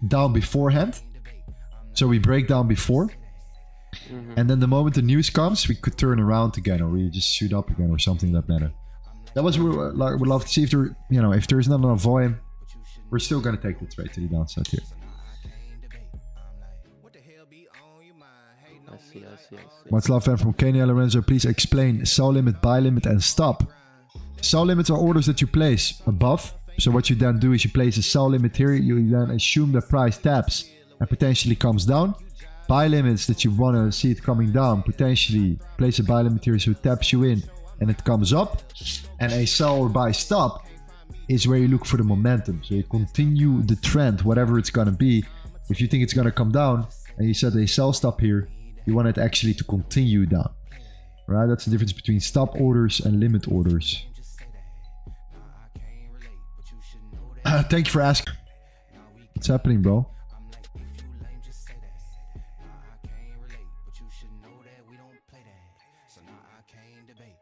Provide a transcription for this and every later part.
down beforehand. So we break down before. And then the moment the news comes, we could turn around again, or we just shoot up again, or something like that matter. That was what we'd love to see. If there, if there's not enough volume, we're still gonna take the trade to the downside here. I see. Much love, fan from Kenya Lorenzo. Please explain sell limit, buy limit, and stop. Sell limits are orders that you place above. So what you then do is you place a sell limit here. You then assume the price taps and potentially comes down. Buy limits that you want to see it coming down. Potentially place a buy limit here so it taps you in and it comes up. And a sell or buy stop is where you look for the momentum. So you continue the trend, whatever it's going to be. If you think it's going to come down and you set a sell stop here, you want it actually to continue down. Right? That's the difference between stop orders and limit orders. Thank you for asking. What's happening, bro?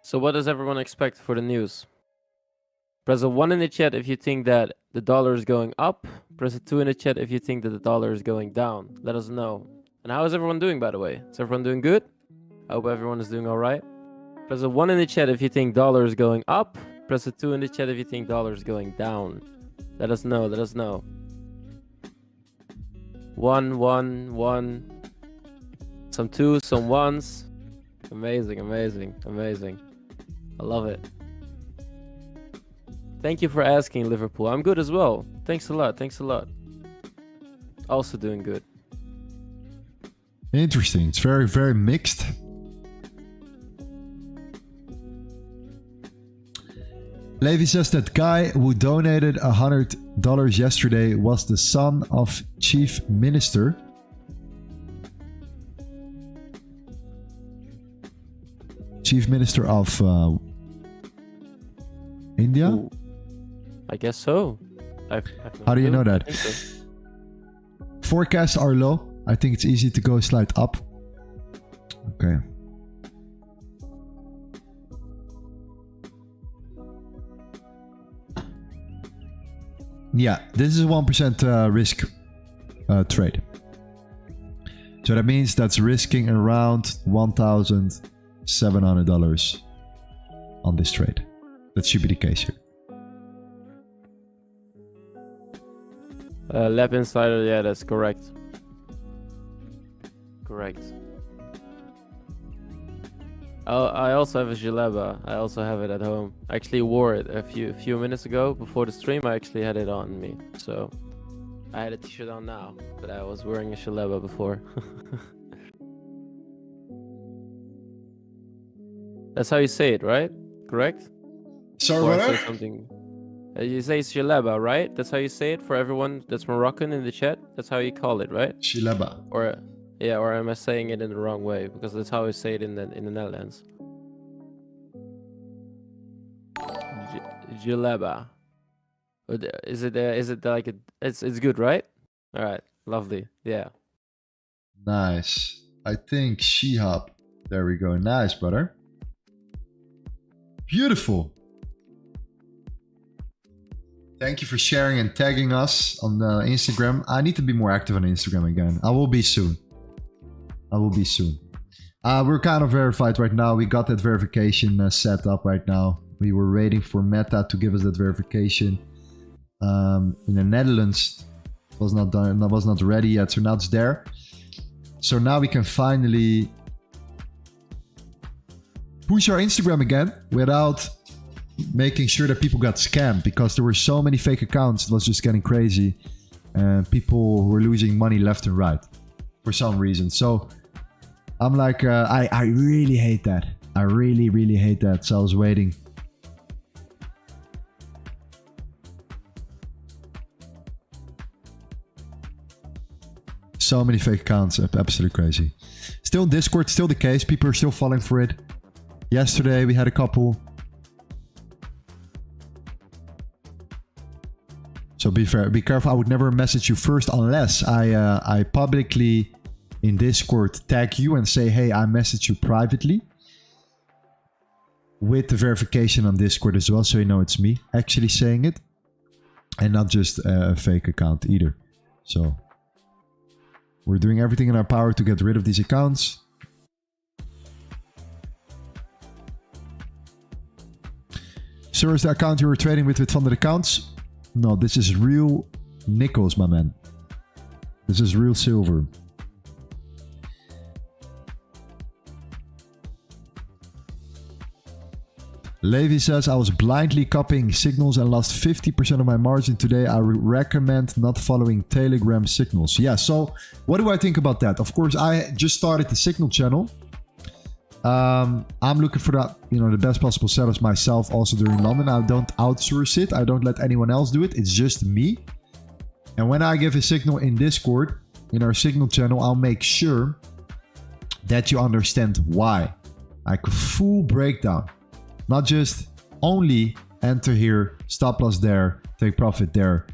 So what does everyone expect for the news? Press a 1 in the chat if you think that the dollar is going up. Press a 2 in the chat if you think that the dollar is going down. Let us know. And how is everyone doing, by the way? Is everyone doing good? I hope everyone is doing all right. Press a 1 in the chat if you think dollar is going up. Press a 2 in the chat if you think dollar is going down. Let us know. Let us know. 1, 1, 1. Some 2s, some 1s. Amazing, amazing, amazing. I love it. Thank you for asking, Liverpool. I'm good as well. Thanks a lot. Thanks a lot. Also doing good. Interesting. It's very, very mixed. Levi says that guy who donated $100 yesterday was the son of Chief Minister. Chief Minister of India? Ooh, I guess so. How do you know that? So. Forecasts are low. I think it's easy to go slide up. Okay. Yeah, this is a 1% risk trade. So that means that's risking around $1,700 on this trade. That should be the case here. Lab Insider, yeah, that's correct. Correct. I also have a Jaleba. I also have it at home. I actually wore it a few minutes ago before the stream. I actually had it on me. So I had a t-shirt on now, but I was wearing a Jaleba before. That's how you say it, right? Correct? Sorry, Or I what? say something. You say Jaleba, right? That's how you say it for everyone that's Moroccan in the chat. That's how you call it, right? Shilaba. Or yeah, or am I saying it in the wrong way? Because that's how I say it in the Netherlands. Jaleba. Is it like a? It's good, right? All right, lovely. Yeah. Nice. I think Shihab. There we go. Nice, brother. Beautiful. Thank you for sharing and tagging us on Instagram. I need to be more active on Instagram again. I will be soon. We're kind of verified right now. We got that verification set up right now. We were waiting for Meta to give us that verification. In the Netherlands, was not done. Was not ready yet. So now it's there. So now we can finally push our Instagram again without making sure that people got scammed, because there were so many fake accounts. It was just getting crazy, and people were losing money left and right for some reason. So I'm like, I really hate that. I really, really hate that. So I was waiting. So many fake accounts, absolutely crazy. Still in Discord, still the case. People are still falling for it. Yesterday we had a couple. So be fair, be careful. I would never message you first unless I publicly in Discord tag you and say, hey, I message you privately with the verification on Discord as well, so you know it's me actually saying it and not just a fake account either. So We're doing everything in our power to get rid of these accounts. Sir, is the account you were trading with funded accounts? No, this is real nickels, my man. This is real silver. Levi says, I was blindly copying signals and lost 50% of my margin today. I recommend not following Telegram signals. Yeah, so what do I think about that? Of course, I just started the signal channel. I'm looking for that, the best possible setups myself also during London. I don't outsource it. I don't let anyone else do it. It's just me. And when I give a signal in Discord, in our signal channel, I'll make sure that you understand why. Like a full breakdown. Not just only enter here, stop loss there, take profit there.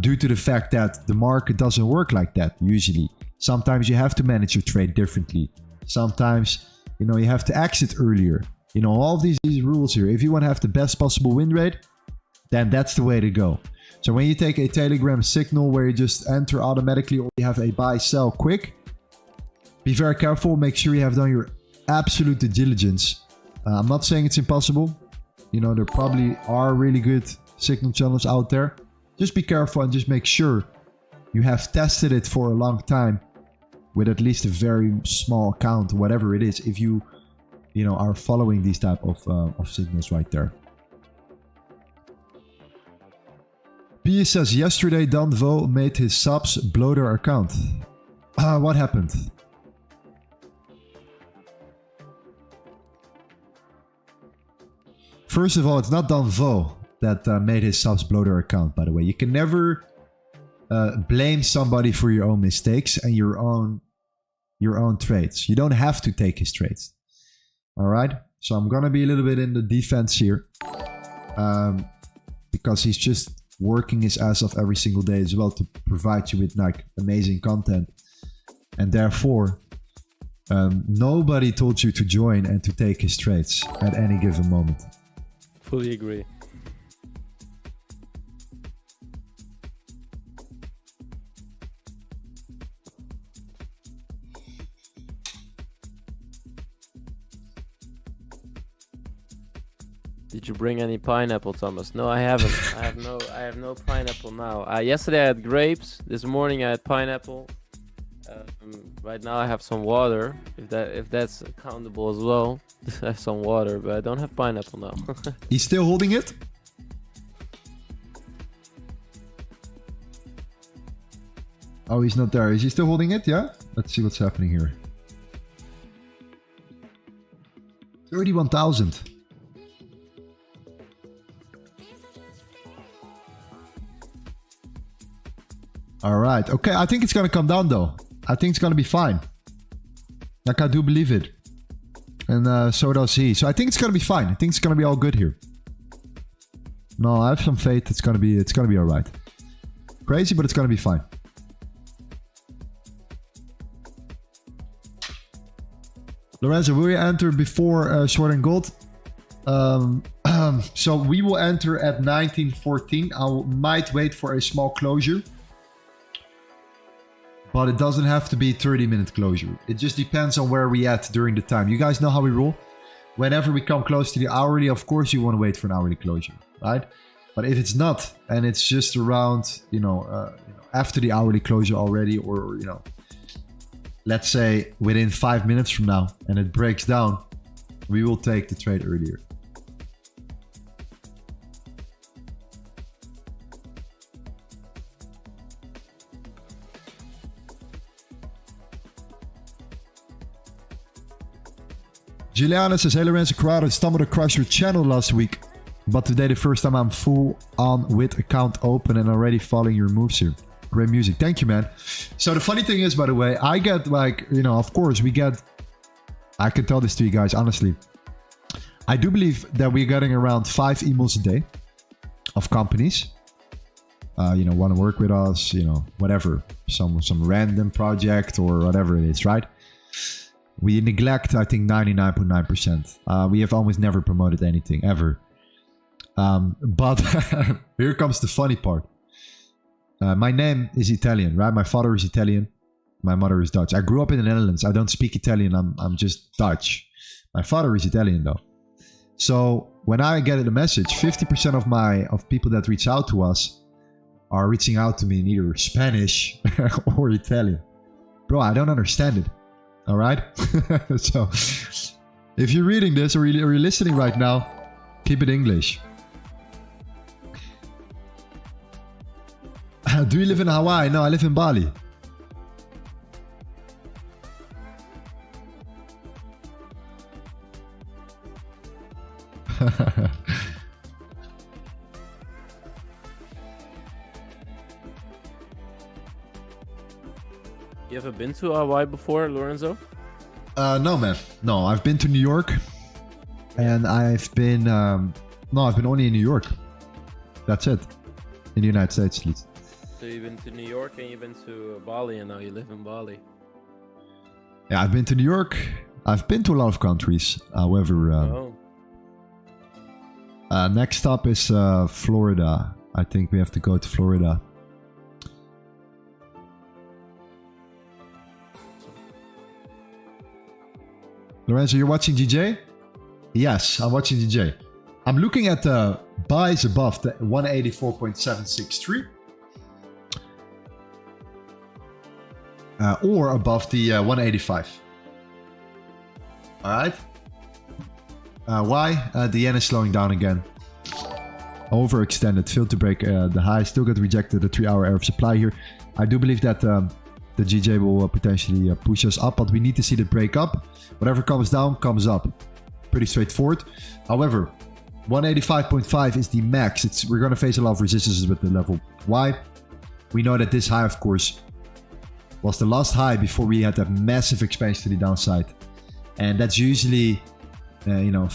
Due to the fact that the market doesn't work like that usually. Sometimes you have to manage your trade differently. Sometimes, you have to exit earlier. All of these rules here. If you want to have the best possible win rate, then that's the way to go. So when you take a Telegram signal where you just enter automatically or you have a buy sell quick, be very careful. Make sure you have done your absolute due diligence. I'm not saying it's impossible. There probably are really good signal channels out there. Just be careful and just make sure you have tested it for a long time with at least a very small account, whatever it is, if you are following these type of signals right there. P says, yesterday Don Vo made his subs blow their account. What happened? First of all, it's not Don Vo that made his subs blow their account, by the way. You can never blame somebody for your own mistakes and your own trades. You don't have to take his trades. All right? So I'm going to be a little bit in the defense here. Because he's just working his ass off every single day as well to provide you with amazing content. And therefore, nobody told you to join and to take his trades at any given moment. Fully agree. Did you bring any pineapple, Thomas? No, I haven't. I have no pineapple now. Yesterday I had grapes. This morning I had pineapple. Right now I have some water. If that's countable as well, I have some water, but I don't have pineapple now. He's still holding it? Oh, he's not there. Is he still holding it? Yeah? Let's see what's happening here. 31,000. All right. Okay, I think it's going to come down though. I think it's going to be fine. I do believe it. And so does he. So I think it's going to be fine. I think it's going to be all good here. No, I have some faith. It's going to be all right. Crazy, but it's going to be fine. Lorenzo, will you enter before short and gold? So we will enter at 1914. I might wait for a small closure. But it doesn't have to be 30-minute closure. It just depends on where we at during the time. You guys know how we rule. Whenever we come close to the hourly, of course you want to wait for an hourly closure, right? But if it's not, and it's just around, after the hourly closure already, or, let's say within 5 minutes from now, and it breaks down, we will take the trade earlier. Juliana says, hey Lorenzo Corrado, stumbled across your channel last week. But today the first time I'm full on with account open and already following your moves here. Great music. Thank you, man. So the funny thing is, by the way, I get of course we get, I can tell this to you guys, honestly. I do believe that we're getting around 5 emails a day of companies. Want to work with us, whatever. Some random project or whatever it is, right? We neglect, I think, 99.9%. We have almost never promoted anything, ever. But here comes the funny part. My name is Italian, right? My father is Italian. My mother is Dutch. I grew up in the Netherlands. I don't speak Italian. I'm just Dutch. My father is Italian though. So when I get a message, 50% of people that reach out to us are reaching out to me in either Spanish or Italian. Bro, I don't understand it. All right? So if you're reading this or you're listening right now, keep it English. Do you live in Hawaii? No, I live in Bali. You ever been to Hawaii before, Lorenzo? No, man. No, I've been to New York. And I've been... no, I've been only in New York. That's it. In the United States, at least. So you've been to New York and you've been to Bali and now you live in Bali. Yeah, I've been to New York. I've been to a lot of countries. However, next stop is Florida. I think we have to go to Florida. Lorenzo, you're watching DJ? Yes, I'm watching DJ. I'm looking at the buys above the 184.763. Or above the 185. Alright. Why? The yen is slowing down again. Overextended, failed to break the high, still got rejected the 3-hour average supply here. I do believe that the GJ will potentially push us up, but we need to see the break up. Whatever comes down, comes up. Pretty straightforward. However, 185.5 is the max. We're going to face a lot of resistances with the level. Why? We know that this high, of course, was the last high before we had that massive expansion to the downside. And that's usually, you know,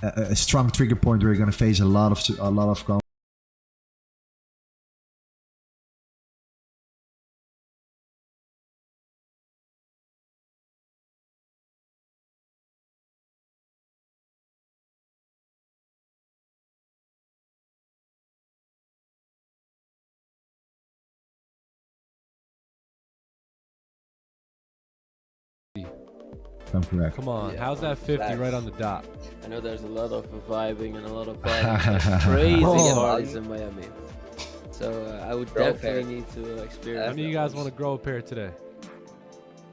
a strong trigger point where you're going to face a lot of correct. Come on, how's that 50 right on the dot? I know there's a lot of vibing and a lot of parties, crazy parties in Miami. So I would definitely need to experience. When do you guys want to grow a pair today?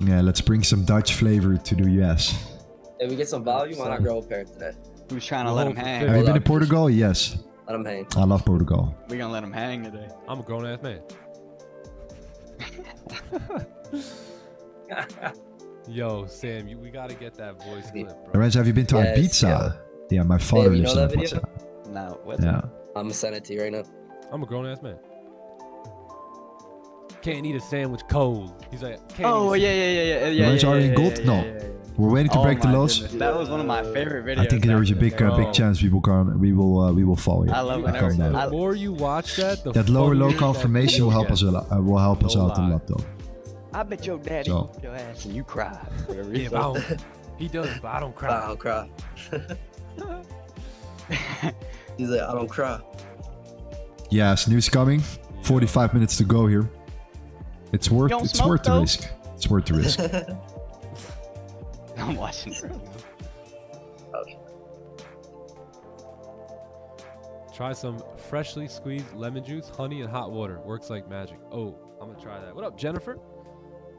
Yeah, let's bring some Dutch flavor to the US. If we get some value, why not grow a pair today? Who's trying to let him hang? Have you been to Portugal? Yes. Let him hang. I love Portugal. We're gonna let him hang today. I'm a grown ass man. Yo, Sam, we gotta get that voice clip, bro. Lorenzo, have you been to Ibiza? Yeah, my father Babe, you lives know in that Ibiza. video? No, what's Yeah. I'm gonna send it to you right now. I'm a grown ass man. Can't eat a sandwich cold. He's like, can't Oh, eat a yeah. Lorenzo, are you in gold? No. We're waiting to break the my lows. goodness, that was one of my favorite videos. I think there is a big chance we will fall here. I love We'll whenever come down. The more you watch that, the That lower low funnier confirmation that will help us a lot. Will help us No out a lie. lot though. I bet your daddy So. whooped your ass and you cried. Yeah, but I don't, he does, but I don't cry. I don't cry. He's like, I don't cry. Yes, news coming. 45 minutes to go here. It's worth don't the smoke, though? risk. It's worth the risk. I'm watching. Try some freshly squeezed lemon juice, honey, and hot water. Works like magic. Oh, I'm gonna try that. What up, Jennifer?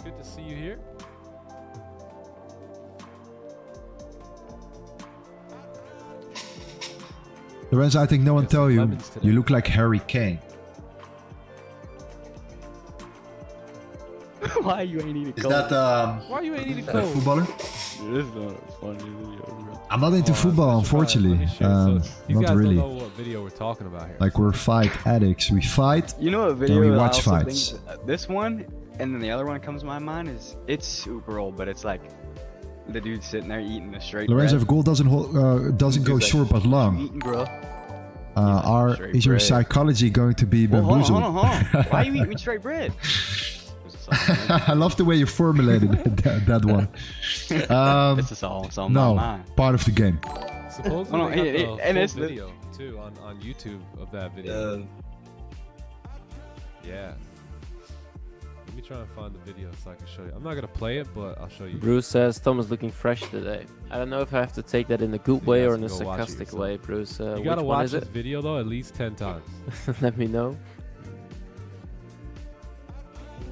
Good to see you here. Lorenzo, I think no one Get some tell you. lemons today. You look like Harry Kane. Why you ain't eating Is cold? that Why you ain't eating a cold? footballer? This is not a funny video, bro. I'm not into Oh, football, that's right. Let unfortunately. me share. So, these Not guys really. don't know what video we're talking about here. Like we're fight addicts. We fight. You know what video we I watch also fights. think- this one and then the other one comes to my mind is it's super old, but it's like the dude sitting there eating the straight Lorenzo, bread. if goal doesn't go Dude's like, short but "You long, eating, bro? Straight is your bread. psychology going to be Well, bamboozled? hold on. Why you eating straight bread? I love the way you formulated that one. This is all it's on No, my mind. part of the game. Supposedly Oh, no, they got and the full it's the- video too on YouTube of that video. Yeah. Let me try and find the video so I can show you. I'm not gonna play it, but I'll show you. Bruce says Tom is looking fresh today. I don't know if I have to take that in a good You way guys or in a can go watch it sarcastic yourself. way, Bruce. You Which gotta one watch is this it? video though at least 10 times. Let me know.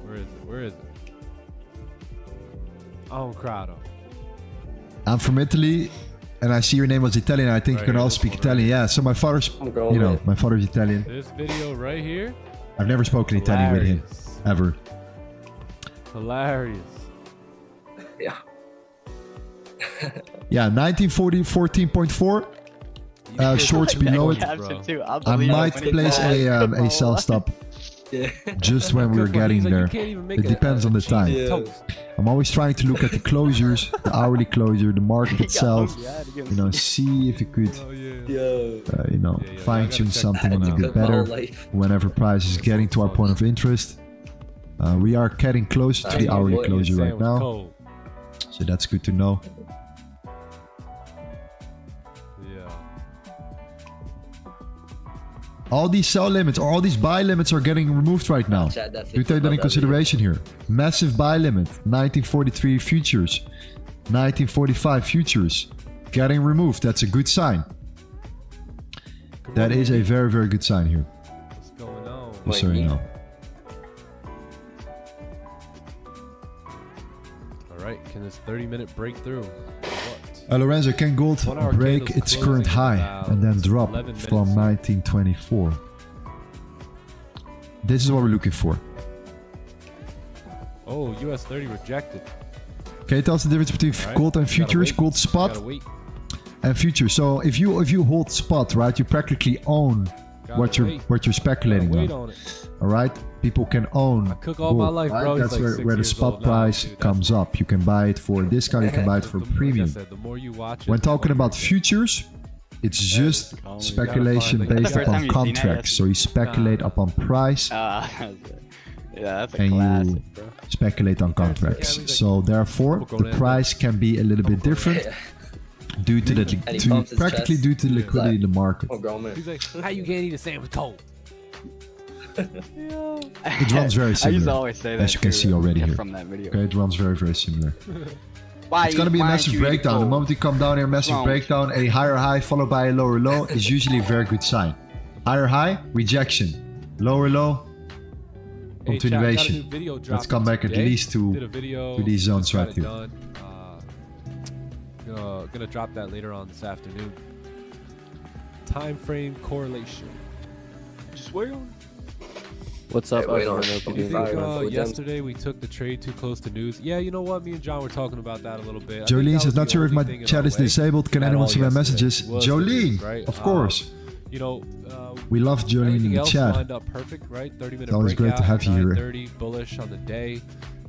Where is it? Where is it? Oh, Crowdo. I'm from Italy, and I see your name was Italian. I think Right you can here, also this speak one, Italian. Yeah, so my father's, I'm growing you know, it. my father's Italian. This video right here. I've never spoken Italian with him, Hilarious. ever. Hilarious. Yeah. Yeah, 1940, 14.4. Shorts below it. I might place a sell stop Yeah. just when we're Good one. getting He's like, there. you can't even make It depends on the cheese time. Yeah. toast. I'm always trying to look at the closures, the hourly closure, the market itself. You know, see if you could, Oh yeah. Yo. you know, Yeah, yeah, fine I gotta tune check something a that little out. bit Cook my whole better life. whenever price is getting to our point of interest. We are getting closer to the Nice. hourly What closure right Sandwich now, cold. so that's good to know. Yeah. All these sell limits or all these buy limits are getting removed right now. Chat that Do take that in consideration here. Massive buy limit, 1943 futures, 1945 futures, getting removed. That's a good sign. Come That on, is a baby. very, very good sign here. What's going on? Yes, sir, you know. All right. Can this 30-minute breakthrough? What? Lorenzo, can gold 1 hour break candles its closing current in high about and then drop 11 from minutes. 1924? This is what we're looking for. Oh, US 30 rejected. Okay, tell us the difference between All right. gold and Gotta futures, wait. gold spot Gotta wait. and futures. So if you hold spot, right, you practically own Gotta what you're wait. speculating Gotta wait on. on it. All right, people can own. I cook all my gold, life, right? bro. He's That's like where 6 the years spot old now, price dude. comes up. You can buy it for a discount. You can buy it for a Like I premium. said, the more you watch it, When the more talking you about get. futures, it's just Oh, you speculation gotta find, like, based the first time upon you've seen it, contracts. yes. So you speculate Nah. upon price, yeah, that's a and you classic, bro. speculate on contracts. Yeah, So therefore, We'll go the down. price can be a little bit different Yeah. due to the And he pumps his practically chest. due to the liquidity in the market. I'm grown man. He's like, how you can't eat a sandwich cold? It runs very I used to similar, always say that as you can too, see already here. from that video. Okay, it runs very, very similar. Why It's gonna be a why massive aren't you eating breakdown. The gold? moment you come down here, massive wrong? breakdown, a higher high followed by a lower low is usually a very good sign. Higher high, rejection. Lower low, Hey, chat, we got a new continuation. video Let's dropping come back at today. least Did a video, to these zones just got right it here. done. Gonna drop that later on this afternoon. Time frame correlation. Just wait on. What's up, Hey, wait everyone? on Hope it. you're You doing think good. Fire. yesterday we took the trade too close to news? Yeah, you know what? Me and John were talking about that a little bit. I think Jolene that says, was not the sure if only my thing in chat our is way disabled. Can at anyone all see my yesterday messages? was the news, Jolene, right? of course. You know, We love Jolene in everything the else chat. lined up perfect, right? 30-minute It's always great to breakout, have you here. 9:30 bullish on the day,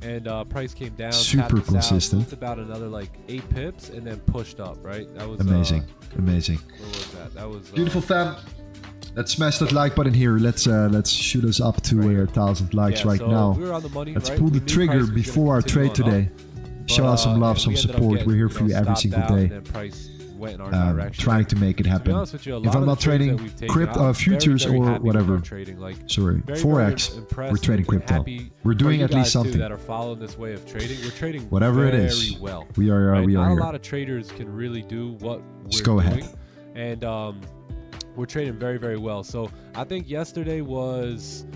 and price came down. Super tapped us out, consistent. moved about another like 8 pips, and then pushed up, right? That was Amazing, amazing. Where was that? That was Beautiful fam. Let's smash that like button here. Let's shoot us up to 1,000 likes yeah, right so now. We were on the money, Let's right? pull We the knew trigger price was gonna before our continue trade on up, today. Show but, us some love, and some we ended up support. getting, We're here for you every stopped single out, day. and then price went in our direction. Trying to make it To be happen. honest with you, a If lot I'm of not the trades trading that we've taken, crypto, I'm futures very, very or happy with whatever. our trading. Like, Sorry, very, Forex. very impressed We're trading and crypto. happy We're for doing you at least guys, too, something. that are following this way of trading. We're trading Whatever it very is, well. we are Right? we Not are a here. lot of traders can really do what Just we're go doing, ahead. and we're trading very, very well. So I think yesterday was.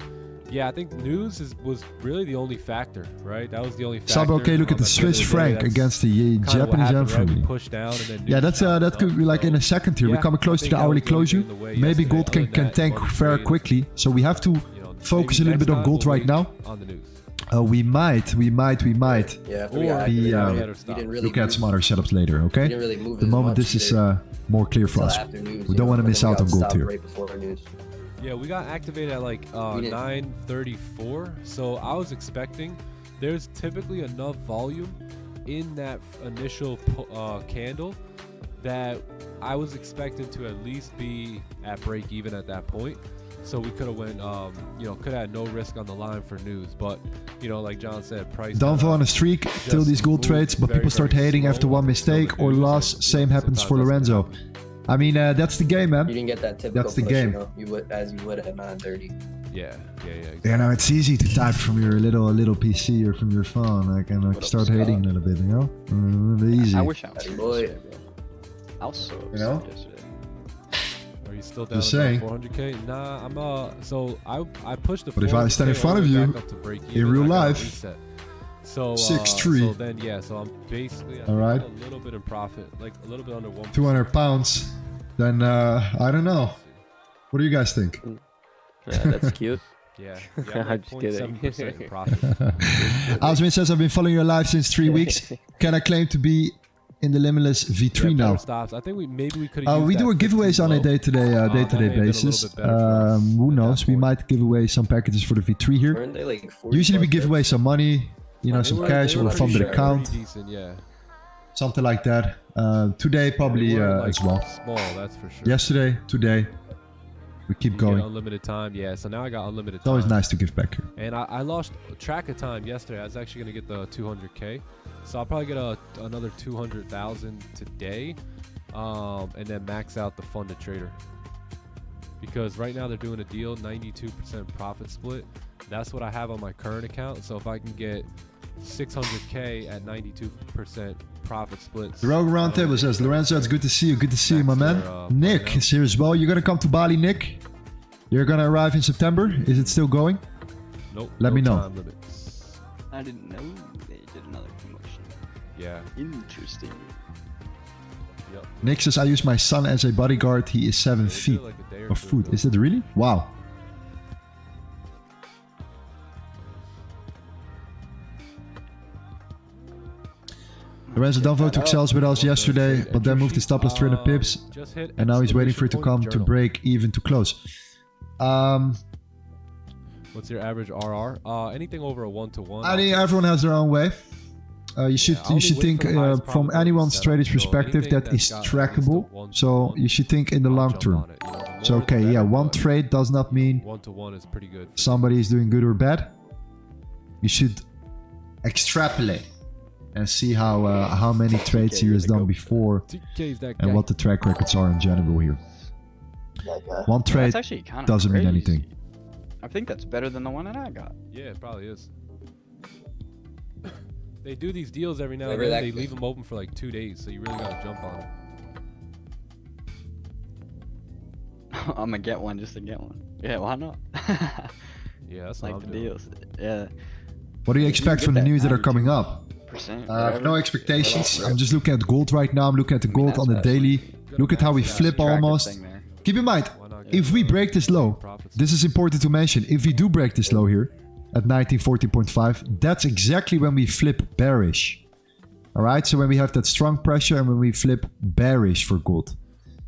Yeah, I think news was really the only factor, right? That was the only factor. Sub, okay, look at the at the end of Swiss the day, franc that's against the kind of what Japanese yen happened, right? We friendly. pushed down and then Yeah, news that's shot that could up, be like so- in a second here. Yeah, We're coming I close to think the that hourly was the only closure. thing in the way Maybe yesterday. gold Other can than that, tank money very trade, quickly. So we have to you know, focus maybe a little bit next on time gold we'll right wait now. on the news. We might. Yeah, after we got Or be, activated, you didn't really look at move- some other setups later, we okay? didn't really move The as moment much this is either more clear for until us. after news, We you don't know, want to and miss then we out on got gold stopped here. right before news. Yeah, we got activated at like We didn't- 9:34. So I was expecting there's typically enough volume in that initial candle that I was expecting to at least be at break even at that point. So we could have went, you know, could have had no risk on the line for news. But, you know, like John said, price. Downfall on a streak till these gold moved trades, but very, people start very hating after slow one until the mistake or news, loss. and, Same happens for sometimes that's Lorenzo. gonna happen. I mean, that's the game, You man. didn't get that typical That's the push, game. you know, you would, as you would at 9:30. Yeah. Yeah, no, it's easy to type from your little PC or from your phone. Like, and like start hating a little bit, you know? Easy. I wish I was. Hey, boy. I was so You know? upset yesterday. Are you still down Just to saying. 400k? Nah, I'm so I pushed the. But if I stand in 400K front of all the way you back up to break in even, real I gotta life, reset. So 6'3". So then yeah, so I'm basically All right. a little bit in profit, like a little bit under 1%. 200 pounds. Then, I don't know. What do you guys think? Yeah, that's cute. Yeah, I'm like just kidding. 0.7% in profit. Asmin says, I've been following your live since 3 weeks. Can I claim to be in the Limitless V3 Yeah, now? stops. I think maybe we could have. We do giveaways on a day-to-day basis. Who knows? We might give away some packages for the V3 here. Weren't they like 40 Usually we plus give away bucks? some money, you know, They some were- cash they or were a funded pretty account, Pretty decent, yeah. something like that. Today probably They weren't, like, as well. Small, that's for sure. Yesterday, today, we keep You get going. unlimited time, yeah. So now I got unlimited It's time. always nice to give back here. And I lost track of time yesterday. I was actually gonna get the 200k, so I'll probably get another 200,000 today, and then max out the funded trader. Because right now they're doing a deal, 92% profit split. That's what I have on my current account. So if I can get 600k at 92% profit splits. The Rogue Roundtable says, Lorenzo, it's good to see you. Good to see you, my man. Nick is here as well. You're gonna come to Bali, Nick? You're gonna arrive in September? Is it still going? Nope. Let me know. Time limits. I didn't know they did another promotion. Yeah. Interesting. Yep. Nick says, I use my son as a bodyguard. He is 7 They did feet like a day or of two food. ago. Is it really? Wow. Lorenzo, don't vote to excels with us yesterday, but then moved the stop loss 300 pips. Just hit And now he's waiting for it to come to journal. break even to close. What's your average RR? Anything over a 1-to-1. I think everyone has their own way. You should I'll you should wait think for the highest from probability anyone's setup. trader's So perspective anything that is that's got at least a trackable. 1-to-1, So you should think in the I'll long jump term. on it, you know, the So more the okay, yeah, better, one but trade does not mean 1-to-1 is pretty good. somebody is doing good or bad. You should extrapolate and see how many trades he has done before TK's that and guy. what the track records are in general here. One trade That's actually kind of doesn't mean anything. I think that's better than the one that I got. Yeah, it probably is. They do these deals every now and Whatever then. that They is. leave them open for like 2 days, so you really gotta jump on it. I'm gonna get one just to get one. Yeah, why not? Yeah, that's like what the I'm doing. deals. Yeah. What do you expect get from the that news that are 92%, coming up? I have no expectations. I'm just looking at gold right now. I'm looking at the gold on the daily. Look at how we flip almost. Keep in mind, if we break this low, this is important to mention. If we do break this low here at 1940.5, that's exactly when we flip bearish. All right, so when we have that strong pressure and when we flip bearish for gold.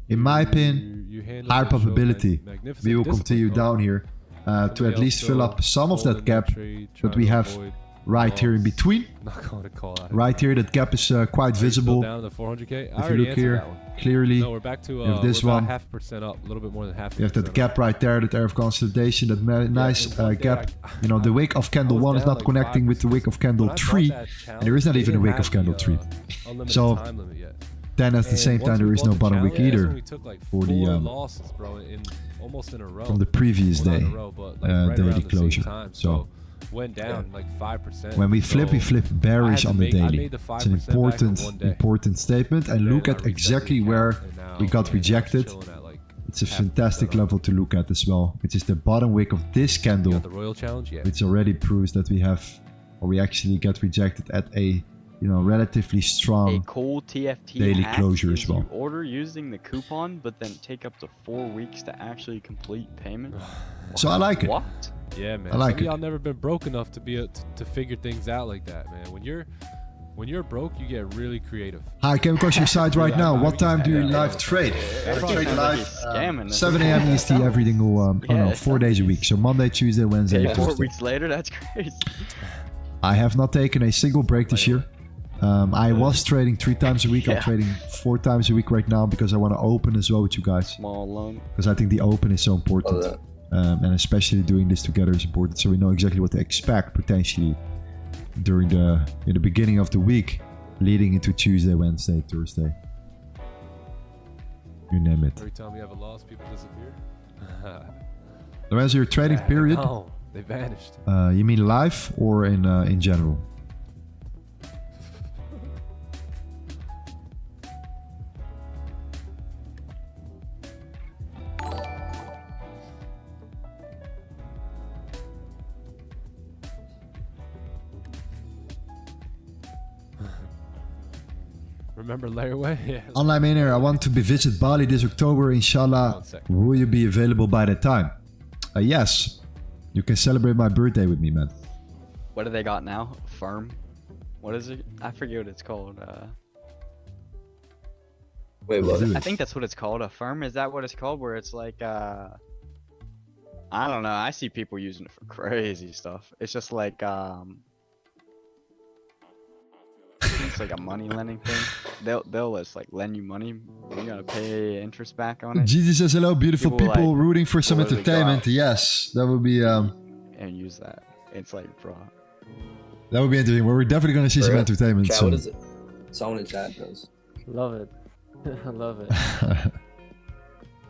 In my opinion, You handle high it, show probability magnificent we will discipline, continue bro. down here to Somebody at least else fill still up some of that holding gap trade, that trying we to have avoid right here in loss. between. Not going to call out. Right here, that gap is quite Are you still visible. down to the 400k? I If you already look answered here, that one. clearly, No, we're back to you have this we're about one. 0.5% up, a little bit more than half. you have that gap right there, that area of consolidation, that nice gap. You know, the wick of candle 1 is not connecting with the wick of candle 3, and there is not even a wick of candle 3. So, then at the same time, there is no bottom wick either for the losses, bro, almost in a row. from the previous Well, not day in a row, but, like, right daily around the same closure. time. So went down like 5%. when we flip bearish to on the make- I daily. made the It's an 5% back in important one day. important statement. And look Then I at reset exactly the where account, and now we got it's rejected. chilling at, like, It's a 0.5% fantastic up. level to look at as well, which is the bottom wick of this You candle, got the Royal Challenge, yeah. which already proves that we have, or we actually get rejected at a, you know, relatively A strong. cool TFT daily hack closure as is well. You order using the coupon, but then take up to 4 weeks to actually complete payment. So I like it. What? Yeah, man. I like Some of it. y'all never been broke enough to be to figure things out like that, man. When you're broke, you get really creative. Hi, came across your site right now. What time do you Yeah. live trade? I probably trade sounds live like he's scamming us. 7 a.m. EST every single, I don't know, Yeah, 4 days a week. So Monday, Tuesday, Wednesday, Yeah, 4 Thursday. weeks later, that's crazy. I have not taken a single break this year. I was trading 3 times a week. I'm Yeah. trading 4 times a week right now because I want to open as well with you guys. Small loan. Because I think the open is so important. that. And especially doing this together is important, so we know exactly what to expect potentially during the beginning of the week, leading into Tuesday, Wednesday, Thursday. You name it. Every time we have a loss, people disappear. Lorenzo, your trading period? No, they vanished. You mean live or in general? Remember layaway? Yeah. Online Miner, I want to visit Bali this October, inshallah. 1 sec. Will you be available by that time? Yes. You can celebrate my birthday with me, man. What do they got now? Firm? What is it? I forget what it's called. Wait, what? Dude. I think that's what it's called. A firm? Is that what it's called? Where it's like, I don't know. I see people using it for crazy stuff. It's just like, it's like a money lending thing. They'll just like lend you money. You gotta pay interest back on it. Gigi says hello, beautiful People, people like, rooting for some literally go entertainment. out. Yes, that would be And use that. It's like, bro. interesting. Well, we're definitely gonna see For some real? entertainment Chat, soon. what is it? Someone in chat knows. Love it. I love it.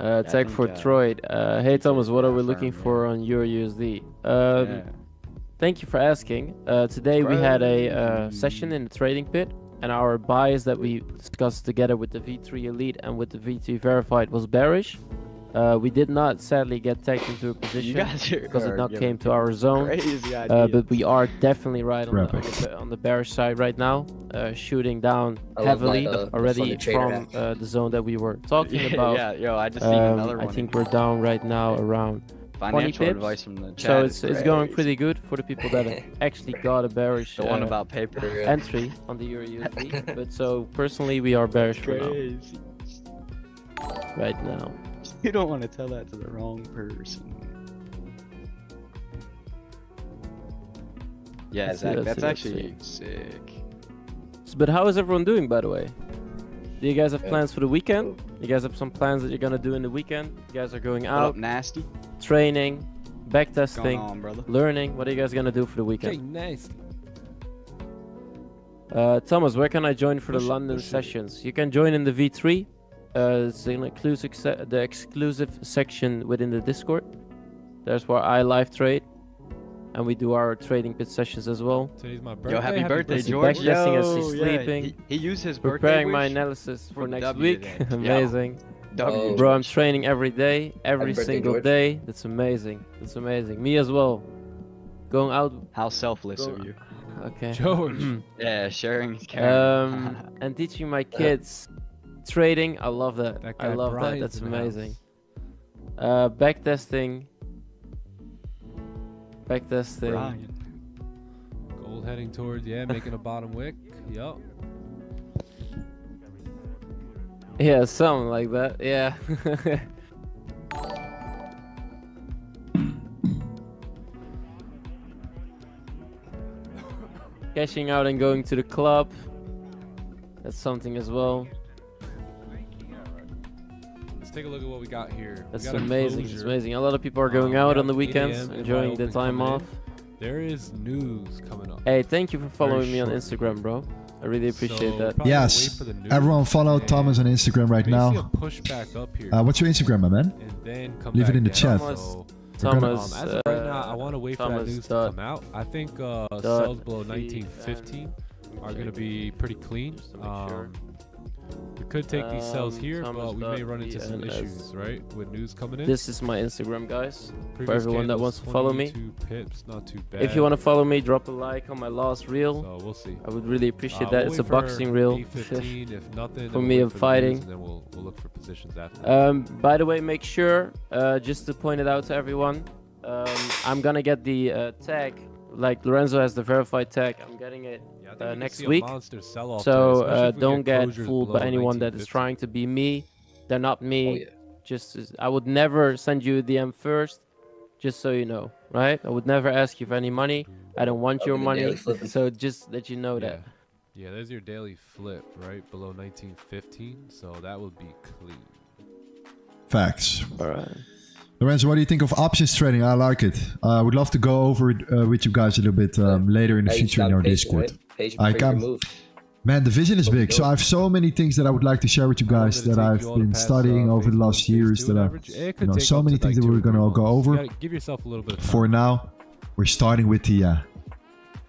I Tech think, for Troid. Hey Thomas, what are we looking for on your USD? Yeah. Thank you for asking. Today we had a session in the trading pit, and our buys that we discussed together with the V3 Elite and with the V2 Verified was bearish. We did not sadly get tagged into a You position guys because it are not giving came to our zone. crazy ideas. But we are definitely right on Rapid. on the bearish side right now, shooting down I love heavily my, the already funny trader from the zone that we were talking yeah, about. yeah, yo, I just seen another I one. think we're down right now around Financial 20 advice from the chat. so is it's going crazy. pretty good for the people that actually got a bearish The one about paper. entry on the Euro USD. But so personally, we are bearish for now, Crazy. right now. You don't want to tell that to the wrong person. Yeah, Let's see, Zach, let's that's see, let's actually sick. But how is everyone doing, by the way? Do you guys have Yeah. plans for the weekend? You guys have some plans that you're gonna do in the weekend? You guys are going What out, up, nasty? training, What's going backtesting, on, brother? learning. What are you guys gonna do for the Okay, weekend? nice. Thomas, where can I join for the Push it, London push it. sessions? You can join in the V3. It's an exclusive the exclusive section within the Discord. There's where I live trade, and we do our trading pit sessions as well. Today's my birthday. Yo, happy birthday, birthday. George. Backtesting as Yo, he's yeah, sleeping. He used his birthday Preparing my wish analysis for for next W week. today. Yo. Amazing. W, Oh. Bro, I'm George. training every day, every birthday, single George. day. That's amazing. That's amazing. Me as well. Going out. How selfless Go- of you. Okay. George. Yeah, sharing is caring. And teaching my kids trading. I love that. That I guy love that. Brian's That's in the amazing. house. Backtesting. Backtesting. Brian. Gold heading towards, yeah, making a bottom wick. Yup. Yeah, something like that. Yeah. Cashing out and going to the club. That's something as well. Let's take a look at what we got here. We That's got a amazing. It's closure. amazing. A lot of people are going We out got on the 8 weekends, a.m. enjoying the open time coming in. off. There is news coming up. Hey, thank you for following me on short. Instagram, bro. I really appreciate So, that. probably Yes. wait for the news Everyone follow and Thomas on Instagram right we may see now. a push back up here. What's your Instagram, my man? and then come Leave it back in the down. chat. So, Thomas, as of right now, I want to wait for that Thomas news to dot- come out. I think sales below 1915 are going to be pretty clean. Just to make sure. We could take these cells here, Thomas but we may dot run into some PNS. issues, right? With news coming in. This is my Instagram, guys. Previous everyone that candles, wants to follow me. 22 pips, not too bad. If you want to follow me, drop a like on my last reel. So we'll see. I would really appreciate We'll that. It's a wait for boxing reel. 8:15. If nothing, For then me we'll of wait for the news, fighting. and then we'll look for positions after. By the way, make sure, just to point it out to everyone, I'm gonna get the tag. Like Lorenzo has the verified tag. I'm getting it Yeah, I think we can next see a week. monster sell-off So today, especially if we don't get closures fooled below by anyone that is 1950. trying to be me. They're not me. Oh, yeah. I would never send you a DM first, just so you know, right? I would never ask you for any money. I don't want I'll your be the daily money, flipping. so just that you know Yeah. that. Yeah, there's your daily flip, right? Below 1915, so that would be clean. Facts. All right. Lorenzo, what do you think of options trading? I like it. I would love to go over it with you guys a little bit later in the Hey, you future in stop our paging, Discord. right? Page I before you can. move. Man, the vision is What we big. So doing? I have so many things that I would like to share with you I'm guys gonna that take I've you all to been past, studying over the phase last one, phase years. two That and I, average. It could take so up many to, things like, that 2 we're or gonna 3 all go months. You over. gotta give yourself a little bit of time. For now, we're starting with the Don't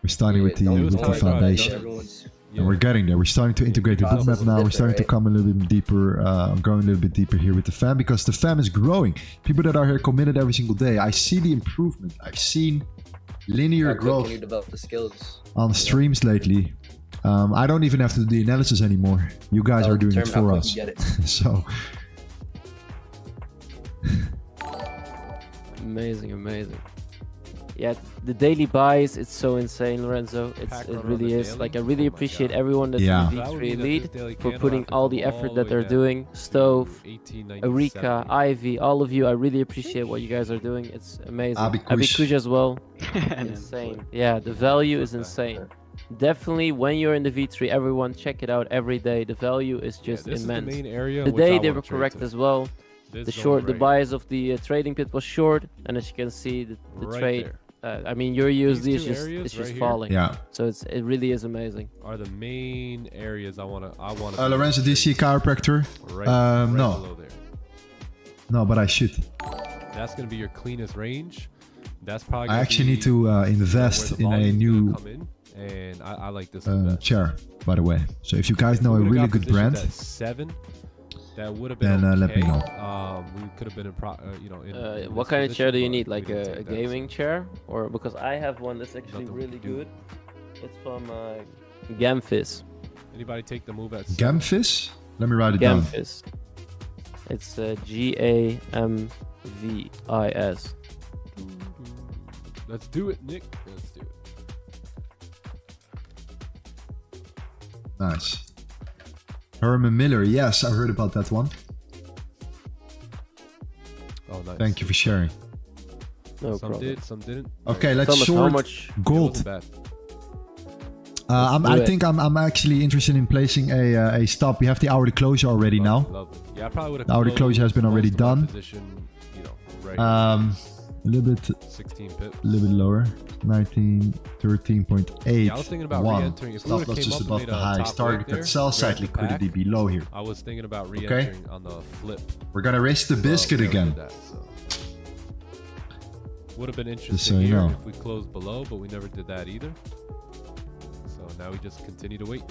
with the worry about it, foundation. everyone's- And we're getting there. We're starting to integrate the Process bookmap is now. We're different, starting to right? come a little bit deeper, going a little bit deeper here with the fam because the fam is growing. People that are here committed every single day. I see the improvement. I've seen linear How quick growth can you develop the skills? on streams lately. I don't even have to do the analysis anymore. You guys are doing it Determine how for quick us. you get it. So Amazing. Yeah, the daily buys, it's so insane, Lorenzo. Pack It run on really the is. daily? Like, I really Oh my appreciate God. everyone that's Yeah. in the That would V3 mean that Elite this daily for candle putting have to all the come effort all that the they're way down doing. Stove, to 1897. Erika, Ivy, all of you. I really appreciate what you guys are doing. It's amazing. Abikush. Abikush as well. And then Insane. Yeah, the value is insane. Definitely, when you're in the V3, everyone check it out every day. The value is Yeah, just this immense. is the main area. The in which I day they wanna were trade correct to. as well. This The zone the right bias of the trading pit was short, and as you can see, the right trade. there I mean, your USD is two just areas it's just right here. falling. yeah. So it really is amazing. are the main areas I wanna. Lorenzo, do you see a chiropractor? Right, no. below there. No, but I should. That's gonna be your cleanest range. That's probably. I gonna actually need be, to where invest the in a volume's gonna new come in, and I like this. the best. chair, by the way. So if you guys If know we a would've really got good positioned brand, at 7, that would have been then okay. let me know. We could have been in in What this kind of chair do you position, need? but Like we didn't a take that, so gaming chair, or because I have one that's actually Nothing we really can do. good. It's from Gamfis. Anybody take the move at Gamfis? Let me write it down. Gamfis. It's Gamvis. Let's do it, Nick. Let's do it. Nice. Herman Miller. Yes, I heard about that one. Oh, nice. Thank you for sharing. No Some problem. did, some didn't. Okay, let's Thomas, how short much? It gold. wasn't bad. Let's I do it. think I'm actually interested in placing a stop. We have the hourly closure already now. Lovely. Yeah, I probably would have. The hourly closure has been already done. Position, right. A little bit 16 pips. a little bit lower. 1913.8. Yeah, I was thinking about re-entering. If we Stop would've loss came just up and above made the a highs. top Target right that there, sell grab side the liquidity pack. below here. I was thinking about re-entering on the flip. We're gonna raise the biscuit Well, we never again. did that, so. Would have been so interesting you here know. if we closed below, but we never did that either. So now we just continue to wait.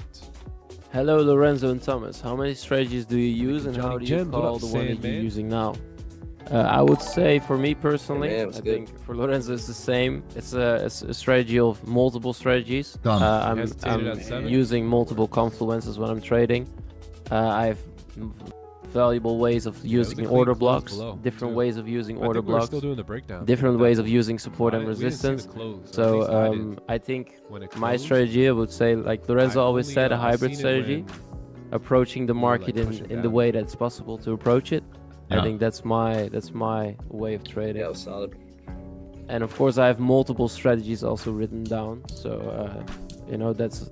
Hello, Lorenzo and Thomas. How many strategies do you use, and how Johnny do you Gems, what call up, the one that you're Sandman? using now? I would say, for me personally, Hey man, I what's good? think for Lorenzo it's the same. It's a strategy of multiple strategies. Done. I'm Hesitated at 7. using multiple confluences when I'm trading. I have valuable ways of it was a using clean order close blocks, below, different too. ways of using I order think we're blocks, still doing the breakdown. different ways of using support and We didn't see the resistance. close. At So least I didn't. I think When it my closed, strategy, I would say, like Lorenzo I always only, said, a I hybrid seen it strategy, when approaching the we were, like, market pushing in the down. way that's possible to approach it. I Yeah. think that's my way of trading. Yeah, it was solid. And of course, I have multiple strategies also written down. So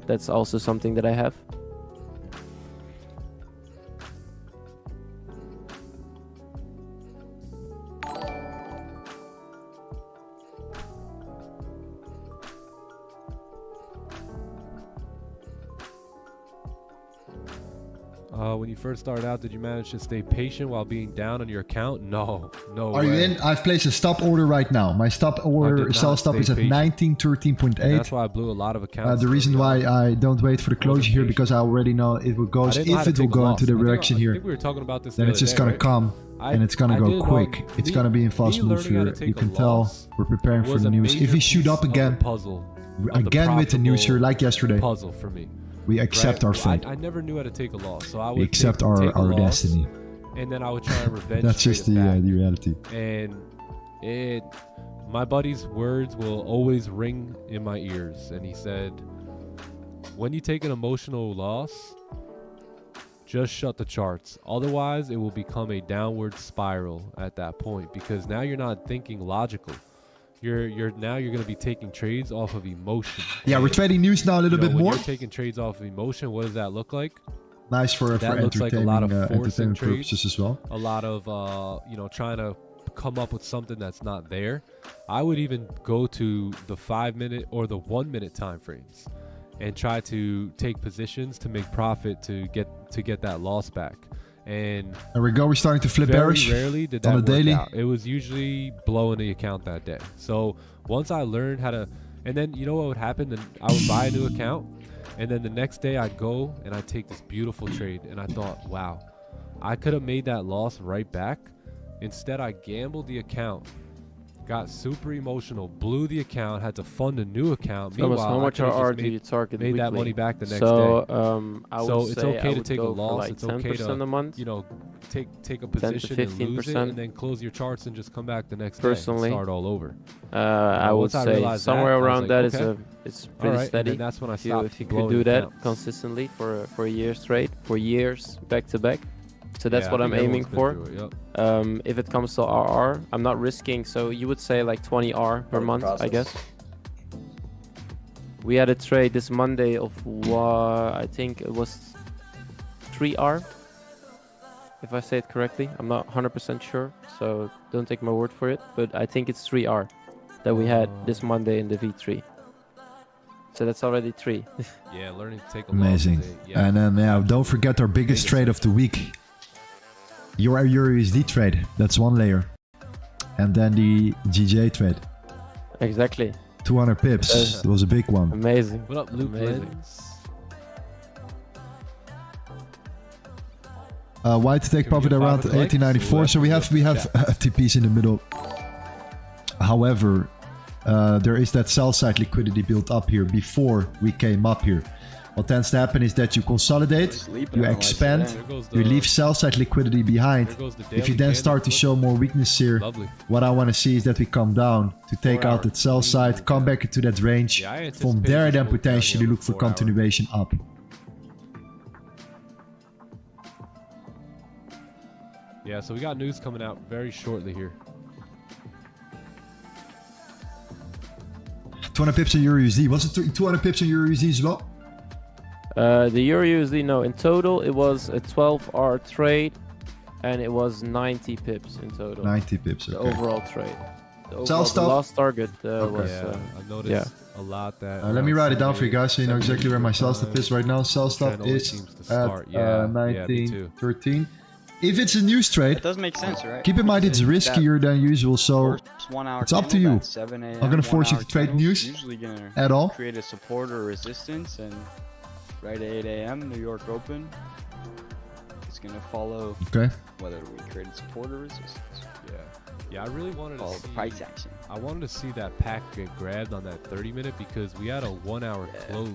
that's also something that I have. When you first started out, did you manage to stay patient while being down on your account? No Are you way. in? I've placed a stop order right now. My stop order did sell not stop stay is at patient. 1913.8. And that's why I blew a lot of accounts. The reason early why on. I don't wait for the closure here patient. because I already know it will go. I didn't know how If to it will take a go loss. into the I think- direction I here, think we were talking about this. then the it's other just day, gonna right? come and it's gonna I go did, quick. It's me- gonna be in fast me move learning how here. to You take a can tell loss we're preparing for was the a news. If major we shoot piece up of the again, puzzle, of the again with the news here, profitable like yesterday, puzzle for me. we accept our fate. I never knew how to take a loss, so I would We accept take our a loss, destiny. and then I would try and revenge. That's just trade it back. the reality. And my buddy's words will always ring in my ears, and he said, when you take an emotional loss, just shut the charts, otherwise it will become a downward spiral at that point, because now you're not thinking logical. You're going to be taking trades off of emotion. Yeah, we're And, trading news now a little bit when more. you're taking trades off of emotion, what does that look like? Nice for That looks like a entertaining, lot of forcing entertainment trades. purposes as well. A lot of trying to come up with something that's not there. I would even go to the 5 minute or the 1 minute time frames and try to take positions to make profit to get that loss back. And There we go. We're starting to flip very bearish rarely did that on the work daily. out. It was usually blowing the account that day. So once I learned how to, and then you know what would happen? Then I would buy a new account, and then the next day I'd go and I'd take this beautiful trade, and I thought, wow, I could have made that loss right back. Instead, I gambled the account, got super emotional, blew the account, had to fund a new account. Thomas, Meanwhile, how I much could've just RR do you target made that weekly? money back the next so, day. I would So it's say okay I to would take a go for loss. like It's okay 10% to, a month. you know, take a 10 to position and lose it, 15%. and then close your charts and just come back the next Personally, day and start all over. I would once I say realized that, somewhere I was around like, that is okay. it's All pretty right, steady. and then that's when I If you stopped could blowing do that accounts. consistently for a year straight, for years back to back. So that's Yeah, what I I'm think aiming everyone's for. been through it, yep. If it comes to RR, I'm not risking. So you would say like 20 R per Part of the month, I process. guess. We had a trade this Monday of I think it was 3R, if I say it correctly. I'm not 100% sure, so don't take my word for it. But I think it's 3R that we had this Monday in the V3. So that's already 3. Yeah, learning to take a Amazing. loss. Yeah. And then don't forget our biggest trade of the week. Your USD trade. That's one layer. And then the GJ trade. Exactly. 200 pips. It was a big one. Amazing. What up, Luke Amazing. Lens? Why to take Can we profit get five around with the likes? 1894? So we have FTPs in the middle. However, there is that sell side liquidity built up here before we came up here. What tends to happen is that you consolidate, Sleeping you on my expand, shit. There goes you the- leave sell side liquidity behind. There goes the If you daily then candle start to flip. show more weakness here, Lovely. what I want to see is that we come down to take 4 out that sell side, come back into that range. Yeah, I From anticipate there, this then move down here potentially on the look for 4 hour. continuation up. Yeah, so we got news coming out very shortly here. 200 pips on Euro USD. Was it 200 pips on Euro USD as well? The Euro USD, no. In total, it was a 12R trade, and it was 90 pips in total. 90 pips. The Okay. overall trade. The, Sell overall, stuff? the last target was. Yeah, I've noticed yeah. a lot that. Let me around write it down for you 78, guys so you know exactly where my sell stuff is right now. Sell stuff Trend always is seems to at start. Yeah, me too. 1913. If it's a news It trade, does make sense, right? keep in mind it's Because that riskier than usual, so first 1 hour it's up to candle, you. that 7 a.m. I'm gonna force you 1 to trade hour candle is news Usually gonna at all. create a support or resistance, and right at 8 a.m. New York Open, it's gonna follow Okay. whether we created support or resistance. Yeah, I really wanted to Follow see the price action. I wanted to see that pack get grabbed on that 30-minute because we had a 1 hour close.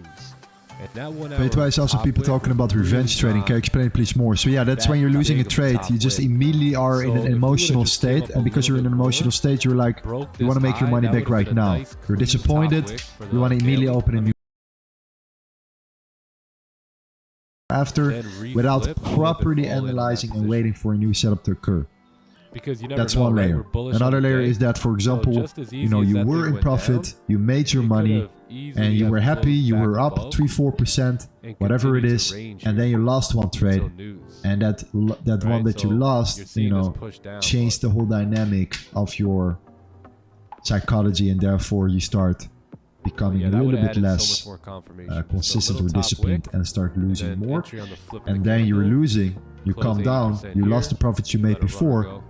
And that 1 hour. But why is also top people wick talking was about revenge really trading? not Can you explain please more? So yeah, that's that when you're losing a big of a trade. top You just wick. immediately are So in if an we would've emotional just came state, up and a because you're little in an bit emotional more, state, you're like, broke you want to this make your high, money that back would've right been a now. nice, You're clean top disappointed. wick for You want to the immediately daily. open a new after Then without reflip, flip it properly all in that analyzing and position. waiting for a new setup to occur. Because you never That's know, one right? layer. We're bullish on Another the layer day. is that, for example, just as you know, easy as you that were thing in went profit, down, you made your we money, could've easily and you have were happy, closed you back were up above 3-4%, and whatever it continued is, to range and here then you lost one trade, until news. and that Right? one that you So you're lost, seeing you this know, push down, changed but the whole dynamic of your psychology, and therefore you start becoming yeah, a that little would've bit added less so much more confirmation. So consistent or little top disciplined, wick, and start and losing then more. entry on the flip of And the then you're candle, losing, you close come down, 80% you here, lost the profits you let made a runner before, go,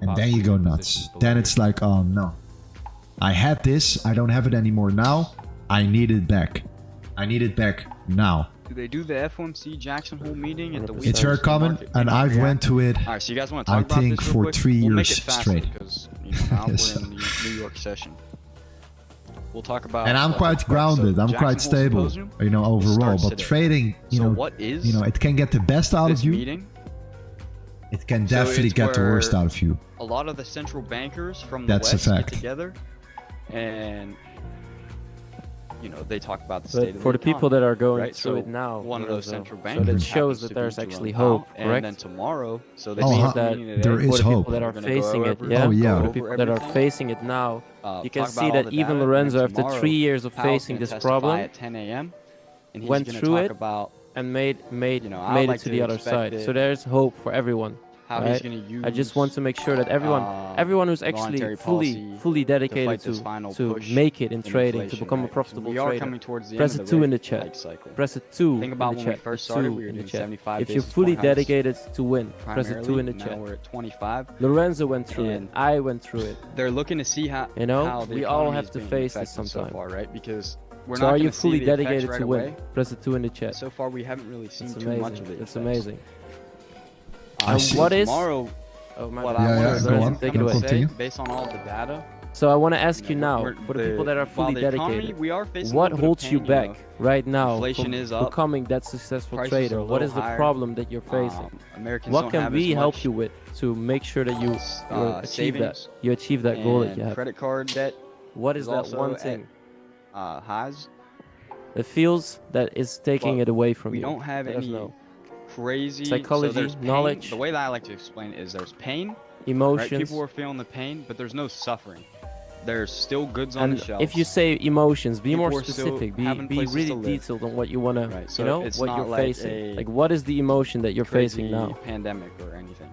and then you go possibly nuts. positions below Then here. it's like, oh no, I had this, I don't have it anymore now, I need it back. I need it back now. Do they do the FOMC Jackson Hole meeting at the 100%. weekend? It's very common, and I've went to it. All right, so you guys want to I talk about think this real for quick? 3 We'll make years it faster straight. because you know, now Yes. we're in the New York session. We'll talk about. And I'm what quite the fuck, grounded, so I'm Jackson quite Hole stable, Symposium you know, overall. starts But today. trading, you So know, what is it can get the best out this of you. meeting? It can So definitely it's get the worst where out of you. A lot of the central bankers from the That's a West get fact. together, and you know they talk about the But state of for the the people that are going right? through So it now, one of those Lorenzo, central so bankers that shows happens that to there's be actually Jerome hope, Powell, and then correct? tomorrow, so they Oh, mean huh. that meeting today, There For is the people hope. that are We're gonna facing go it, over- yeah. Oh, yeah. For the over people that are everything. facing it now, you can talk see about all that the even data, and then Lorenzo, after tomorrow, 3 years of Powell's facing gonna this testify problem, at 10 a.m. and he's went gonna through talk it about and made you know, I made like it to to the other expect side. that- So there's hope for everyone. how right? he's gonna use. I just want to make sure that everyone who's actually monetary fully policy dedicated fight this final to push make it in in trading, to inflation, become a right? profitable We are trader. coming towards the Press end a of 2 the in the rate chat. hike cycle. Press a 2 Think about in the when we chat. first A started, 2 we were in the doing chat. 75 If you're basis fully point hikes dedicated to win, press a 2 in the primarily. chat. Now we're at 25. Lorenzo went through it. And I went through it. They're looking to see how You know, how the we all economy have is to being face this affected sometime. so far, right? Because we're So not are you gonna see fully the effects dedicated right to away. win? Press a 2 in the chat. So far, we haven't really seen It's too much of amazing. it. It's amazing. I see. what is- Tomorrow, Oh my what God. I Yeah, want yeah, to go on. Take it Don't away. continue. based on all the data, So I want to ask you know, now, we're- for the people that are while fully the economy, dedicated, we are facing a what little bit of holds you pain, back know. right now Inflation from is up, becoming that successful prices are trader? a What little is the higher, problem that you're facing? Americans What don't can have we as help much, you with to make sure that you achieve that? savings You achieve that goal that and you have. credit card debt What is is that also one at, thing highs. that feels that is taking But it away from We you? don't have Let us any know. crazy Psychology, so there's pain. knowledge. The way that I like to explain it is there's pain, right? Emotions. People are feeling the pain, but there's no suffering. There's still goods on And the shelves. if you say emotions, be more People are still specific. having Be places to really live. detailed on what you wanna, Right, so you know, it's what not you're like facing. a Like, what is the emotion that you're facing crazy now? pandemic or anything.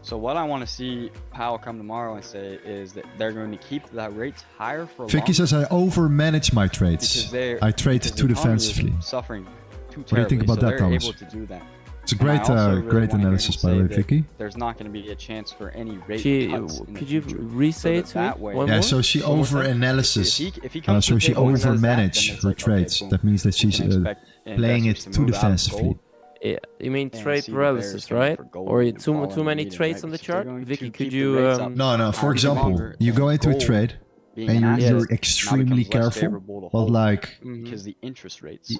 So what I want to see Powell come tomorrow and say is that they're going to keep the rates higher for Vicky longer says I overmanage my because trades. they're I trade because too the economy is defensively. suffering too do you think terribly, about so that, they're Thomas? able to do that. It's a And I great, also really great wanna hear analysis, him by the say way, that Vicky. There's not going to be a chance for any rate She, cuts in the could you future. re-say it So to me that way- one Yeah, more? so she One more time. over-analysis. If he comes to So the she table and says that, then over-manage it's her like, okay, trades. boom. That means that We she's can expect playing investors it to too move out of defensively. gold Yeah, you mean and trade see the bears paralysis, coming right? for gold Or and too following many leading, trades right? on the Because they're chart? going Vicky, to could keep the you rates up No, for higher example, longer, you go and into a gold trade being and an asset you're now extremely becomes less careful, favorable to but hold like, because the interest rates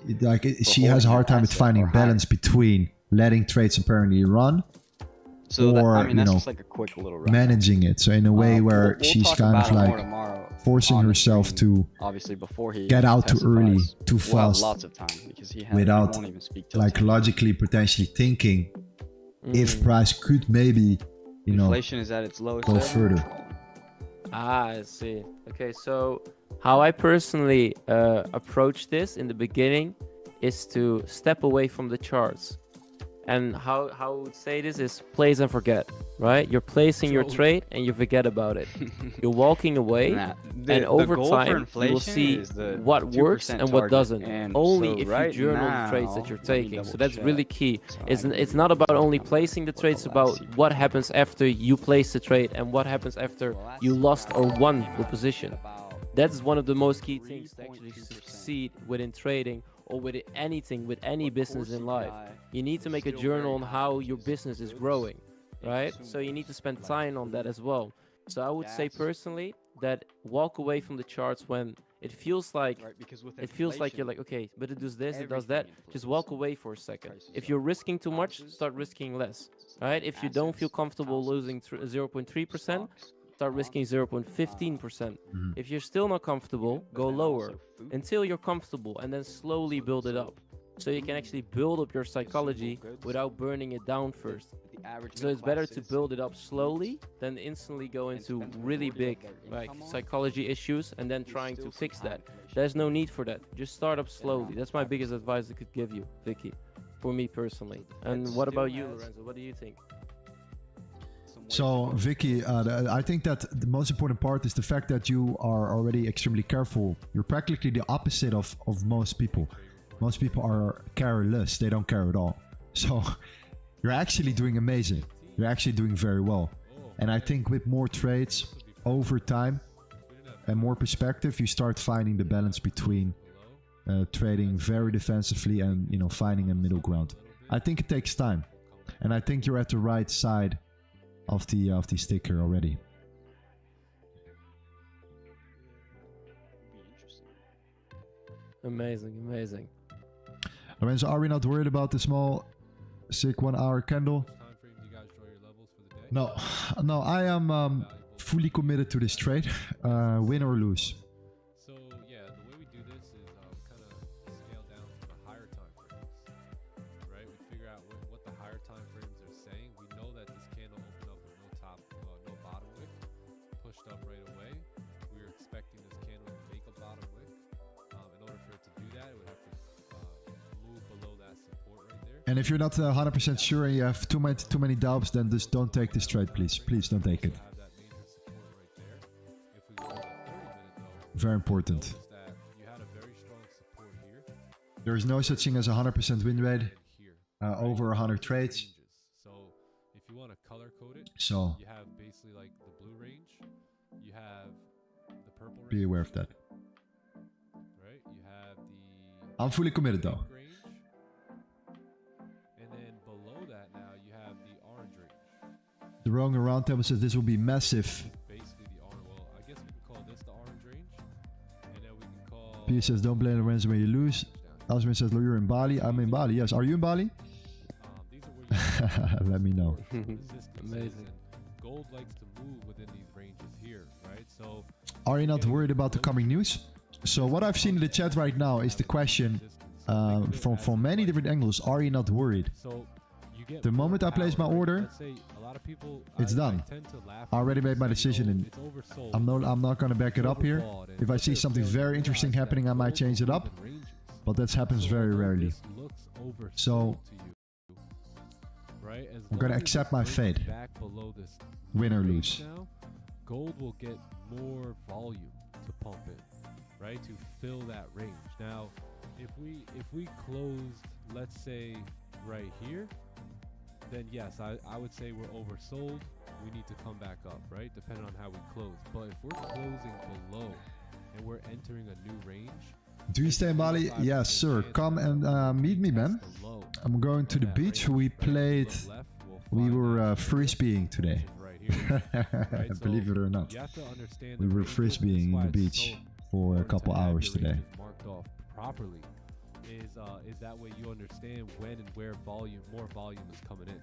she has a hard time with finding balance between letting trades apparently run so that, or, I mean, you that's know, just like a quick little rundown. managing it. So in a way where We'll she's talk kind about of it more like tomorrow forcing on the herself stream, to obviously before he get out too early, testifies. too We'll have fast, lots of time because he without, won't even speak till like 10. logically potentially thinking if price could maybe, you know, Inflation is at its lowest go ever. further. Ah, I see. Okay, so how I personally approach this in the beginning is to step away from the charts. And how I would say this is place and forget, right? You're placing your trade and you forget about it. You're walking away, Nah, and over goal for time you will inflation see is the what 2% works and what target. doesn't. And Only so if right you journal the trades now, that you're let me taking. So double that's check. really key. So It's I it's can not about tell only you placing the what trades, the about last what happens after you place the trade and what happens after you lost or won the position. That's one of the most key things to actually succeed within trading or with anything, with any business in life. You need to make a journal on how your business is growing, right? So you need to spend time on that as well. So I would say personally that walk away from the charts when it feels like you're like, okay, but it does this, it does that. Just walk away for a second. If you're risking too much, start risking less, right? If you don't feel comfortable losing 0.3%, start risking 0.15%. If you're still not comfortable, go lower until you're comfortable and then slowly build it up. So you can actually build up your psychology without burning it down first. So it's better to build it up slowly than instantly go into really big like psychology issues and then trying to fix that. There's no need for that. Just start up slowly. That's my biggest advice I could give you, Vicky, for me personally. And what about you, Lorenzo? What do you think? So, Vicky, I think that the most important part is the fact that you are already extremely careful. You're practically the opposite of most people. Most people are careless. They don't care at all. So, you're actually doing amazing. You're actually doing very well. And I think with more trades over time and more perspective, you start finding the balance between trading very defensively and, you know, finding a middle ground. I think it takes time. And I think you're at the right side of the sticker already. Amazing, amazing. Lorenzo, are we not worried about the small, sick 1 hour candle? No, I am fully committed to this trade, win or lose. So yeah, the way we do this is kind of scale down to the higher time frames, right? We figure out what the higher time frames are saying. We know that this candle opened up with no top, no bottom wick, pushed up right away. We were expecting this candle to make a bottom wick. In order for it to do that, it would have to move below that support right there. And if you're not 100% sure and you have too many doubts, then just don't take this trade, please. Please don't take it. Have that major support right there. If we go to the 30-minute though, Very important. notice that you had a very strong support here There is no such thing as a 100% win rate and here. over 100 trades. Ranges. So if you want to color code it, So you have basically like the blue range, you have the purple range, be aware of that. right? You have the I'm fully committed though. pink range, and then below that now you have the orange range. The Rogan Roundtable says this will be massive. Basically the orange. Well, I guess we can call this the orange range, and then we can call. P says don't blame Lorenzo when you lose. Asmin says you're in Bali. I'm in Bali. Yes. Are you in Bali? These are where you Let me know. Amazing. Gold likes to move within these ranges here, right? So Are you not worried about the coming news? So what I've seen in the chat right now is the question from many different angles. Are you not worried? So you get The more moment I place my power, right? order, Let's say a lot of people, it's I done. tend to laugh I already at made my this, decision you know, and it's oversold. I'm not gonna back it up here. Overbought, and If I see there's something players very that interesting realize happening, that I might gold change it will up. move in ranges. But that happens So very although rarely. this looks oversold So, to you, right? As I'm gonna long as accept it my breaks fate. Back below this Win or range lose. now, gold will get more volume to pump in, right? To fill that range. Now, if we closed, let's say right here, then yes, I would say we're oversold. We need to come back up, right? Depending on how we close. But if we're closing below and we're entering a new range, Do you stay in Bali? Yes, sir. Come and meet me, man. that's the low. I'm going to the That beach. range, We right? played. Look left, we'll We find were that frisbeeing today. which is right here. Right? So Believe it or not. you have to understand We the were ranges, frisbeeing that's in why the it's beach so for a important couple to have hours your today. ranges marked off properly. Is that way you understand when and where more volume is coming in,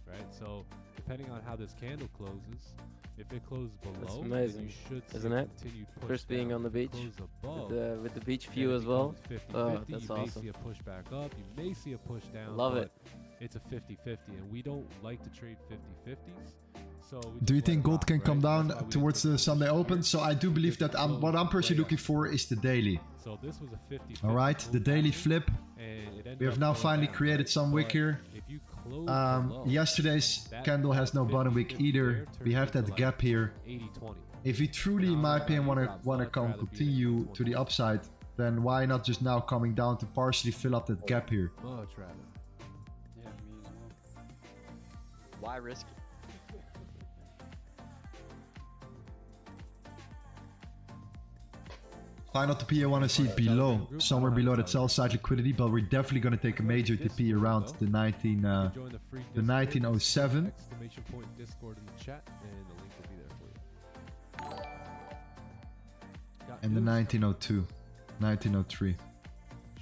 right? So depending on how this candle closes, if it closes below, then amazing, you should see isn't a it? continued push First being down. on the If it beach closes above, with the beach then view it as well. becomes 50-50. Oh, that's you may awesome. see a push back up, you may see a push down. Love but it. It's a 50-50, and we don't like to trade 50-50s. So we Do you just let think it gold rock, can right? come That's down why we towards took the this Sunday here. Open? So I do believe that what I'm personally looking for is the daily. So this was a 50-50. All right, the daily flip. And it ended We have up now going finally down, created right? some wick But here. If you close below, Yesterday's that candle has no bottom wick 50-50 either. there We have turns into that like gap here. 80-20. If you truly, in my opinion, wanna come continue to the upside, then why not just now coming down to partially fill up that gap here? Much rather. Yeah, me as well. Why risk it? Final TP, I want to see it below, somewhere below that sell side liquidity, but we're definitely going to take a major TP around the Join the free the Discord, 1907. exclamation point Discord in the chat, and the link will be there for you. Got and the news? 1902, 1903.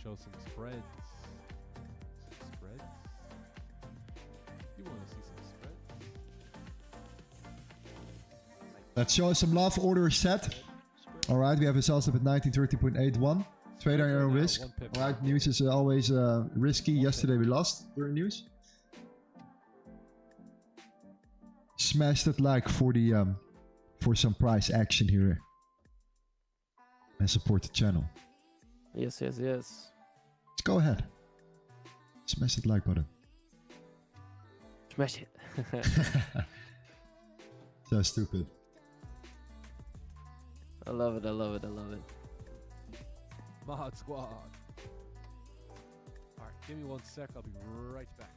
Show some spreads. Some spreads. You want to see some spreads? Let's show some love. Order is set. All right, we have a sell stop at 1930.81. Trade on your own risk. All right, news is always risky. Yesterday we lost during news. Smash that like for the for some price action here, and support the channel. Yes, yes, yes. Let's go ahead. Smash that like button. Smash it. So stupid. I love it, I love it, I love it. Mod Squad. Alright, give me 1 sec, I'll be right back.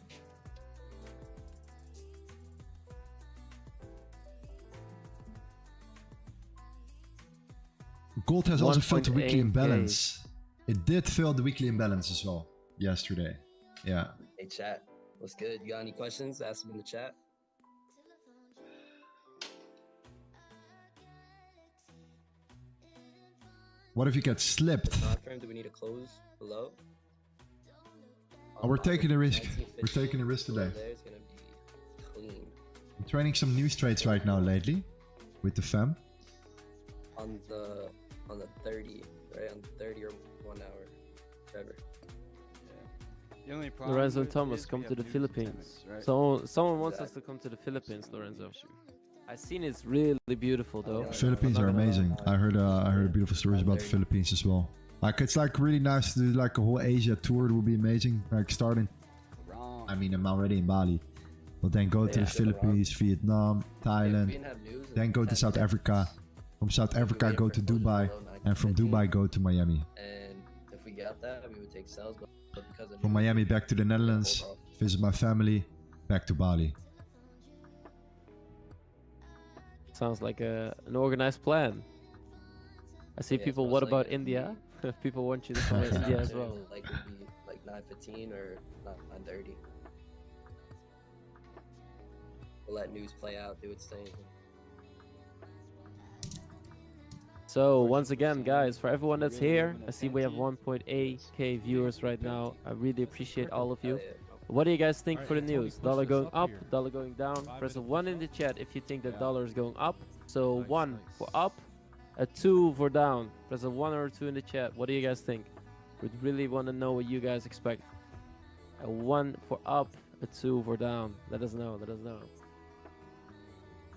Gold has also filled the weekly 1.8K. imbalance. It did fill the weekly imbalance as well yesterday. Yeah. Hey chat, what's good? You got any questions? Ask them in the chat. What if you get slipped? Time frame, do we need to close below? Oh, we're taking a risk. 1950 We're taking a risk today. There is gonna be clean I'm training some news trades right now lately with the fam. on the 30, right? On 30 or 1 hour, whatever. The only problem Lorenzo and with Thomas is we come to have the news in 10 Philippines. minutes, right? So someone wants us to come to the Philippines, Lorenzo. I seen it's really beautiful though. Yeah. Philippines are amazing. I heard beautiful stories about the Philippines as well. Like it's like really nice to do like a whole Asia tour. It would be amazing. Like starting I mean, I'm already in Bali. But then go to the Philippines, Vietnam, Thailand, then go to South Africa. From South Africa, go to Dubai, and from Dubai, go to Miami. And if we got that, we would take sales. But because of From Miami back to the Netherlands, visit my family, back to Bali. Sounds like an organized plan. I see people. What about India? If people want you to come to India as well. Like would be like 9:15 or 9:30. We'll let news play out, do its thing. So once again, guys, for everyone that's here, I see we have 1.8k viewers right now. I really appreciate all of you. What do you guys think for the news? Dollar going up, dollar going down? Press a 1 in the chat if you think the dollar is going up. So 1 for up, a 2 for down. Press a 1 or a 2 in the chat. What do you guys think? We'd really want to know what you guys expect. A 1 for up, a 2 for down. Let us know, let us know.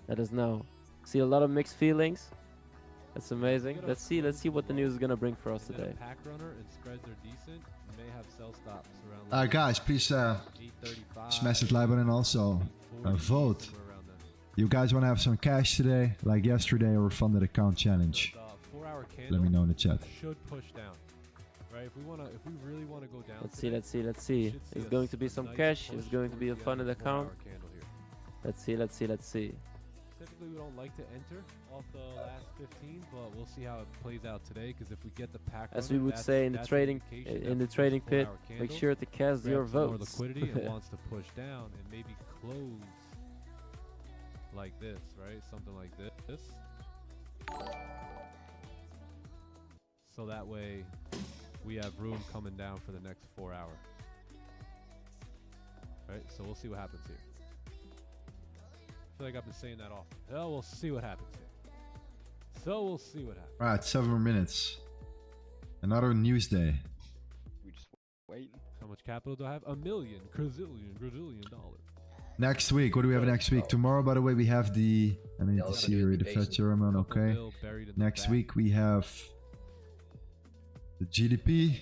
Let us know. See a lot of mixed feelings. That's amazing. Let's see what the news is gonna bring for us today. Pack runner and spreads are decent. You may have sell stops around. Guys, please smash that like button. Also, vote. You guys want to have some cash today, like yesterday, or funded account challenge? Let me know in the chat. Should push down, right? If we really wanna go down. Let's see. It's going to be some cash. It's going to be a funded account. Let's see. Typically, we don't like to enter off the last 15, but we'll see how it plays out today. Because if we get the pack, as we would say in the trading pit, make sure to cast your votes. More liquidity and wants to push down and maybe close like this, right? Something like this. So that way, we have room coming down for the next 4 hours. Right. So we'll see what happens here. I feel like I've been saying that often. Oh, we'll see what happens here. So we'll see what happens. Alright, 7 more minutes. Another news day. We just waiting. How much capital do I have? $1 million, grazillion dollars. Next week, what do we have next week? Tomorrow, by the way, we have the... I need to see here, the Fed German, okay. Next week, we have the GDP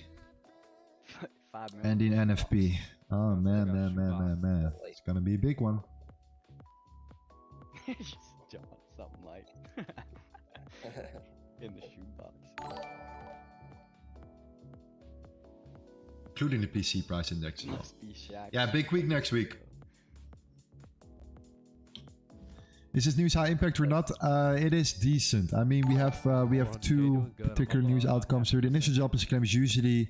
5 and the NFP. Oh, man. It's gonna be a big one. Just something like in the shoebox. Including the PC price index as well. Must be Shaq. Yeah, big week next week. Is this news high impact or not? It is decent. I mean, we have two particular news outcomes here. The initial jobless claims usually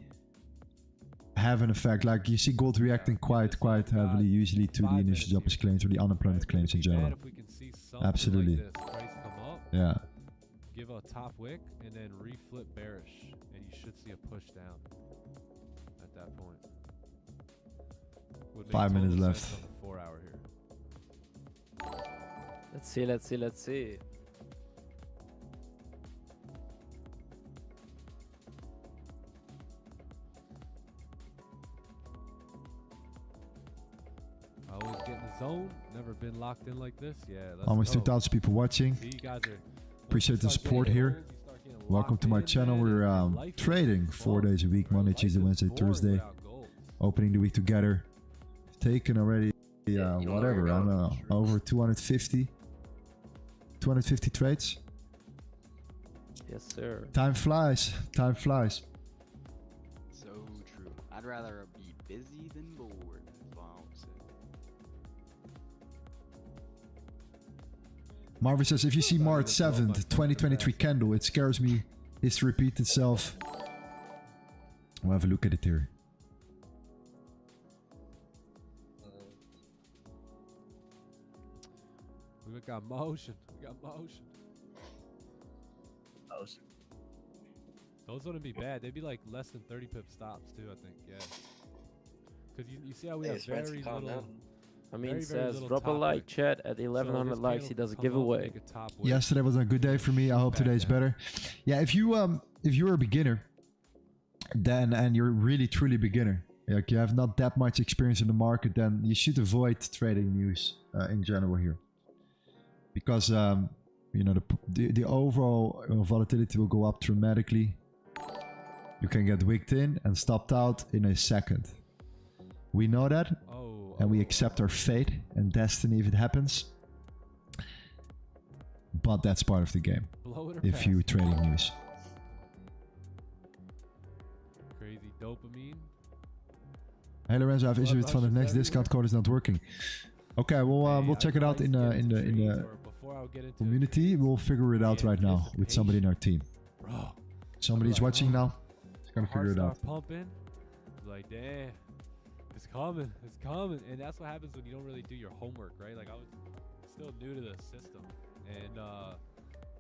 have an effect. Like you see gold reacting quite heavily usually to the initial jobless claims or the unemployment claims in general. Absolutely. Yeah. Give a top wick and then reflip bearish, and you should see a push down at that point. 5 minutes left. On the 4 hour here. Let's see. Always get in the zone. Never been locked in like this. Yeah. Almost 2,000 people watching. See, you guys are, appreciate the support here. Welcome to my channel. We're trading 4 days a week, Monday, Tuesday, Wednesday, Thursday. Opening the week together. Taken already, whatever, I don't know, over 250 trades. Yes, sir. Time flies. So true. I'd rather be busy than bored. Marvin says, if you see March 7th, 2023 candle, it scares me. History repeats itself. We'll have a look at it here. We got motion. Those wouldn't be bad. They'd be like less than 30 pip stops too, I think. Yeah. Because you see how we have very little... I mean, it says drop a like, chat at 1100 likes. He does a giveaway. Yesterday was a good day for me. I hope today's better. Yeah, if you're a beginner, then and you're really truly beginner, like you have not that much experience in the market, then you should avoid trading news in general here, because the overall volatility will go up dramatically. You can get wicked in and stopped out in a second. We know that. and we accept our fate and destiny if it happens. But that's part of the game. Blow it or If pass you it. trading news. Crazy dopamine. Hey Lorenzo, I've issued it Blood van the rushes next discount everywhere. code is not working. Okay, we'll check it out in the community. We'll figure it out right now with somebody in our team. Bro, Somebody's watching now. He's gonna figure it out. Pumping. Like, damn, it's coming, and that's what happens when you don't really do your homework, right? Like I was still new to the system, and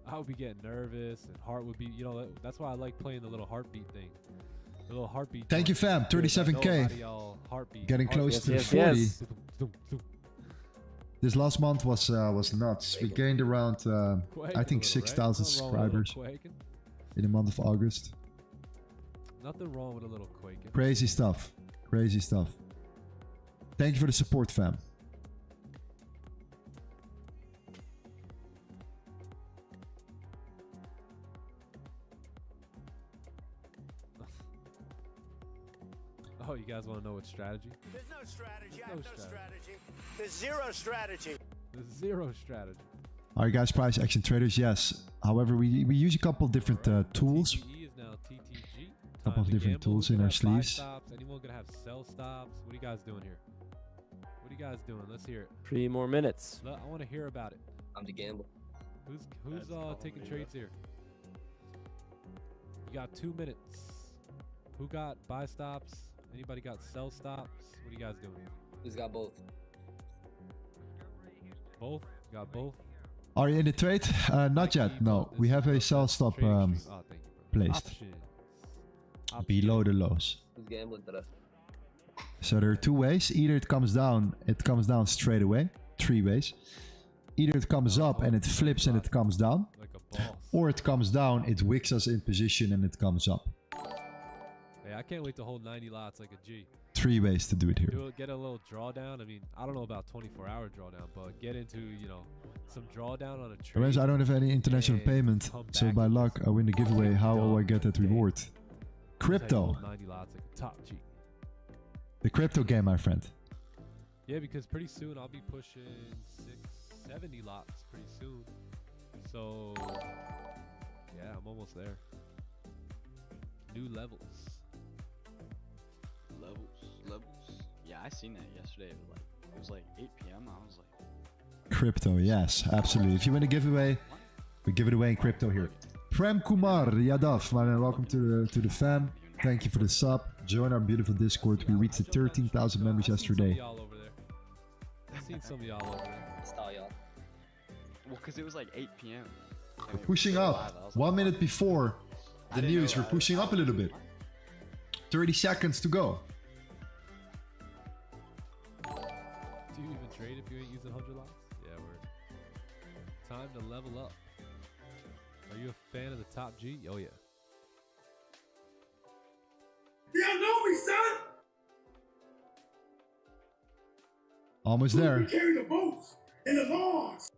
I would be getting nervous, and heart would be, you know, that's why I like playing the little heartbeat thing. The little heartbeat. Thank you, fam. 37K. Getting close to 40. This last month was nuts. We gained around I think 6,000 subscribers in the month of August. Nothing wrong with a little quaking. Crazy stuff. Crazy stuff. Thank you for the support, fam. Oh, you guys want to know what strategy? There's no strategy. I have No no strategy. strategy. There's zero strategy. There's zero strategy. Are you guys price action traders? Yes. However, we use a couple of different tools. TTE is now TTG. Couple of Time to different gamble. tools Who's in gonna our have buy sleeves. Stops? Anyone gonna have sell stops? What are you guys doing here? What are you guys doing? Let's hear it. 3 more minutes. I want to hear about it. I'm to gamble. Who's taking trades here? You got 2 minutes. Who got buy stops? Anybody got sell stops? What are you guys doing? Who's got both? Both? You got both? Are you in the trade? Not yet. No. We have a sell stop Trading stream. Oh, thank you, bro. placed Options. below the lows. Who's gambling today? So there are 2 ways. Either it comes down straight away. 3 ways. Either it comes up and it flips and it comes down. Like a boss. Or it comes down, it wicks us in position and it comes up. Hey, I can't wait to hold 90 lots like a G. 3 ways to do it here. Get a little drawdown. I mean, I don't know about 24-hour drawdown, but get into, you know, some drawdown on a trade. Lorenzo, I don't have any international and payment, come so back by and luck I win the giveaway. How will I get that Damn. reward? That's how you Crypto. hold 90 lots like a top G. The crypto game, my friend. Yeah, because pretty soon I'll be pushing 670 lots pretty soon. So, yeah, I'm almost there. New levels. Levels. Yeah, I seen that yesterday. It was like 8 p.m. I was like, Crypto, yes, absolutely. If you win a giveaway, we give it away in crypto here. Prem Kumar, Yadav, man, welcome to the fam. Thank you for the sub. Join our beautiful Discord. We reached the 13,000 members yesterday. Y'all over there. I've seen some of y'all over there. Style y'all. well, because it was like 8 p.m. We're pushing up. 1 minute before the news, we're pushing up a little bit. 30 seconds to go. Do you even trade if you ain't using 100 lots? Yeah, word. Time to level up. Are you a fan of the top G? Oh, yeah. You don't know me, son. Almost there. We carry the boats and the logs.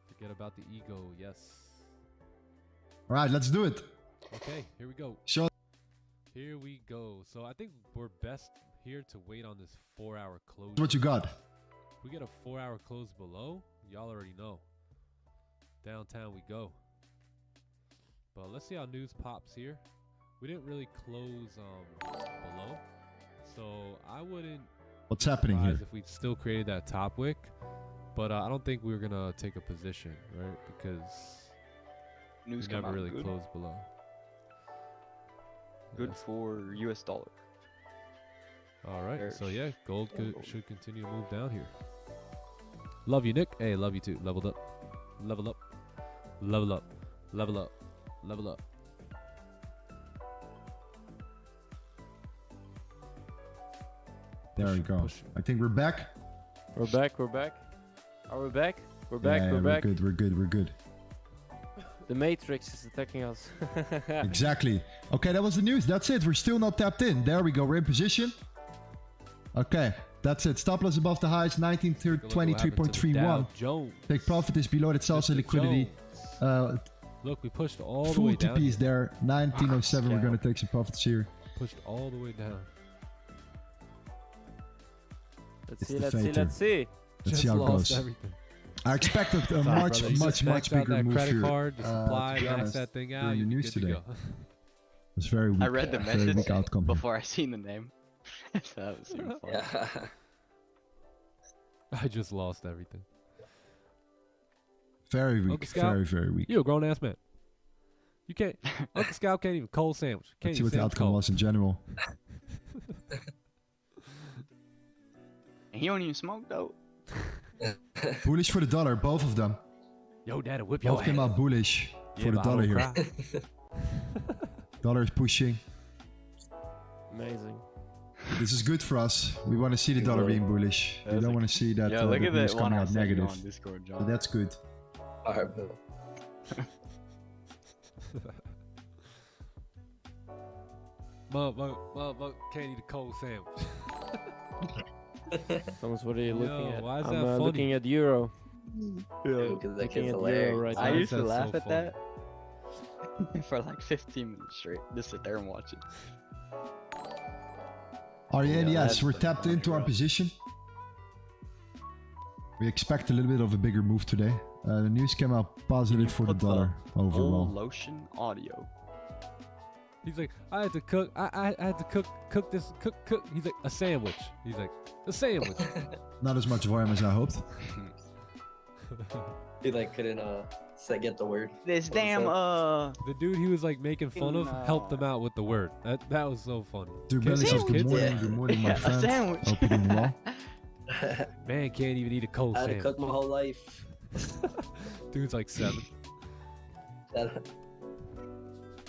Forget about the ego. Yes. All right, let's do it. Okay, here we go. Show. Here we go. So I think we're best here to wait on this 4-hour close. What you got? If we get a 4-hour close below, y'all already know. Downtown we go. But let's see how news pops here. We didn't really close below, so I wouldn't. What's happening here? If we still created that top wick, but I don't think we're gonna take a position, right? Because News we come never out really good. closed below. Good Yes. for US dollar. All right, Bearish. so yeah, gold Gold. should continue to move down here. Love you, Nick. Hey, love you too. Leveled up, level up, level up, level up, level up. There we go. Push it. I think we're back. We're back. Are we back? We're back. Yeah, we're back. We're good. The Matrix is attacking us. Exactly. Okay, that was the news. That's it. We're still not tapped in. There we go. We're in position. Okay, that's it. Stop loss above the highs, Look what happened to the 1923.31. Dow Jones. Take profit is below that sells Mr. liquidity. Jones. Look, we pushed all the Full way down. TP is there. 1907. We're Scout. gonna take some profits here. Pushed all the way down. Let's It's see, the let's see, fater. let's see. Let's see how it lost goes. everything. I expected a Sorry, much, brother. You much, just much maxed out bigger that move credit here. card, the supply, to be max honest, that thing out. during the You're news good to today. go. It's very weak. I read the Very message weak outcome here. before I seen the name. So that was super fun. Yeah. I just lost everything. Very weak. Uncle Scout? Very, very weak. You a grown ass man. You can't. Uncle Scout can't even cold sandwich. Can't Let's see even what the sandwich outcome cold. was in general. And he don't even smoke though. Bullish for the dollar, both of them. Yo, daddy, whip your Both came ass. out bullish Yeah, for the but I dollar don't here. cry. Dollar is pushing. Amazing. This is good for us. We want to see the dollar Really? being bullish. We That's don't a- want to see that Yeah, look the at news that one coming I out sent you negative. on Discord, So John. that's good. Alright, bro. Motherfucker can't eat a cold sandwich. Thomas, what are you looking Yo, at? why is I'm that funny? looking at Euro. Because that Looking kid's at hilarious. Euro right I now. used to That's laugh so at funny. that for like 15 minutes straight. Just sit there and watch it. RN, Yeah, yes, that's we're the tapped into our control. position. We expect a little bit of a bigger move today. The news came out positive for the Put the dollar Full overall. lotion audio. He's like, I had to cook. I had to cook this. Cook. He's like, a sandwich. He's like, a sandwich. Not as much volume as I hoped. He like couldn't get the word. This What he damn said. The dude he was like making fun of No. helped him out with the word. That was so funny. Dude, Kids- Belly says good kids- morning, Yeah. good morning, my Yeah, a friend. sandwich. Hope you're doing well. Man can't even eat a cold I had to sandwich. cook my whole life. Dude's like 7.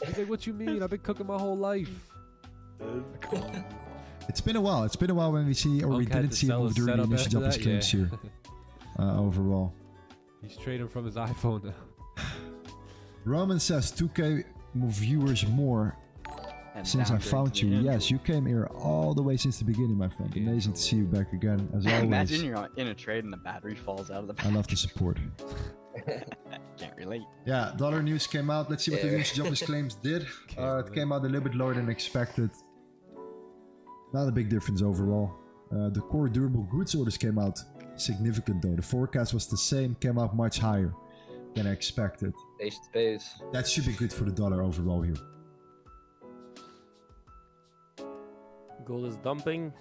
He's like, what you mean? I've been cooking my whole life. It's been a while. It's been a while when we see, or we Unk had didn't to see a sell move his during the setup initial after jump that, streams here. Overall. He's trading from his iPhone now. Roman says 2K viewers more And since I downgrade found to you. the Yes, you came here all the way since the beginning, my friend. Amazing to see you back again, as Android. always. Imagine you're in a trade and the battery falls out of the I battery. love the support. Can't relate. Yeah, dollar news came out. Let's see what the Yeah. news jobless claims did. Can't It came out a little bit lower than expected. Not a big difference overall. The core durable goods orders came out significant though. The forecast was the same, came out much higher than expected. Ace of spades. That should be good for the dollar overall here. Gold is dumping.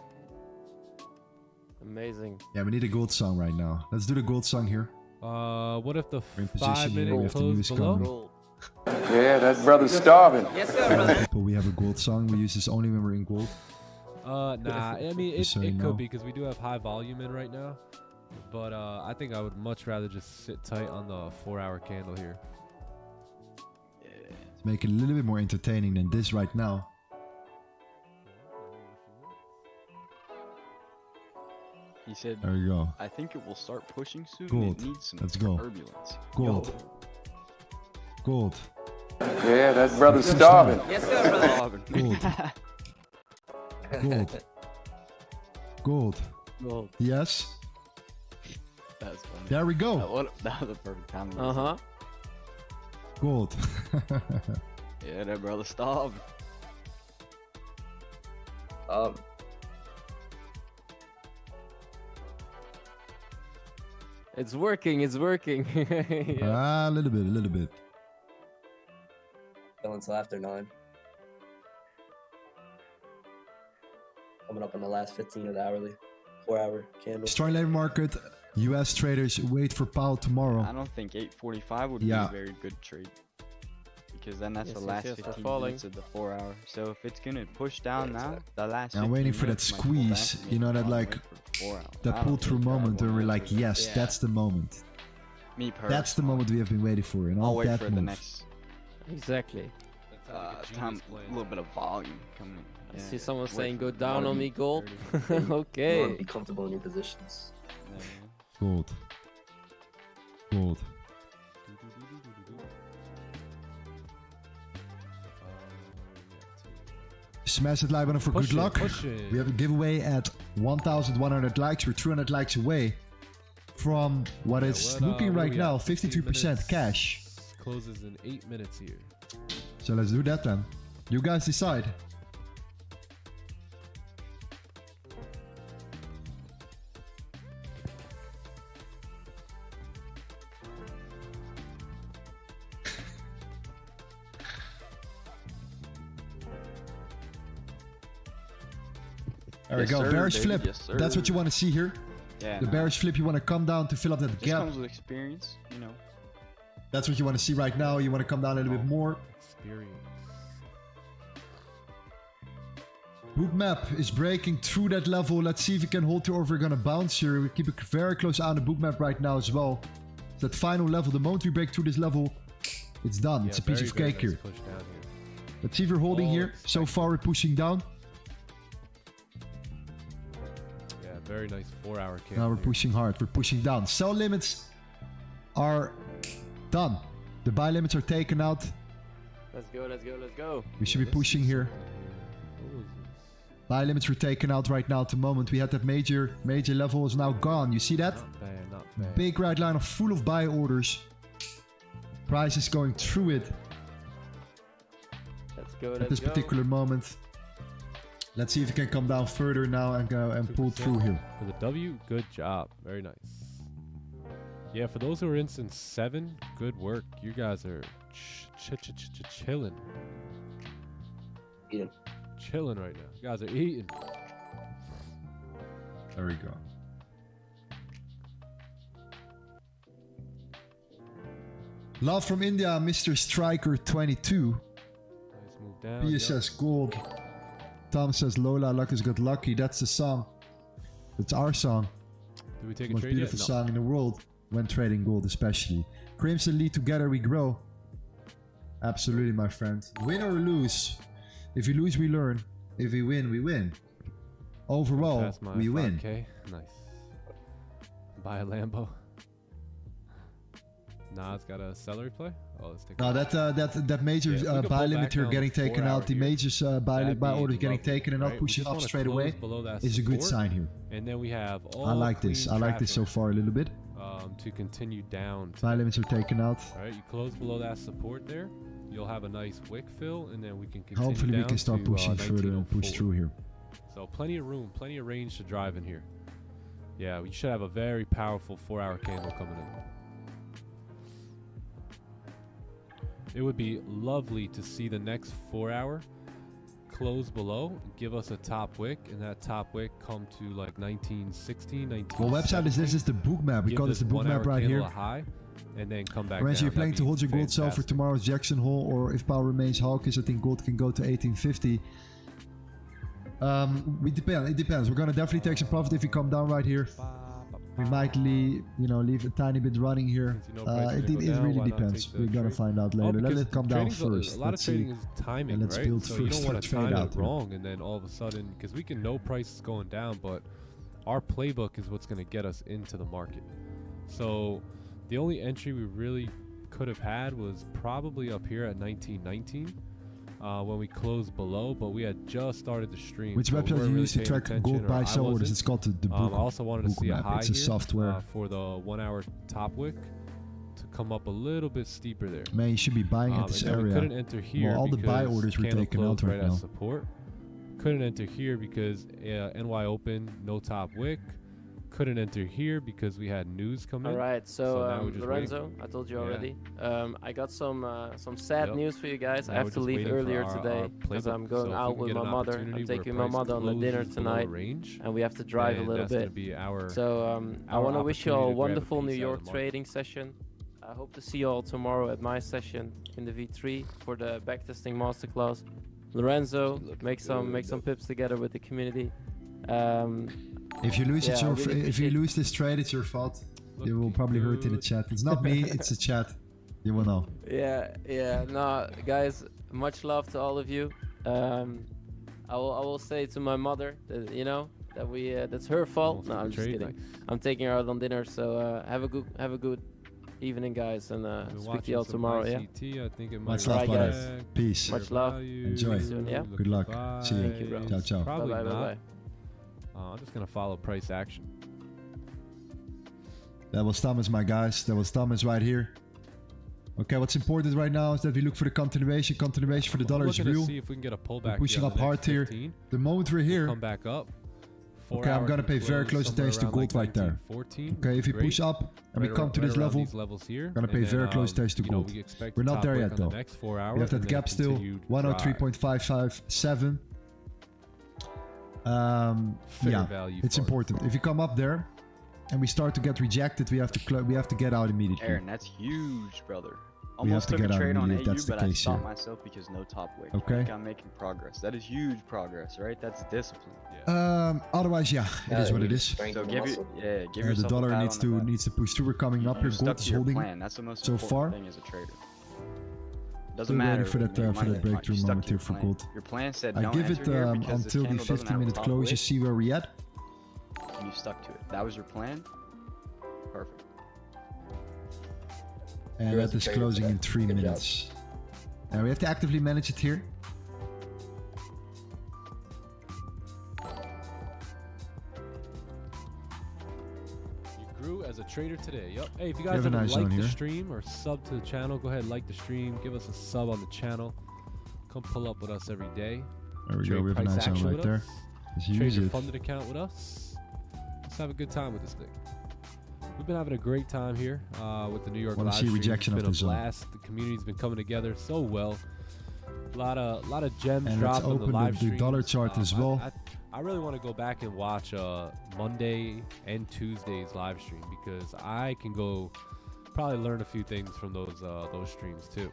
Amazing. Yeah, we need a gold song right now. Let's do the gold song here. What if the We're in position 5 here, we minute have the close news below? coming. Yeah, that brother's starving. People, we have a gold song. We use this only when we're in gold. Nah. I mean, Just so you it know. could be because we do have high volume in right now. But I think I would much rather just sit tight on the 4-hour candle here. Let's make it a little bit more entertaining than this right now. He said, There you go. I think it will start pushing soon. Gold. It needs some Let's go. turbulence. Gold. Gold. Yeah, that brother's starving. Gold. Gold. Gold. Gold. Yes. That's funny. There we go. That was a perfect time. to Uh-huh. Gold. Yeah, that brother stop. It's working, it's working. Yeah. A little bit, a little bit. Going until after 9. Coming up on the last 15 of the hourly. 4-hour candle. Strong labor market. US traders wait for Powell tomorrow. I don't think 8:45 would Yeah. be a very good trade. Because then that's Yes, the yes, last yes, they're 15 falling. minutes of the 4-hour. So if it's gonna push down Yeah, now, exactly. the last. I'm waiting 15 for that minutes might pull back squeeze, and you know, make that it like- wait for 4 hours. That I don't pull through think that moment will where we're work. like, yes, Yeah. that's the moment. Me personally. That's the moment we have been waiting for. And I'll all wait that for move. the next Exactly. time, a little bit of volume coming in. I Yeah, see someone wait saying for go down on 40, me, gold. 30. You want Okay. to be comfortable in your positions. Yeah. Gold. Gold. Smash that like button for Push good it, luck. push it. We have a giveaway at 1,100 likes. We're 200 likes away from what is what, looking what are right we now at? 15 53% minutes? cash. closes in 8 minutes here. So let's do that then. You guys decide. There we Yes, go. sir, Bearish baby. flip. Yes, sir. That's what you want to see here. Yeah. The bearish flip, you want to come down to fill up that Just gap. comes with experience, you know. That's what you want to see right now. You want to come down a little bit more. Experience. Book map is breaking through that level. Let's see if we can hold to, or if we're going to bounce here. We keep a very close eye on the book map right now as well. It's that final level. The moment we break through this level, it's done. It's a piece of cake here. Push down here. Let's see if we're holding Oh, here. So far, we're pushing down. Yeah, very nice 4-hour candle. Now we're here. pushing hard. We're pushing down. Sell limits are done. The buy limits are taken out. Let's go, let's go, let's go. We should be pushing here. What was this? Buy limits were taken out right now at the moment. We had that major level is now gone. You see that? Not bad, not bad. Big right line of full of buy orders. Price is going through it Let's go, at let's this go. particular moment. Let's see if it can come down further now and go and pull through here. For the W, good job. Very nice. Yeah, for those who are in since 7, good work. You guys are chilling. Eating. Chilling right now. You guys are eating. There we go. Love from India, Mr. Striker 22. Nice move down. Pia Yep. says gold. Tom says Lola Lucas got lucky. That's the song. That's our song. Did we take The a most trade yet? beautiful No. song in the world when trading gold, especially. Crimson Lead, together we grow. Absolutely, my friend. Win or lose. If we lose, we learn. If we win, we win. Overall, Pass my we win. 5K. Nice. Buy a Lambo. Nah, it's got a seller play. Oh, let's take. No, that major Yeah, if we could buy pull limit back here now getting to 4 taken out. hour The here, majors buy that'd orders be getting lovely, taken and not right? We pushing just up wanna straight close away below that is a good support, sign here. And then we have all I like this. clean I like this so traffic, far a little bit. to continue down. To Buy limits are taken out. All right, you close below that support there. You'll have a nice wick fill, and then we can continue Hopefully we down can start to, pushing further and push 1904. through here. So plenty of room, plenty of range to drive in here. Yeah, we should have a very powerful 4-hour candle coming in. It would be lovely to see the next 4-hour close below, give us a top wick, and that top wick come to like 1916, 19. Well, website is this is the book map. We call this the book map right here. High, and then come back Lorenzo, down. you're planning That'd to be hold your gold sell for fantastic. tomorrow's Jackson Hole, or if power remains hawkish, I think gold can go to 1850. It depends. We're gonna definitely take some profit if we come down right here. We might leave a tiny bit running here. Since you know prices It are gonna go down, really why not depends. take the We're gonna trade? find out Oh, later. Let because it come down trading's first. A lot Let's of see. trading is timing, let's right? build So you first, don't want to trade time out it here. wrong, and then all of a sudden, because we can know price is going down, but our playbook is what's going to get us into the market. So the only entry we really could have had was probably up here at 1919 when we closed below, but we had just started the stream. Which so we website weren't do you really use to paying track attention, gold or buy I sell orders? wasn't. It's called the I also wanted to book see a map. high It's a here, software. for the 1-hour top wick to come up a little bit steeper there. Man, you should be buying at this and then we area. couldn't enter here Well, all the buy because orders were candle taken out closed right at now. support. Couldn't enter here because NY open, no top wick. Couldn't enter here because we had news come in. All right, So so, now we're just Lorenzo, I told you Yeah. already. I got some sad Yep. news for you guys. Now I have we're to just leave waiting for earlier our today because playbook. I'm going So if we out can with get my an mother. opportunity I'm where taking my price mother on the dinner closes below tonight, range, and we have to drive a then little that's gonna bit. be our So I our want to wish you opportunity all a to grab a wonderful piece New out of York the market. trading session. I hope to see you all tomorrow at my session in the V3 for the backtesting masterclass. Lorenzo, make some pips together with the community. If you lose, Yeah, it's I your. really If you appreciate- lose this trade, it's your fault. You will Looking probably hurt in the good. chat. It's not me. It's the chat. You will know. Yeah. No, guys, much love to all of you. I will say to my mother that that's her fault. Almost No, like a I'm just trade, kidding. nice. I'm taking her out on dinner, so have a good evening, guys, and Been speak to watching y'all some tomorrow. Yeah. ICT, I think it Much might love, Alright, brother. guys. Peace. Much love. Enjoy. Soon, yeah? Good luck. See you. Thank you, bro. Ciao, ciao. Probably Bye bye. not. Bye bye. I'm just gonna follow price action. That was Thomas, my guys. That was Thomas right here. Okay, what's important right now is that we look for the continuation. Continuation for the dollar is Looking to real. see if we can get a pullback. We're pushing here on up the hard next here. 15. The moment we're here, Come back up. okay, I'm gonna pay very close attention to gold right there. Okay, if we push up and we come to this level, these levels here, gonna pay very close attention to gold. We're not there yet though. We have that gap still, 103.557. Yeah, value it's for it. important. If you come up there and we start to get rejected, we have to get out immediately. Aaron, that's huge, brother. We have Almost to took a get out trade on immediately if AU, that's the but I case stopped here. myself because no top wick. Okay. Like, I'm making progress. That is huge progress, right? That's discipline. Otherwise, yeah, it is what it is. Strength So and give muscle. give The yourself dollar a pat needs on the butt. to push through. We're coming up You here. stuck Gold to is your holding plan. That's the most so important far. thing as a trader. Doesn't Still matter. waiting for that when you for make that money, breakthrough you stuck moment to your here for plan. gold. Your plan said I don't give enter it here because this until the candle doesn't have a 50-minute top close. You wick, see where we at. and you stuck to it. That was your plan. Perfect. And You're that as a is trader closing in today. 3 Good job. minutes. Now we have to actively manage it here. You grew as a trader today. Yep. Hey, if you have guys a haven't nice zone liked the here. stream or sub to the channel, go ahead and like the stream. Give us a sub on the channel. Come pull up with us every day. There we go. Trade We have a price nice zone action right with there. us. Let's Trade use your it. funded account with us. Let's have a good time with this thing. We've been having a great time here with the New York Wanna live see stream. rejection It's of been the a zone. blast. The community's been coming together so well. A lot of gems And let's dropped on the open live the stream. dollar chart as well. I really want to go back and watch Monday and Tuesday's live stream because I can go probably learn a few things from those streams too.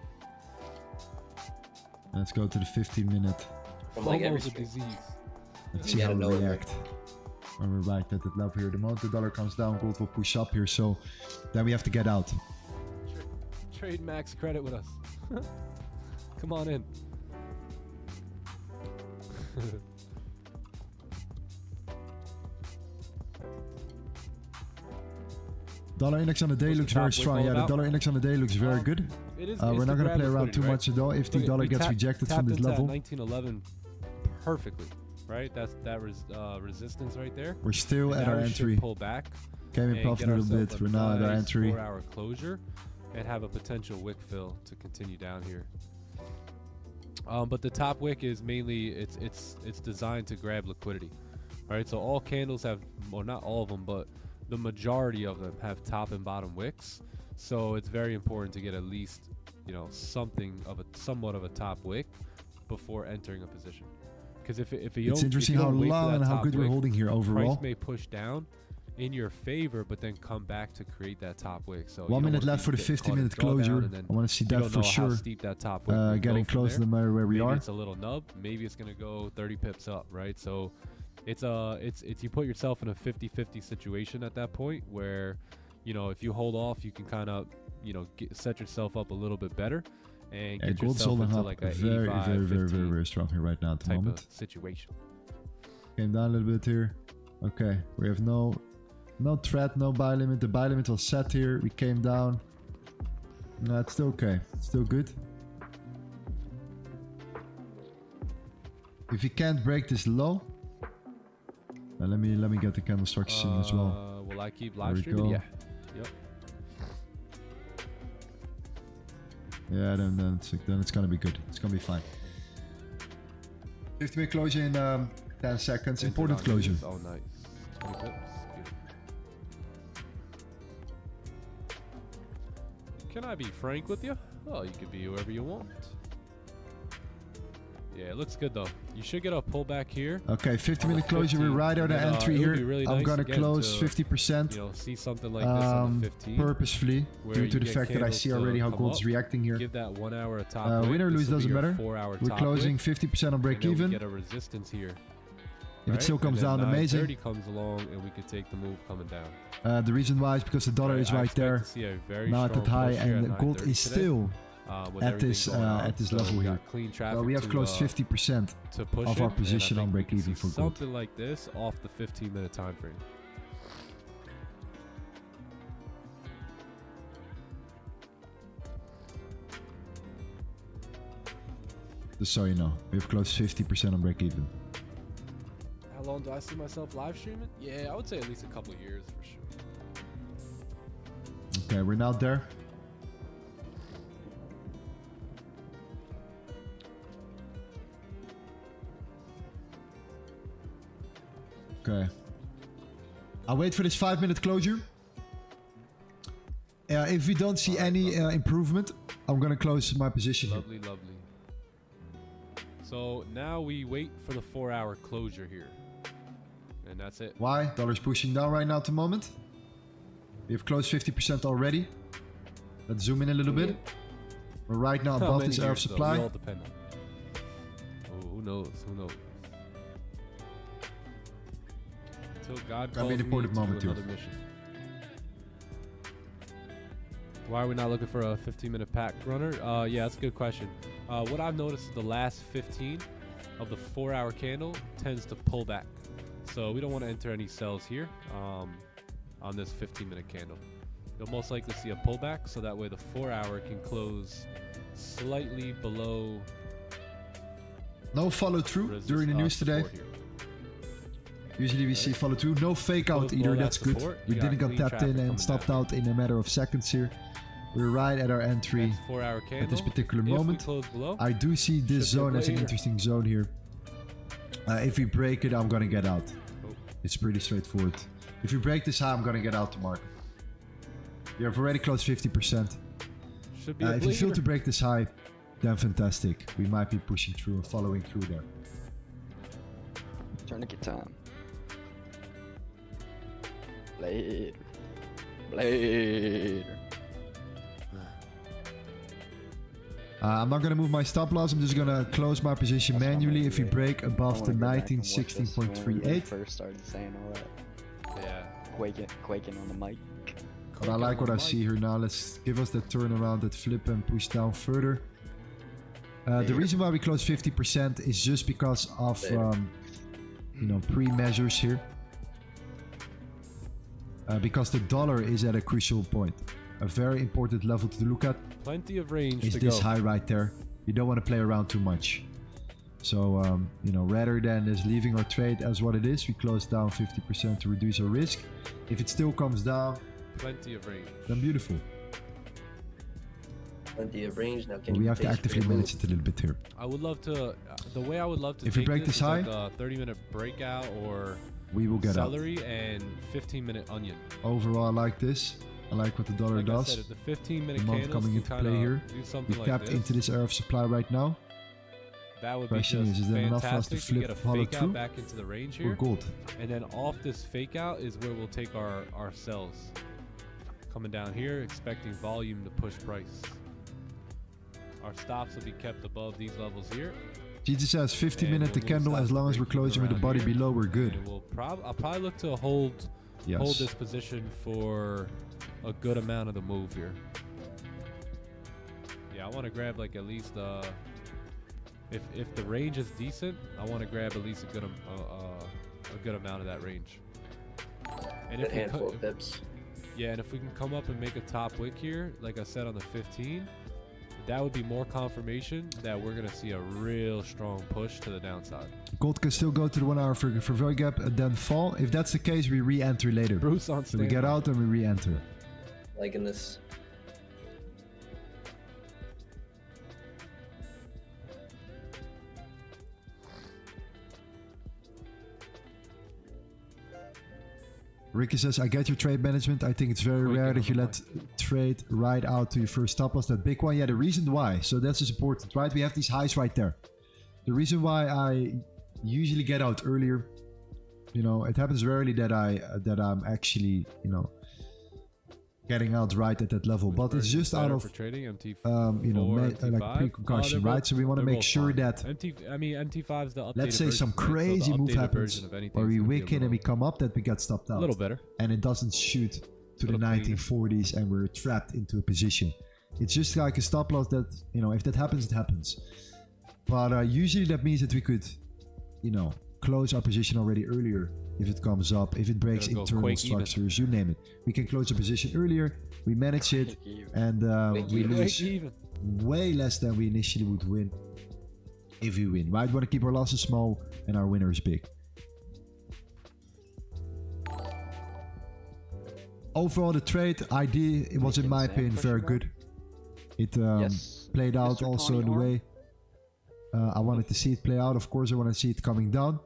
Let's go to the 15-minute. From like every FOMO's a stream. disease. Let's You see how gotta we know it, react. When we're right at that level here. The moment the dollar comes down, gold will push up here. So then we have to get out. Trade max credit with us. Come on in. Dollar index on the day What's the looks very top wick strong. all Yeah, the about? dollar index on the day looks very good. It is. We're not going to play around too much though. If the Look, dollar we gets tap- rejected from tapped this into that level, 1911 perfectly, right? That's resistance right there. we're still And at now our we should entry. pull back. Came in and puffed a get little ourselves bit. a We're now at our nice entry. 4-hour closure and have a potential wick fill to continue down here. But the top wick is mainly it's designed to grab liquidity. All right, so all candles have, well, not all of them, but the majority of them have top and bottom wicks. So it's very important to get at least, somewhat of a top wick before entering a position. Because if you It's don't, interesting if you how don't wait for long that and how top good we're wick, holding here overall. price may push down in your favor, but then come back to create that top wick. So 1 minute left for the 50-minute closure. I want to see that for sure. Steep that top wick will go Getting from close there. no matter where we Maybe are. it's a little nub. Maybe it's gonna go 30 pips up, right? So it's you put yourself in a 50-50 situation at that point where, if you hold off, you can kind of, set yourself up a little bit better and Yeah, get gold's yourself holding into up like a very, 85, very, very, 15 very strong here right now at the type moment. of situation. Came down a little bit here. Okay, we have no threat, no buy limit. The buy limit was set here. We came down. No, it's still okay. It's still good. If you can't break this low, let me get the candle structures in as well. Will I keep There live we streaming? go. Yeah. Yep. Yeah, then it's gonna be good. It's gonna be fine. 50-minute closure in 10 seconds. Important Entered on closure. this. Oh, nice. 20 pips. Beautiful. Can I be frank with you? Well, you can be whoever you want. Yeah, it looks good though. You should get a pullback here. Okay, 50-minute closure. We're 15, right on the and then, entry it would here. be really I'm nice gonna again close to, 50%. See something like this on the 15. Purposefully, where due you to the get fact that I candles see to already how come gold's up, reacting here. Give that 1 hour a top wick. Win or lose This will be doesn't your matter. 4-hour We're top closing wick, 50% on break and then we even. get a resistance here. If it still comes down, amazing. 30 comes along and we could take the move coming down. The reason why is because the dollar is I right expect there. to see a very Now at that strong high, push here and at gold 9:30 is today, still with at everything this going on. at this So level we here. got clean traffic We have to, closed 50% to push of it, our and I position think on we break can even see for gold. something like this off the 15-minute time frame. Just so you know, we've closed 50% on break even. How long do I see myself live streaming? Yeah, I would say at least a couple of years for sure. Okay, we're now there. Okay. I'll wait for this 5-minute closure. If we don't see any improvement, I'm gonna close my position. Lovely, lovely. So now we wait for the 4-hour closure here. And that's it. Why? Dollar's pushing down right now at the moment. We have closed 50% already. Let's zoom in a little bit. We're right now above this area of supply. All depend on. Oh, who knows? Who knows? Until God calls me to another mission. Why are we not looking for a 15-minute pack runner? Yeah, that's a good question. What I've noticed is the last 15 of the 4-hour candle tends to pull back. So we don't want to enter any sells here on this 15-minute candle. You'll most likely see a pullback, so that way the 4-hour can close slightly below. No follow through during the news today. Usually we see follow through. No fake out either. That's good. We didn't get tapped in and stopped out in a matter of seconds here. We're right at our entry 4-hour candle. at this particular moment. Below, I do see this zone as an interesting zone here. If we break it, I'm gonna get out. It's pretty straightforward. If we break this high, I'm gonna get out the market. We have already closed 50%. Should be If you fail to break this high, then fantastic. We might be pushing through and following through there. Tourniquet time. Blade. Blade. I'm not gonna move my stop loss. I'm just gonna close my position manually. If we break above the 1916.38. First started saying all that. Yeah. Quaking on the mic. But I like what I see here now. Let's give us that turnaround, that flip and push down further. The reason why we close 50% is just because of pre-measures here. Because the dollar is at a crucial point. A very important level to look at. Plenty of range is to this go. high right there. You don't want to play around too much. So, rather than just leaving our trade as what it is, we close down 50% to reduce our risk. If it still comes down, plenty of range. Then beautiful. Plenty of range. Now, we have to actively manage it a little bit here. I would love to. The way I would love to. If we break this high, like a 30-minute breakout or we will get celery and 15-minute onion. Overall, I like this. I like what the dollar does. I said, the 15-minute candles coming into play here. We tapped into this area of supply right now. That would be just is there enough for us to fantastic. We flip get a follow fake through? out back into the range here. We're good. And then off this fake out is where we'll take our sells. Coming down here, expecting volume to push price. Our stops will be kept above these levels here. Jesus says 15-minute the candle. As long as we're closing with the body below, we're good. I'll probably look to hold this position for a good amount of the move here. Yeah, I want to grab like at least if the range is decent, I want to grab at least a good amount of that range. And if handful of pips. Yeah, and if we can come up and make a top wick here, like I said on the 15, that would be more confirmation that we're gonna see a real strong push to the downside. Gold can still go to the 1 hour for value gap and then fall. If that's the case, we re-enter later. Bruce on so we get out and we re-enter. Liking this. Ricky says, I get your trade management. I think it's very rare that you let trade right out to your first stop loss, that big one. Yeah, the reason why. So that's just important, right? We have these highs right there. The reason why I usually get out earlier, it happens rarely that I'm actually, getting out right at that level, but it's just out of like pre-concussion, right? So we want to make sure that MT5 is the updated let's say version, some right? So crazy the move updated happens version of anything or is we gonna be wick in and we come up, that we get stopped out a little better, and it doesn't shoot to the 1940s and we're trapped into a position. It's just like a stop loss that, if that happens, it happens. But usually that means that we could, close our position already earlier. If it comes up, if it breaks internal structures, you name it. We can close the position earlier, we manage it, and we lose way less than we initially would win if we win, right? We want to keep our losses small and our winners big. Overall, the trade idea, it was in my opinion very good. It played out also in the way I wanted to see it play out. Of course, I want to see it coming down.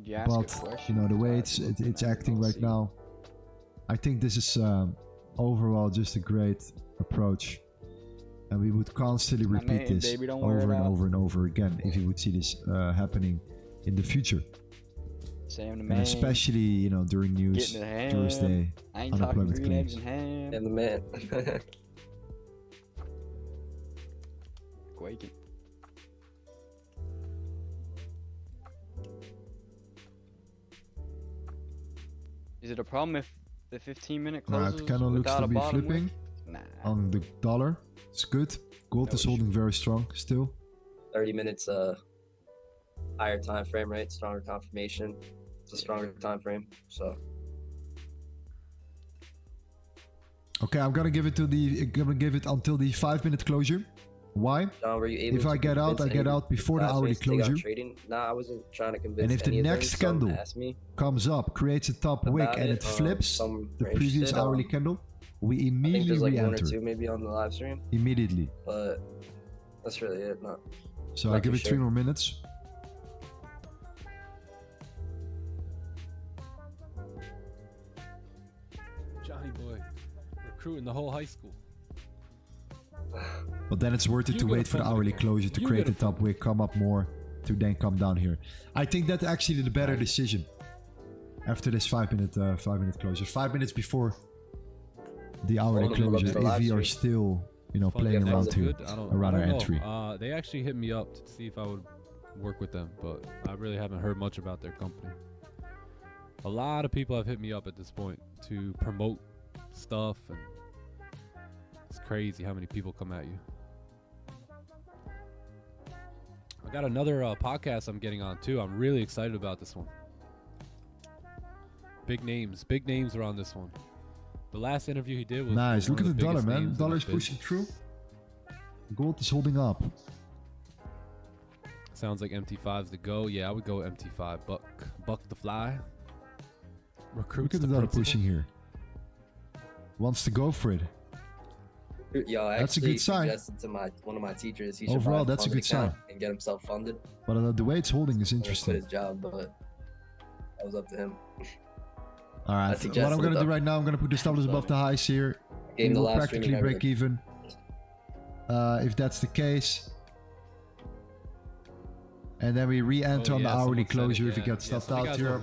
Did you ask a But question? you know the way Because it's I acting don't right see. now, I think this is overall just a great approach, and we would constantly My repeat name, this baby, don't wear over it and out. over and over again if you would see this happening in the future, Sam the and man. especially during News Getting the ham. Thursday I ain't talking unemployment green eggs claims. and ham. And the man. Quaking. Is it a problem if the 15-minute closes Right, candle looks without to a be bottom flipping wick? Nah. on the dollar. It's good. Gold No is holding very strong still. 30 minutes higher time frame, right? Stronger confirmation. It's a stronger time frame. So Okay, I'm gonna give it until the 5-minute closure. Why? John, were you able If to I get out, convince I get any out before the hourly classmates to take out closure. trading? Nah, I wasn't trying to convince And if the any of them. next Some candle asked me comes up, creates a top wick, about and it flips some the were previous interested. hourly candle, we I think immediately there's like one or re-enter. two maybe on the live stream, Immediately. but that's really it. Not So Not I give too it 3 sure. more minutes. Johnny boy, recruiting the whole high school. But then it's worth it You to gotta wait for the fund it hourly again. closure to You create the gotta top wick, come up more, to then come down here. I think that's actually the better decision. After this 5-minute closure, 5 minutes before the hourly Hold them up to closure, the if live we are stream. still, playing Yeah, around that's to good. I don't our know. entry. They actually hit me up to see if I would work with them, but I really haven't heard much about their company. A lot of people have hit me up at this point to promote stuff, and it's crazy how many people come at you. I got another podcast I'm getting on too. I'm really excited about this one. Big names are on this one. The last interview he did was Nice. one Look of at the dollar, biggest man. names in Dollar's the pushing business. through. Gold is holding up. Sounds like MT5's the go. Yeah, I would go MT5. Buck the fly. Recruits Look at the the dollar principal. pushing here. Wants to go for it. Yo, I That's a actually good sign. suggested to one of my teachers he should Overall, buy that's a funded good sign. account and get himself funded. But the way it's holding is And quit interesting. his job, but that was up to him. All right. What suggested I'm going to it do though. right now, I'm going to put the stop loss above the highs here. Gave We him the will live stream and practically break everything. even. If that's the case. And then we re-enter on the hourly closure if it gets stopped out here.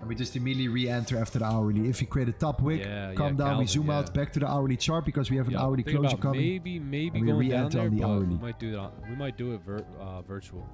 And we just immediately re-enter after the hourly. If we create a top wick, come down, we Calvin, zoom out back to the hourly chart because we have an hourly closure coming. Maybe and going we down re-enter there, on the but hourly. we might do it virtual.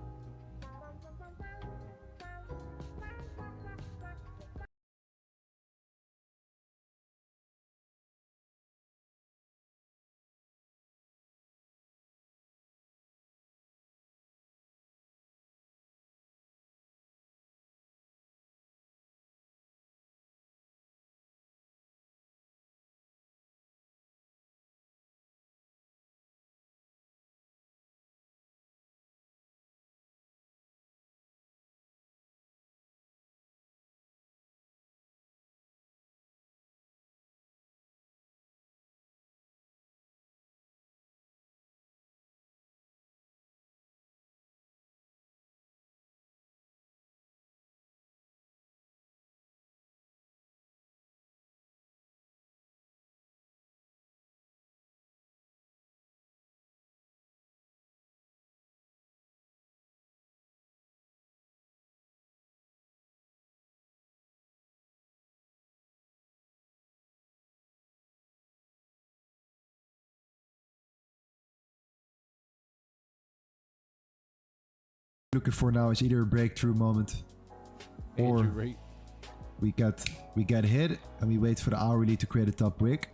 Looking for now is either a breakthrough moment or Andrew rate. we get hit and we wait for the hourly to create a top wick.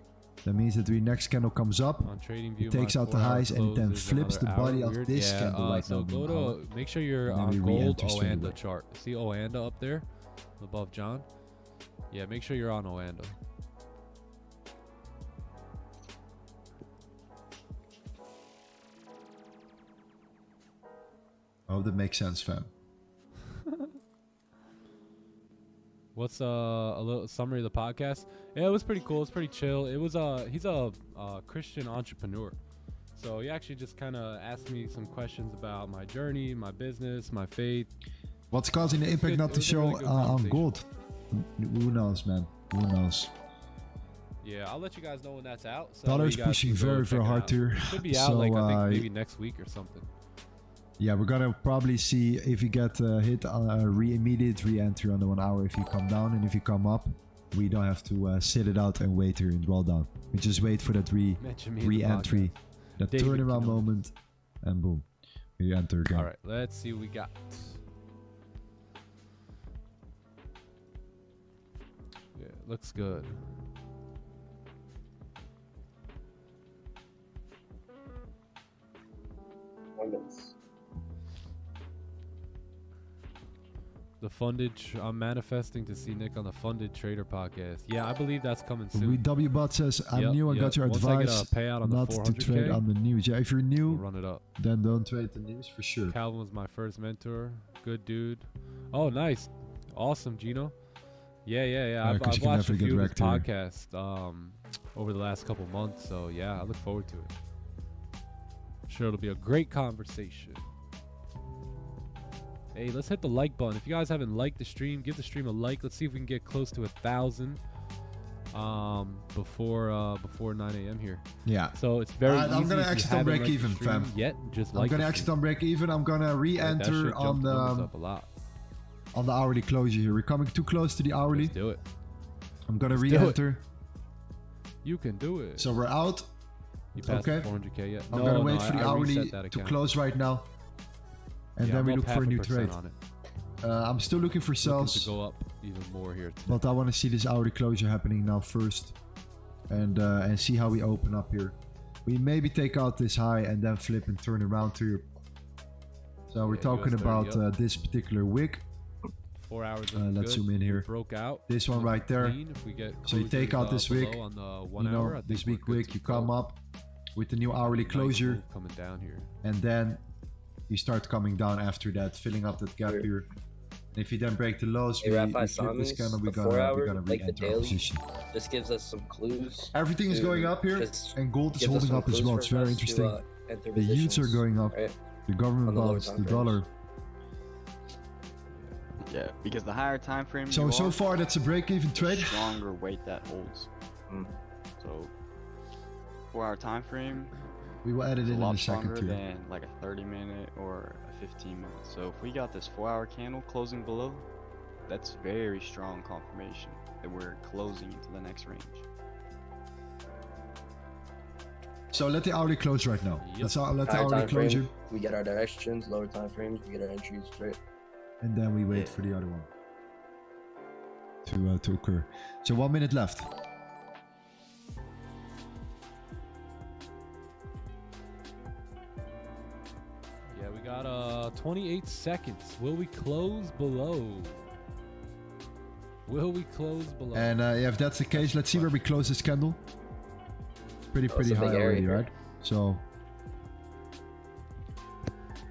That means that the next candle comes up, On trading view, it takes my out the 4-hour highs and it then close is flips the another body hour of weird. this Yeah, candle right so now. go being hour. to make sure you're And then on we gold re-enter straight Oanda away. chart. See Oanda up there above John? Yeah, make sure you're on Oanda. I hope that makes sense, fam. What's a little summary of the podcast? Yeah, it was pretty cool. It's pretty chill. It was he's a Christian entrepreneur, so he actually just kind of asked me some questions about my journey, my business, my faith, What's causing the impact good- not it to was a show really good on conversation. gold? Who knows, man? Who knows? Yeah, I'll let you guys know when that's out. So Dollar's you guys pushing can go very, check very it hard out. here. Should be out So, like I think maybe next week or something. Yeah, we're gonna probably see if you get hit on a immediate re-entry on the 1 hour if you come down, and if you come up, we don't have to sit it out and wait here in drawdown. We just wait for that Mention me in the re-entry, that David turnaround Kinomi. moment, and boom, we enter again. All right, let's see what we got. Yeah, looks good. Moments. The Fundage. I'm manifesting to see Nick on the Funded Trader podcast. Yeah, I believe that's coming soon. We WBot says, I'm Yep, new and yep. got your Once I get a advice payout on the not to trade 400K, on the news. Yeah, if you're We'll new, run it up. then don't trade the news for sure. Calvin was my first mentor. Good dude. Oh, nice. Awesome, Gino. Yeah. Yeah, I've 'cause you can watched a never get few of his wrecked here. podcasts over the last couple months. So, yeah, I look forward to it. I'm sure it'll be a great conversation. Hey, let's hit the like button. If you guys haven't liked the stream, give the stream a like. Let's see if we can get close to 1,000 before 9 a.m. here. Yeah. So it's very easy. I'm gonna if you exit on haven't break liked the even, stream fam. Yet, just I'm like gonna the exit stream. on break even. I'm gonna That re-enter should on jump the numbers the up a lot. hourly closure here. We're coming too close to the hourly. Let's do it. I'm gonna Let's do it. re-enter. You can do it. So we're out. You passed okay. the 400K yet? I'm No, gonna no, wait for the I hourly reset that to account. close right now, and Yeah, then I'm we up look for a new 0.5% trade. on it. I'm still looking for Looking sales, to go up even more here. Today. but I want to see this hourly closure happening now first, and see how we open up here. We maybe take out this high and then flip and turn around to your. So we're Yeah, talking US 30 about up. this particular wick. 4 hours. let's good. zoom in We here. Broke out. This one Looking right there. clean. If we get So you take closures, out this below wick, on the 1 You hour. know, I think this we're week good wick, to you go. come up with the new hourly Nice closure, move coming down here. and then you start coming down after that, filling up that gap Sure. here. And if you then break the lows, Hey, we Raphael flip this Samis, candle, we're the 4 hour, gonna like the re-enter our daily. position. This gives us some clues. Everything is to going up here, just and gold is gives us holding some up as clues well. for It's very us to, interesting. enter The yields are positions, going up. right? The government on the lower bonds, time the frames. dollar. Yeah, because the higher time frame So you are, far that's a break-even the trade. stronger weight that holds. Mm. So 4 hour time frame We will add it is a in a lot second stronger here. than like a 30-minute or a 15-minute. So if we got this 4 hour candle closing below, that's very strong confirmation that we're closing into the next range. So let the hourly close right now. Yep. Let the Higher hourly time closure, frame, we get our directions. Lower time frames, we get our entries, right? and then we wait Yeah. for the other one to occur. So 1 minute left. Yeah, we got 28 seconds. Will we close below? Will we close below? And if that's the case, let's see where we close this candle. Pretty Oh, it's a high big area already, here. right? So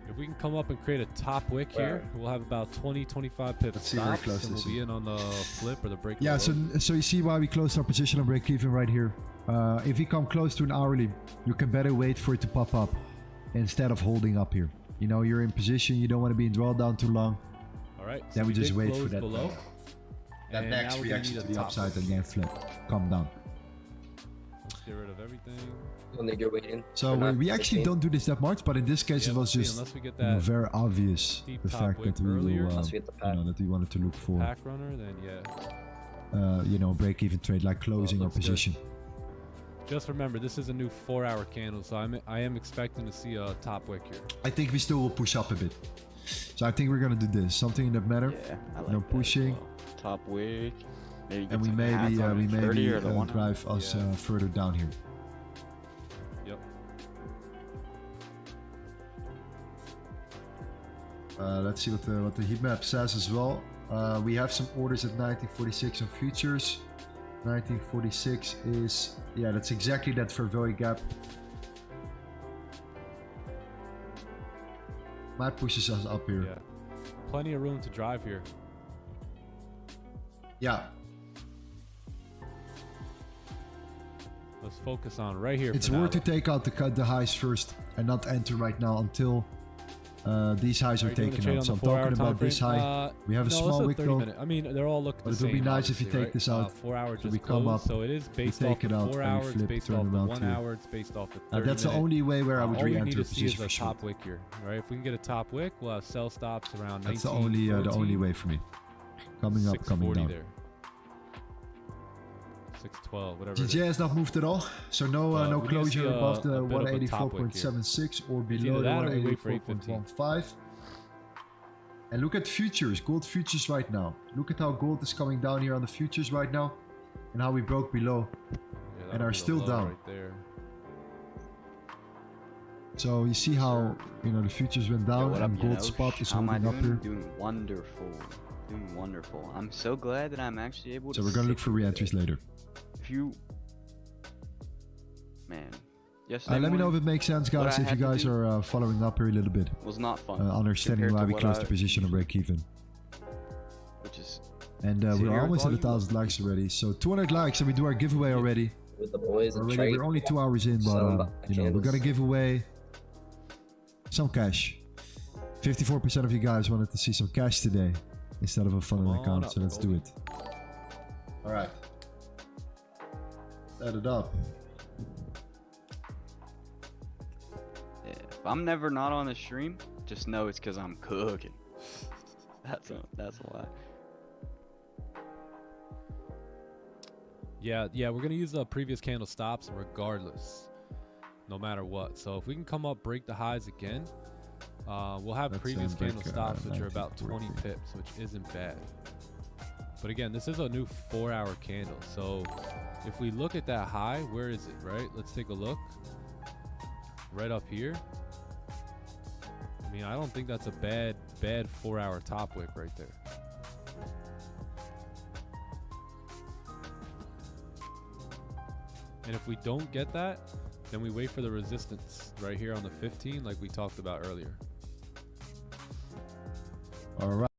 If we can come up and create a top wick here, we'll have about 20-25 pips Let's see where stops, close and this we'll be is. in on the flip or the break. yeah, below. so you see why we closed our position on break even right here. If you come close to an hourly, you can better wait for it to pop up instead of holding up here. You know, you're in position, you don't want to be in drawdown too long. All right. Then we just did wait for close that below. That And next now we're gonna reaction need to a the top upside wick. and then flip. Calm down. Let's get rid of everything. When they get waiting. So We're not we actually 15. don't do this that much, but in this case Yeah, it was let's see, just unless we get you know, that very obvious steep the top fact wick that we earlier. will, Unless we get the you pack. know, that we wanted to look for, pack runner, then yeah. you know, break even trade like closing our looks good. position. Just remember, this is a new 4-hour candle, so I am expecting to see a top wick here. I think we still will push up a bit. So I think we're gonna do this, something in that manner, Yeah, I like no that as pushing. well. Top wick. Maybe get and we some maybe hats on we it, maybe 30 or the 1 hour. drive us Yeah. further down here. Yep. Let's see what the heat map says as well. We have some orders at 1946 on futures. 1946 is, yeah, that's exactly that fair value gap. Might pushes us up here. Yeah. Plenty of room to drive here. Yeah, Let's focus on right here. it's for now, worth to though. take out the highs first and not enter right now until These highs are you doing the taken trade out. on So the I'm 4 hour talking time about this frame? high. We have a No, small it's wick 30 though. minute. I mean, they're all looking But the it would same. be nice if you obviously, take this right? out. 4 hour So just we come closed, up, so it is based take off it the out, 4 and we hours, flip, based turn off the around 1 too. hour, it's based off the 30 That's the minute. only way where I would All we re-enter need a to see is position a for short. top wick here, right? If we can get a top wick, we'll have sell stops around 19, That's the only way for me. Coming up, coming 640 down. there. 612, whatever. it GJ is. has not moved at all, so no we need to see closure above the a bit of a top wick 184.76 or It's below either the that or we wait for 815. 184.15. And look at futures, gold futures right now. Look at how gold is coming down here on the futures right now, and how we broke below Yeah, and that'll are be the still low down. right there. So you see how the futures went Yo, down what up, and you gold know? spot is How am I holding up doing? here. Doing wonderful. Doing wonderful. I'm so glad that I'm actually able to. So we're gonna look sit for here re-entries today. later. If you, man, yesterday Let me know if morning it makes sense, what guys. I If you had to guys do are following up here a little bit, was not fun. understanding compared why to we what closed I the position on usually break even. do, which is And So we're your almost at volume 1,000 likes already. So 200 likes and we do our giveaway already. With the boys and Already, trade. we're only 2 hours in, but Selling we're candles. gonna give away some cash. 54% of you guys wanted to see some cash today instead of a funnel Come on account, up, so let's do Goldie. it. All right, set it up. yeah. If I'm never not on the stream, just know it's because I'm cooking. That's a lie. Yeah, we're gonna use the previous candle stops regardless, no matter what. So if we can come up, break the highs again, we'll have Let's, previous break, candle stops, which are about 20 1940. pips, which isn't bad. But again, this is a new 4-hour candle. So if we look at that high, where is it, right? Let's take a look. Right up here. I mean, I don't think that's a bad 4-hour top wick right there. And if we don't get that, then we wait for the resistance right here on the 15 like we talked about earlier. All right.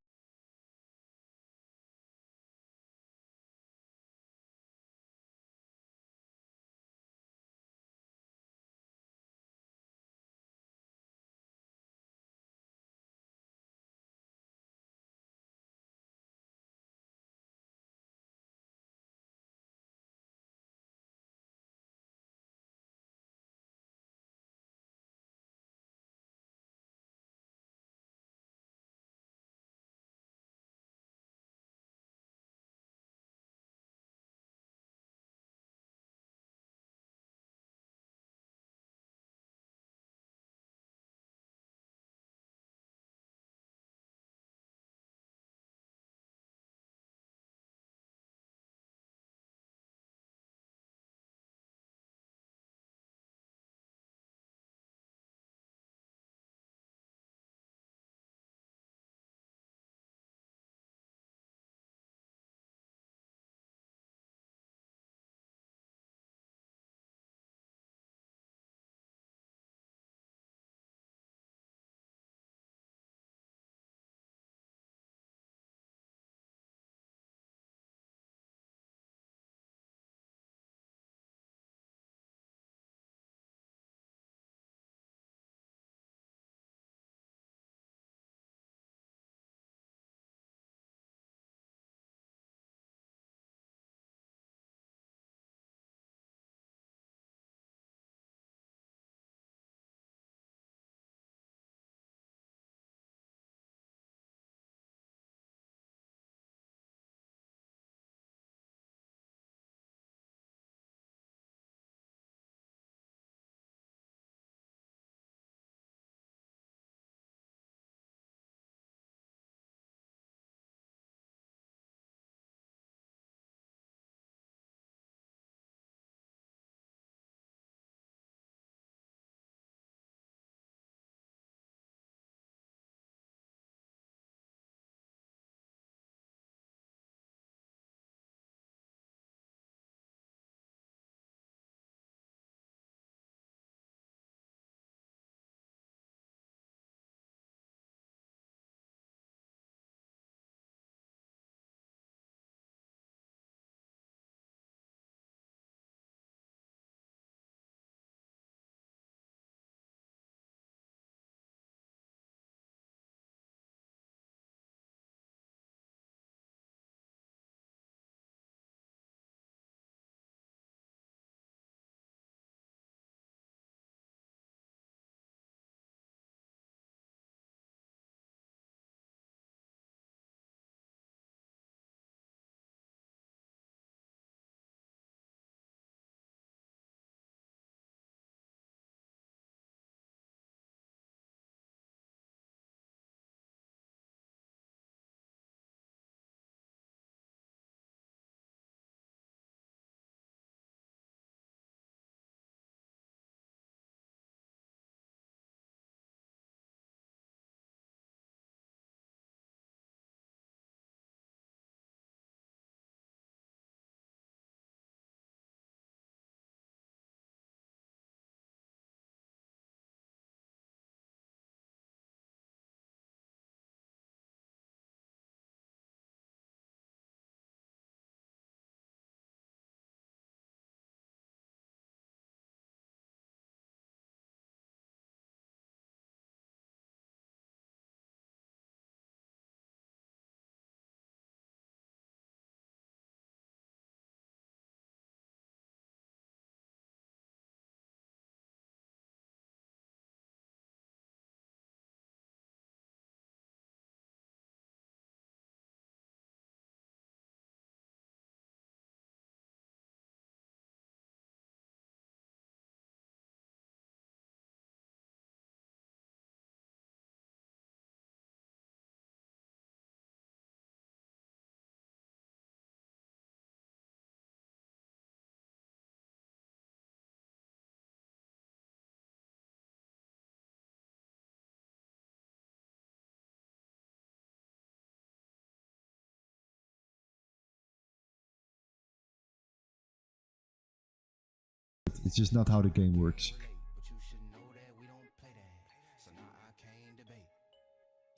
It's just not how the game works.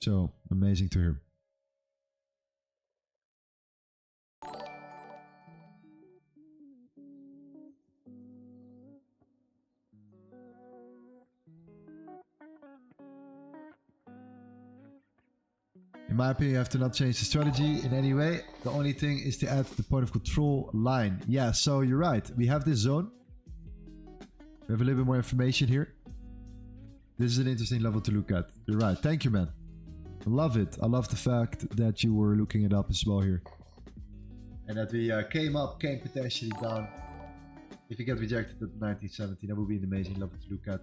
So amazing to hear. In my opinion, you have to not change the strategy in any way. The only thing is to add the point of control line. Yeah, so you're right. We have this zone. We have a little bit more information here. This is an interesting level to look at. You're right. Thank you, man. I love it. I love the fact that you were looking it up as well here. And that we came potentially down. If you get rejected at 1970, that would be an amazing level to look at.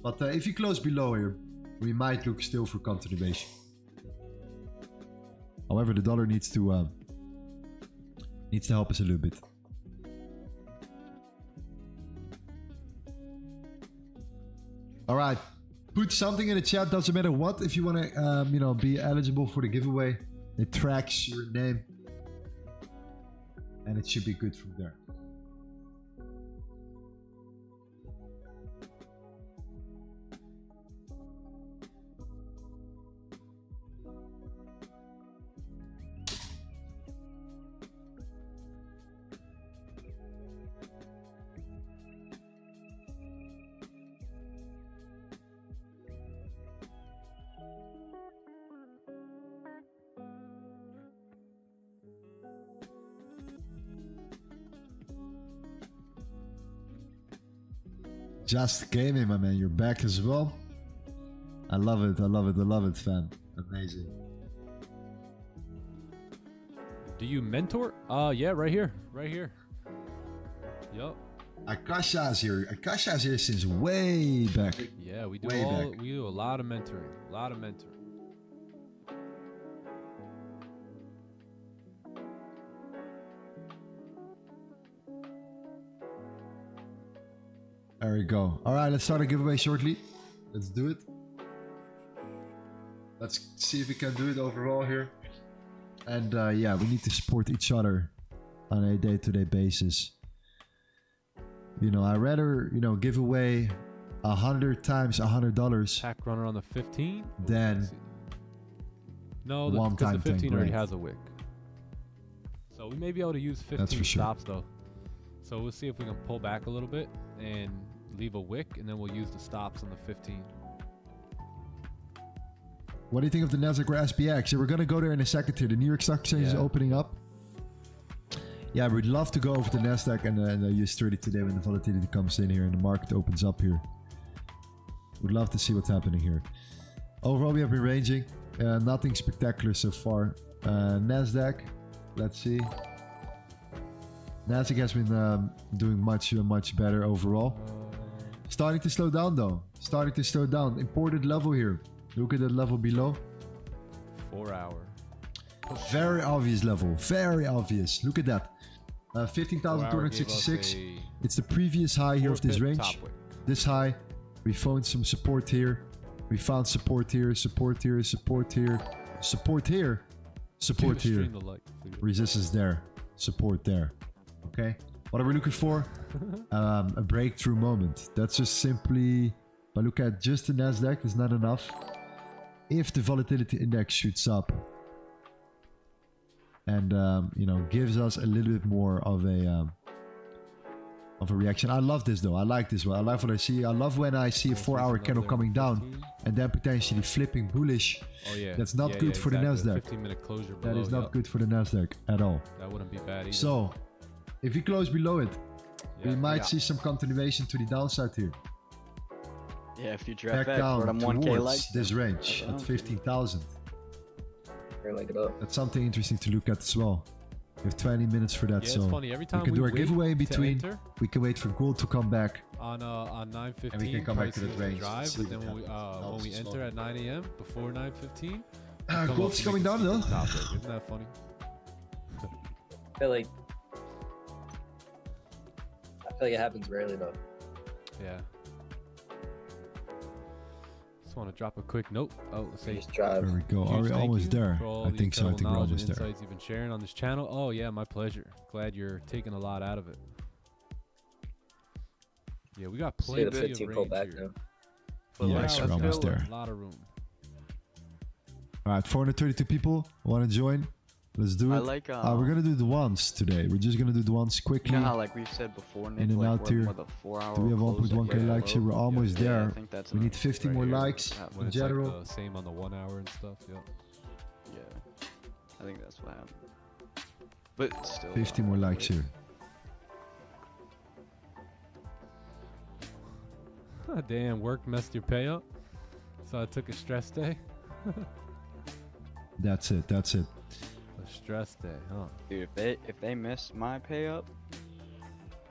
But if you close below here, we might look still for continuation. However, the dollar needs to help us a little bit. All right, put something in the chat. Doesn't matter what. If you want to, you know, be eligible for the giveaway, it tracks your name, and it should be good from there. Just gaming, my man. You're back as well. I love it. I love it. I love it, fam. Amazing. Do you mentor? Yeah, right here. Right here. Yup. Akasha's here. Akasha's here since way back. Yeah, we do Way back. we do a lot of mentoring. A lot of mentoring. There we go. All right, let's start a giveaway shortly. Let's do it. Let's see if we can do it overall here. And yeah, we need to support each other on a day-to-day basis. You know, I'd rather, you know, give away 100 times $100 Pack runner on the 15. than No, one because time the 15 already tank, right? has a wick. So we may be able to use 15 That's for sure. stops though. So we'll see if we can pull back a little bit and leave a wick, and then we'll use the stops on the 15. What do you think of the Nasdaq or SPX? Yeah, we're going to go there in a second here. The New York Stock Exchange is opening up. Yeah, we'd love to go over the Nasdaq and the US 30 today when the volatility comes in here and the market opens up here. Would love to see what's happening here. Overall, we have been ranging. Nothing spectacular so far. Nasdaq, let's see. Nasdaq has been doing much better overall. Starting to slow down though. Starting to slow down. Important level here. Look at that level below. 4 hour. Very obvious level. Very obvious. Look at that. 15,266. It's the previous high here of this range. This high. We found some support here. We found support here. Support here. Support here. Support here. Support here. Resistance there. Support there. Okay. What are we looking for? A breakthrough moment. That's just simply, if I look at just the Nasdaq, is not enough. If the volatility index shoots up and you know, gives us a little bit more of a reaction. I love this though. I like this one. I like what I see. I love when I see a 4-hour candle coming down and then potentially flipping bullish. Oh yeah. That's not good for the Nasdaq. 15-minute closure That below, is not good for the Nasdaq at all. That wouldn't be bad either. So, if we close below it, we might see some continuation to the downside here. Yeah, if you drop Back down for them 1K towards likes, this range at 15,000. Like it up. That's something interesting to look at as well. We have 20 minutes for that, Yeah, so it's funny. Every time we can do our wait giveaway in to between. enter, We can wait for gold to come back. on 9:15, And we can come back to that prices range, drive, see but then what when happens. we Helps enter as at 9 a.m. before 9:15, Gold's coming down though. Isn't that funny? I feel like it happens rarely though. Yeah. Just want to drop a quick note. Oh, let's say Just drive. There we go. Are huge we thank almost you there? for all I the think so. I incredible think we're knowledge and almost there. insights you've been sharing on this channel. Oh yeah, my pleasure. Glad you're taking a lot out of it. Yeah, we got See the plenty of 15 range pull back here. now. For Yeah, now, we're let's almost go. there. A lot of room. All right, 432 people want to join. Let's do it. I like, we're gonna do the ones today. We're just gonna do the ones You quickly. know how, like we've said before, Nick, In and like, out we're here. with a 4-hour Do we have closing 1.1k below? likes here? We're almost Yeah, I there. think that's We need enough 50 right more here. likes When in it's general. like the same on the 1 hour and stuff. Yep. Yeah, I think that's what happened. But still, 50 more likes here. Damn, work messed your pay up. So I took a stress day. That's it. That's it. A stress day, huh? Dude, if they miss my pay up,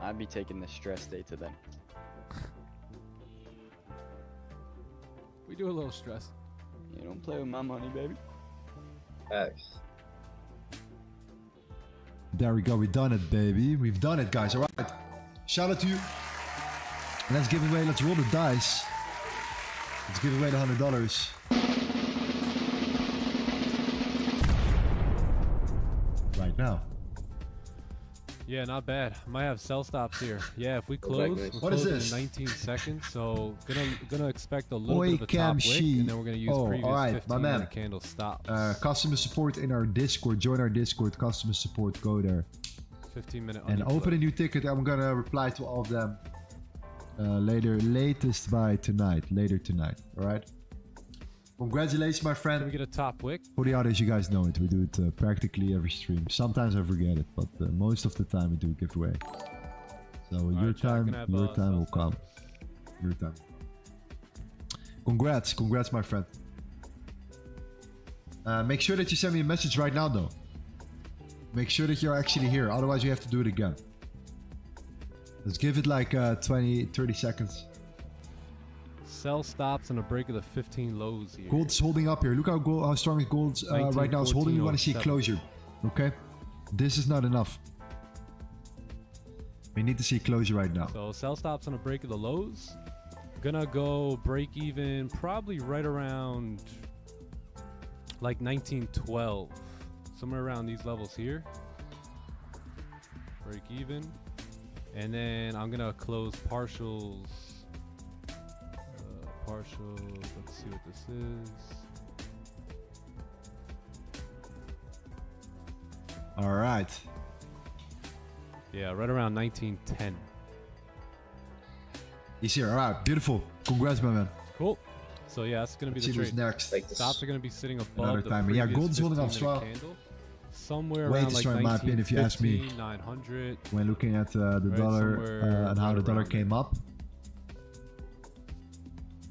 I'd be taking the stress day to them. We do a little stress. You don't play with my money, baby. Facts. There we go. We've done it, baby. We've done it, guys. All right. Shout out to you. Let's give away. Let's roll the dice. Let's give away the $100. Right now. Yeah, not bad. Might have sell stops here. Yeah, if we close, we're What is closing this? in 19 seconds. So gonna expect a little Oi, bit of a Cam top wick, Shi. and then we're gonna use Oh, previous alright, my 15 man. minute candle stops. Customer support in our Discord. Join our Discord. Customer support. Go there. 15-minute. And open a new ticket. I'm gonna reply to all of them latest by tonight. Later tonight. All right. Congratulations, my Can we friend. get a top wick? For the others, you guys know it. We do it practically every stream. Sometimes I forget it, but most of the time we do a giveaway. So your Alright, chat, time, can I have, your time will sell come. Your time. Congrats, my friend. Make sure that you send me a message right now, though. Make sure that you're actually here. Otherwise, you have to do it again. Let's give it like 20, 30 seconds. Sell stops and a break of the 15 lows here. Gold's holding up here. Look how strong gold's right now is holding. You want to see 19, closure. Okay? This is not enough. We need to see closure right now. So sell stops on a break of the lows. Gonna go break even probably right around like 1912. Somewhere around these levels here. Break even. And then I'm gonna close partials. Partials. Let's see what this is. All right. Yeah, right around 1910. He's here. All right. Beautiful. Congrats, my man. Cool. So yeah, that's gonna be Let's the see who's trade. next. Like this. Stops are gonna be sitting Another above the timer. Yeah, previous gold's holding up 15-minute strong. candle. Somewhere Way around too like strong in my opinion, if you ask me. 900. When looking at the Right, dollar somewhere and how the right dollar around came there. up,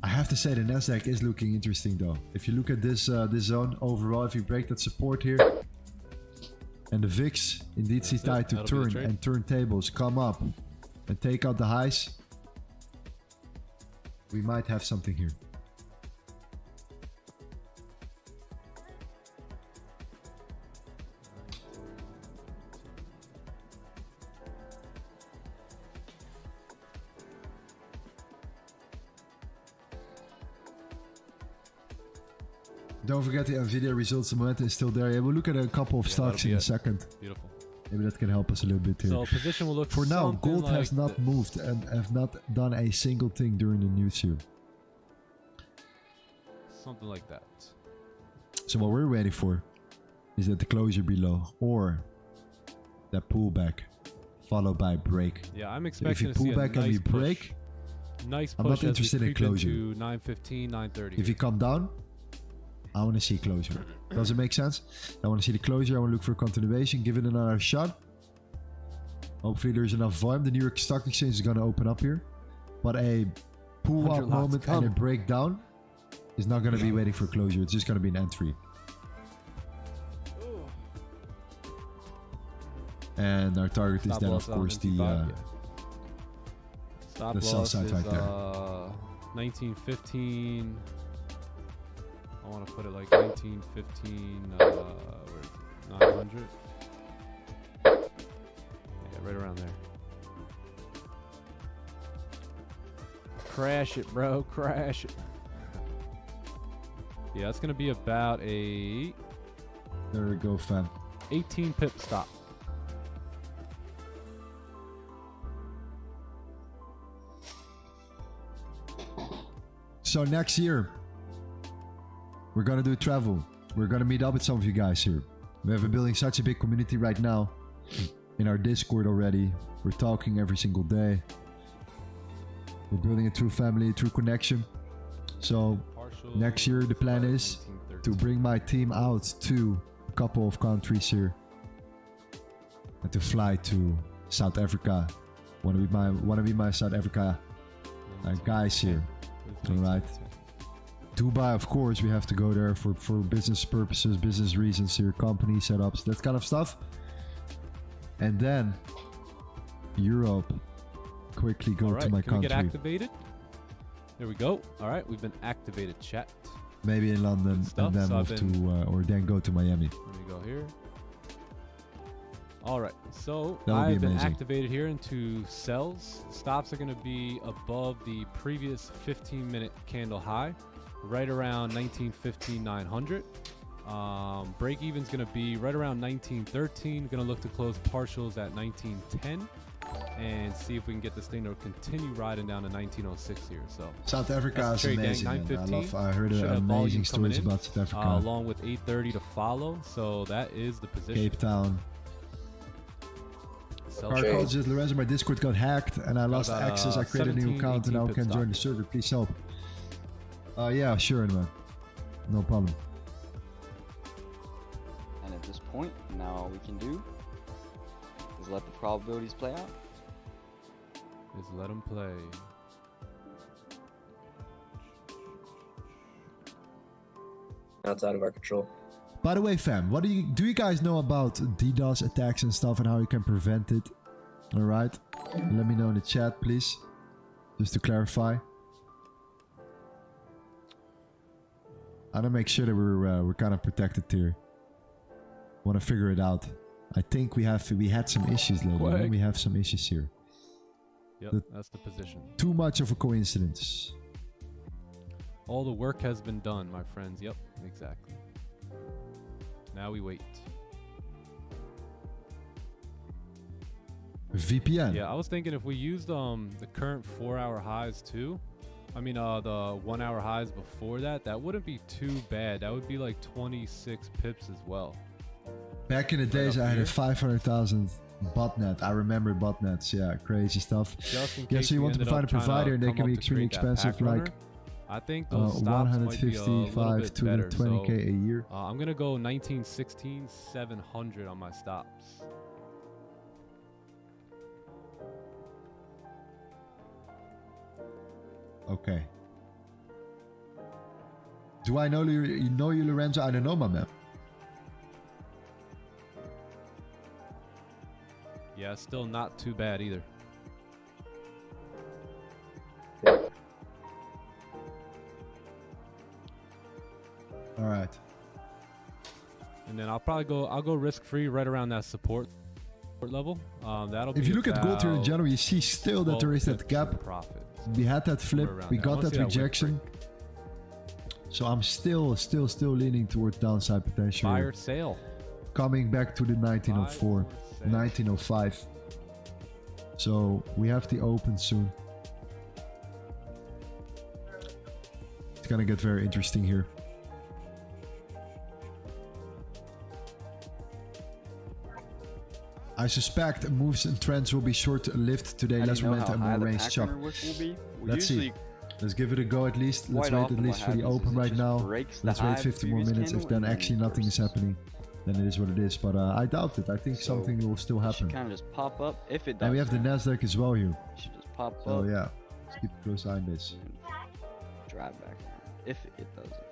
I have to say the Nasdaq is looking interesting though. If you look at this this zone overall, if you break that support here, and the VIX indeed see That's it. tide to That'll be the turn trade. and turntables come up and take out the highs, we might have something here. Don't forget the Nvidia results. The momentum is still there. Yeah, we'll look at a couple of stocks that'll be in a it. second. Beautiful. Maybe that can help us a little bit here. So position will look For now, something gold like has not this. moved and have not done a single thing during the news here. Something like that. So what we're waiting for is that the closure below or that pullback followed by break. Yeah, I'm So expecting if you to pull see back a and nice we break, push. Nice I'm push not as we interested in creep closure. into 915, 930. if you come down, I want to see closure. Does it make sense? I want to see the closure. I want to look for a continuation. Give it another shot. Hopefully there's enough volume. The New York Stock Exchange is going to open up here. But a pull 100 up lots moment come. and a breakdown is not going to be waiting for closure. It's just going to be an entry. And our target is Stop then, loss of on course, the 95, yeah. Stop the sell loss side is right there. 1915. I want to put it like 1915. Where is it? 900. Yeah, right around there. Crash it, bro. Crash it. Yeah, it's gonna be about a There we go, fam. 18 pip stop. So next year, we're gonna do travel. We're gonna meet up with some of you guys here. We have been building such a big community right now in our Discord already. We're talking every single day. We're building a true family, a true connection. So next year the plan is to bring my team out to a couple of countries here and to fly to South Africa. Wanna be my South Africa guys here. All right. Dubai, of course, we have to go there for business purposes, business reasons here, company setups, that kind of stuff. And then Europe. Quickly go to my can we country. get activated? There we go. All right, we've been activated, chat. Maybe in London and then move to, or then go to Miami. Let me go here. All right, so That would be I've been amazing. activated here into cells. Stops are going to be above the previous 15-minute candle high, right around 1915-900. Break even's going to be right around 1913. Going to look to close partials at 1910. And see if we can get this thing to continue riding down to 1906 here. So South Africa is trade, gang. amazing. Man. 9:15. I heard Should have amazing volume stories coming in, about South Africa. along with 8:30 to follow. So that is the position. Cape Town. Self- Car Okay. calls just Lorenzo, my Discord got hacked and I lost about, access. I created a new 17, account and now 18 can pit join the server. Please help. Yeah, sure, man. No problem. And at this point, now all we can do is let the probabilities play out. Is let them play. Outside of our control. By the way, fam, what do you guys know about DDoS attacks and stuff and how you can prevent it? All right, let me know in the chat, please, just to clarify. I want to make sure that we're kind of protected here. Want to figure it out. I think we had some issues lately. Quick. We have some issues here. Yep, that's the position. Too much of a coincidence. All the work has been done, my friends. Yep, exactly. Now we wait. VPN. Yeah, I was thinking if we used the current 4-hour highs too. I mean, the 1-hour highs before that. That wouldn't be too bad. That would be like 26 pips as well. Back in the days, up I had a here. 500,000 botnet. I remember botnets. Yeah, crazy stuff. Just in Yeah, case so you we want to ended find up a trying to provider and they come can be up to extremely trade that expensive, pack runner, like I think those stops might be a little 155 bit to better. 20k So, a year. I'm gonna go 1916 700 on my stops. Okay. Do I know you, Lorenzo? I don't know, my man. Yeah, still not too bad either. All right. And then I'll go risk free right around that support level. That'll If be you look at gold here in about general, you see still that there is 12 that pips in gap. profit. We had that flip. around We there. I got wanna that see that wick rejection. So I'm still leaning towards downside potential. here. Fire sale. Coming back to the 1904, Fire sale. 1905. So we have the open soon. It's gonna get very interesting here. I suspect moves and trends will be short-lived today. How do Less you know momentum, how high more the range pack chop. runner wick will be? Well, Let's see. usually Let's give it a go at least. Let's quite wait often at least what for the happens is open it right just now. breaks the Let's high wait of the 50 more previous minutes. If candle then and actually nothing is reverses. happening, then it is what it is. But I doubt it. I think So, something will still It happen. should kind of just pop up if it does. And we have the Nasdaq as well here. It should just pop So up yeah, let's keep a close eye on this. and drive back around if it does it.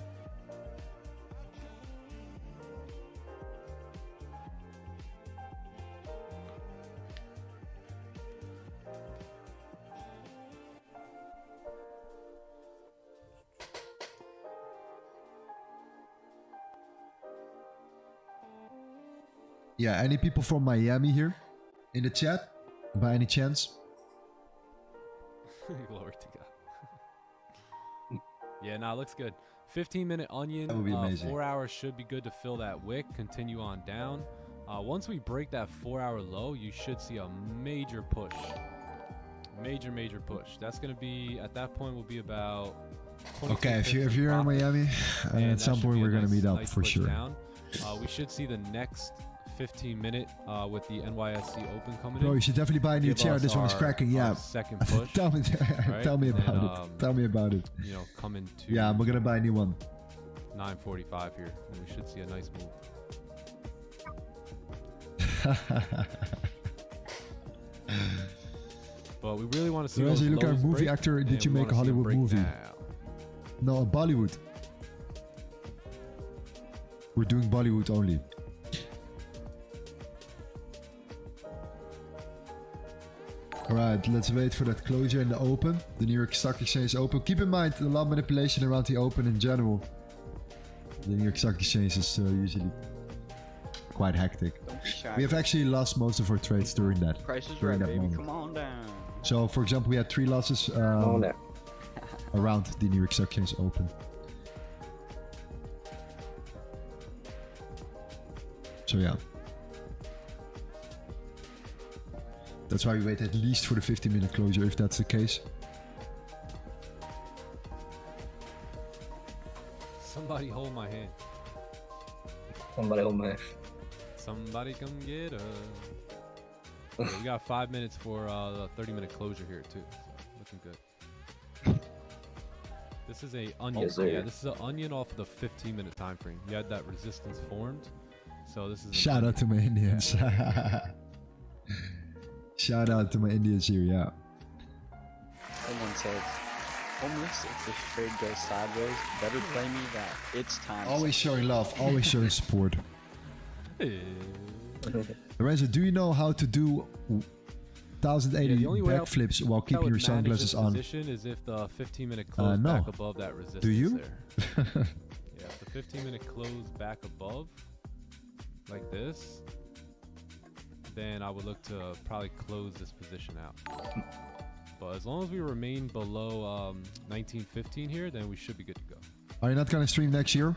Yeah, any people from Miami here in the chat by any chance? Glory to God. Yeah, nah, looks good. 15-minute onion. That would be amazing. 4 hours should be good to fill that wick. Continue on down. Once we break that 4-hour low, you should see a major push. Major push. That's going to be, at that point, will be about Okay, if you're in Miami, and at some point we're gonna meet up nice for push sure. down. We should see the next 15-minute with the NYSC Open coming Bro, in. you should definitely buy a new Give chair. us This one is our- cracking. our Yeah. second push. tell me, right? tell me And about then, it. Tell me about it. You know, coming to Yeah, I'm gonna buy a new one. 9:45 here, and we should see a nice move. But we really want to see. Lorenzo, those you look at a lows movie break, actor. and Did you we make a wanna see 'em Hollywood break movie? now. No, Bollywood. We're doing Bollywood only. Alright, let's wait for that closure in the open. The New York Stock Exchange open. Keep in mind, a lot of manipulation around the open in general. The New York Stock Exchange is usually quite hectic. Don't be shy. We have actually lost most of our trades during that. Price is during right, that baby. moment. Come on down. So, for example, we had 3 losses Oh, no. around the New York Stock Exchange open. So yeah. That's why we wait at least for the 15-minute closure, if that's the case. Somebody hold my hand. Somebody hold my. Somebody come get us. Yeah, we got 5 minutes for the 30-minute closure here too. So looking good. This is a onion. Yes, sir. Yeah, this is an onion off of the 15-minute time frame. You had that resistance formed. So this is an Shout out to my Indians. Shout out to my Indians here, yeah. Someone says, homeless, if the trade goes sideways, better play me that. It's time. Always showing love, always showing support. Eh. Lorenzo, do you know how to do 1080 the only way backflips while I keeping would your manage sunglasses this on? position is if the 15-minute close no. back above that resistance. Do you? There. Yeah, if the 15-minute close back above, like this, then I would look to probably close this position out. But as long as we remain below 1915 here, then we should be good to go. Are you not gonna stream next year?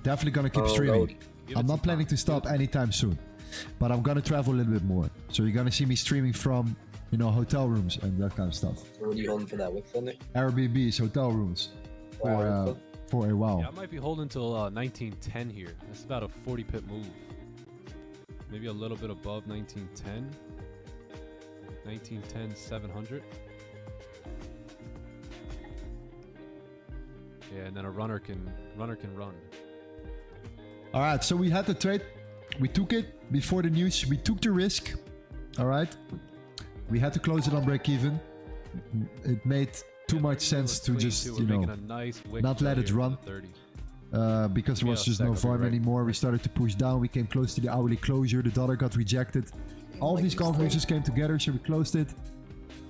Definitely gonna keep Oh, streaming. no. Give it I'm some not planning time. to stop anytime soon, but I'm gonna travel a little bit more. So you're gonna see me streaming from, you know, hotel rooms and that kind of stuff. What are you holding for that wick full, Nick? Airbnbs, hotel rooms, Wow. for a while. Yeah, I might be holding till 1910 here. That's about a 40 pip move. Maybe a little bit above 1910. 1910 700. Yeah, and then a runner can run. All right, so we had the trade. We took it before the news. We took the risk. All right. We had to close it on break even. It made too much sense to just, you know, not let it run. Because there was just no volume anymore. We started to push down. We came close to the hourly closure. The dollar got rejected. All of these confirmations came together, so we closed it.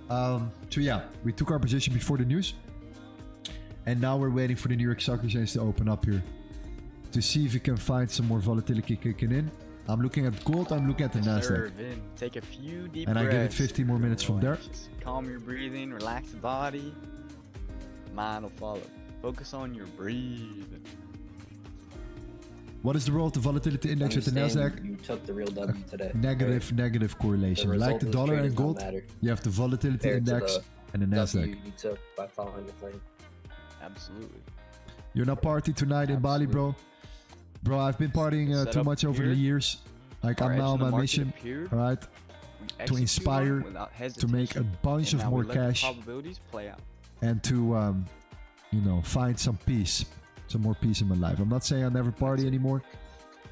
So yeah, we took our position before the news. And now we're waiting for the New York Stock Exchange to open up here to see if we can find some more volatility kicking in. I'm looking at gold. I'm looking at the Nasdaq. Serve in. Take a few deep And I breaths. give it 15 more minutes from there. Just calm your breathing, relax the body. Mind will follow. Focus on your breathing. What is the role of the volatility index with the Understand Nasdaq? You took the real W today. Negative correlation. The Like the result of the dollar trade and does not gold, matter. you have the volatility Compared to index the and the Nasdaq. W you took by following the plan. Absolutely. You're not party tonight in Bali, bro. Bro, I've been partying Set too up much over the here. years. Like Our I'm edge now in on the my market mission, appeared. all right, We to execute inspire, on without to make a hesitation, bunch and of now we more let the cash, probabilities play out. and to, you know, find some peace, some more peace in my life. I'm not saying I'll never party anymore,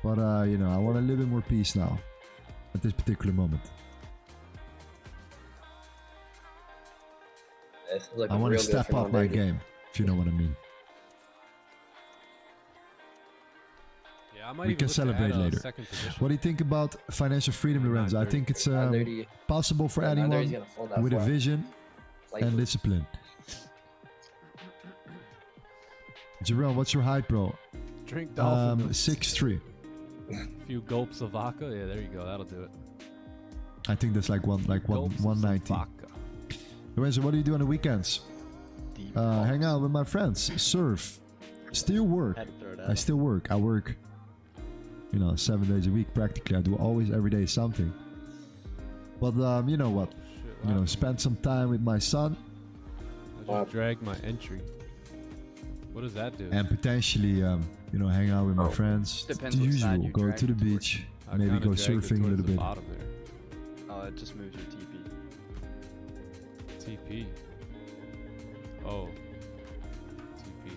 but you know, I want a little bit more peace now, at this particular moment. It feels like I a want to real good step for up my 130. game, if you know what I mean. Yeah, I might We even can look to celebrate add a later. second position. What do you think about financial freedom, Lorenzo? I think it's 130. possible for 130 is anyone gonna fall that with a far. vision Likely. and discipline. Jerome, what's your height, bro? Drink dolphin milk. 6'3". A few gulps of vodka. Yeah, there you go. That'll do it. I think that's like Gulps of some 190. vodka. Lorenzo, what do you do on the weekends? Deep Hang pause. out with my friends, surf, still work. Had to throw that I out. still work. I work, you know, 7 days a week practically. I do always every day something. But you know what? Shit, You know, wow. spend some time with my son. I just dragged my entry. What does that do? and potentially, you know, hang out with my friends. Depends The what side usual. you Go drag to the it towards. beach, I maybe kinda go dragged it surfing a towards little the bit. bottom there. Oh, it just moves your TP. TP. Oh. TP.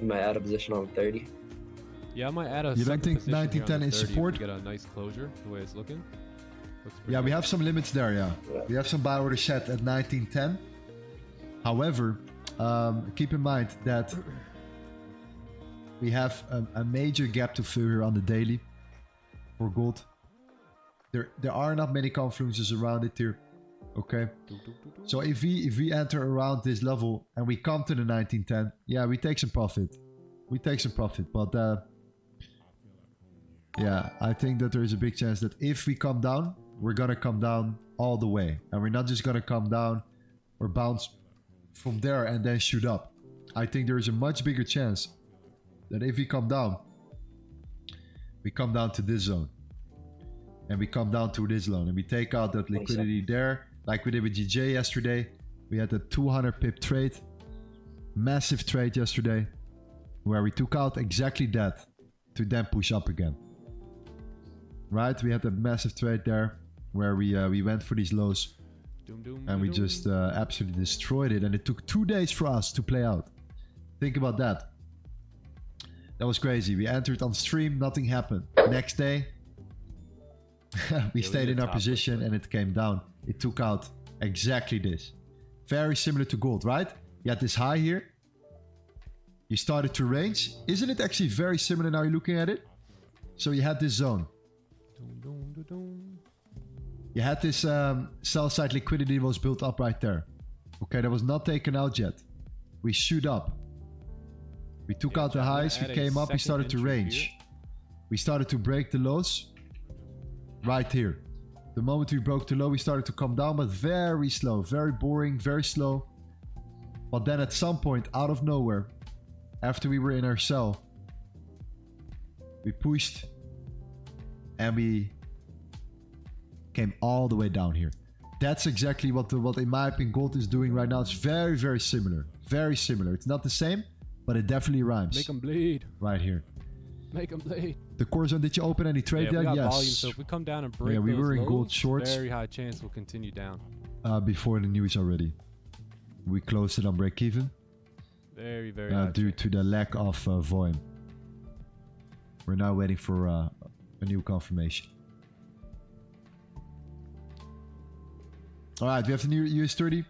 You might add a position on 30. Yeah, I might add a You don't second think position here on 1910 the is 30 if we support? get a nice closure, the way it's looking. Looks pretty Yeah, we good. have some limits there, yeah. Yeah. We have some buy order set at 1910. However, keep in mind that we have a major gap to fill here on the daily for gold. There are not many confluences around it here. Okay. So if we enter around this level and we come to the 1910, yeah, we take some profit. We take some profit, but yeah, I think that there is a big chance that if we come down, we're gonna come down all the way, and we're not just gonna come down or bounce from there and then shoot up. I think there is a much bigger chance that if we come down to this zone, and we come down to this zone, and we take out that liquidity there, like we did with GJ yesterday. We had a 200 pip trade, massive trade yesterday, where we took out exactly that to then push up again. Right? We had a massive trade there where we went for these lows and we just absolutely destroyed it. And it took 2 days for us to play out. Think about that. That was crazy. We entered on stream, nothing happened. Next day, we stayed in our position and it came down. It took out exactly this. Very similar to gold, right? You had this high here. You started to range. Isn't it actually very similar now you're looking at it? So you had this zone. You had this sell side liquidity was built up right there. Okay, that was not taken out yet. We shoot up. We took out the highs, we came up, we started to range. We started to break the lows right here. The moment we broke the low, we started to come down, but very slow, very boring, very slow. But then at some point, out of nowhere, after we were in our cell, we pushed and we came all the way down here. That's exactly what in my opinion gold is doing right now. It's very, very similar. Very similar. It's not the same, but it definitely rhymes. Make them bleed. Right here. Make them bleed. The core zone, did you open any trade Yeah, we yet? got Yes. volume, so if we come down and break we those were in gold lows, shorts. very high chance we'll continue down. Before the news already. We closed it on break even. Very, very high Due chance. to the lack of volume. We're now waiting for a new confirmation. Alright, we have the new US30.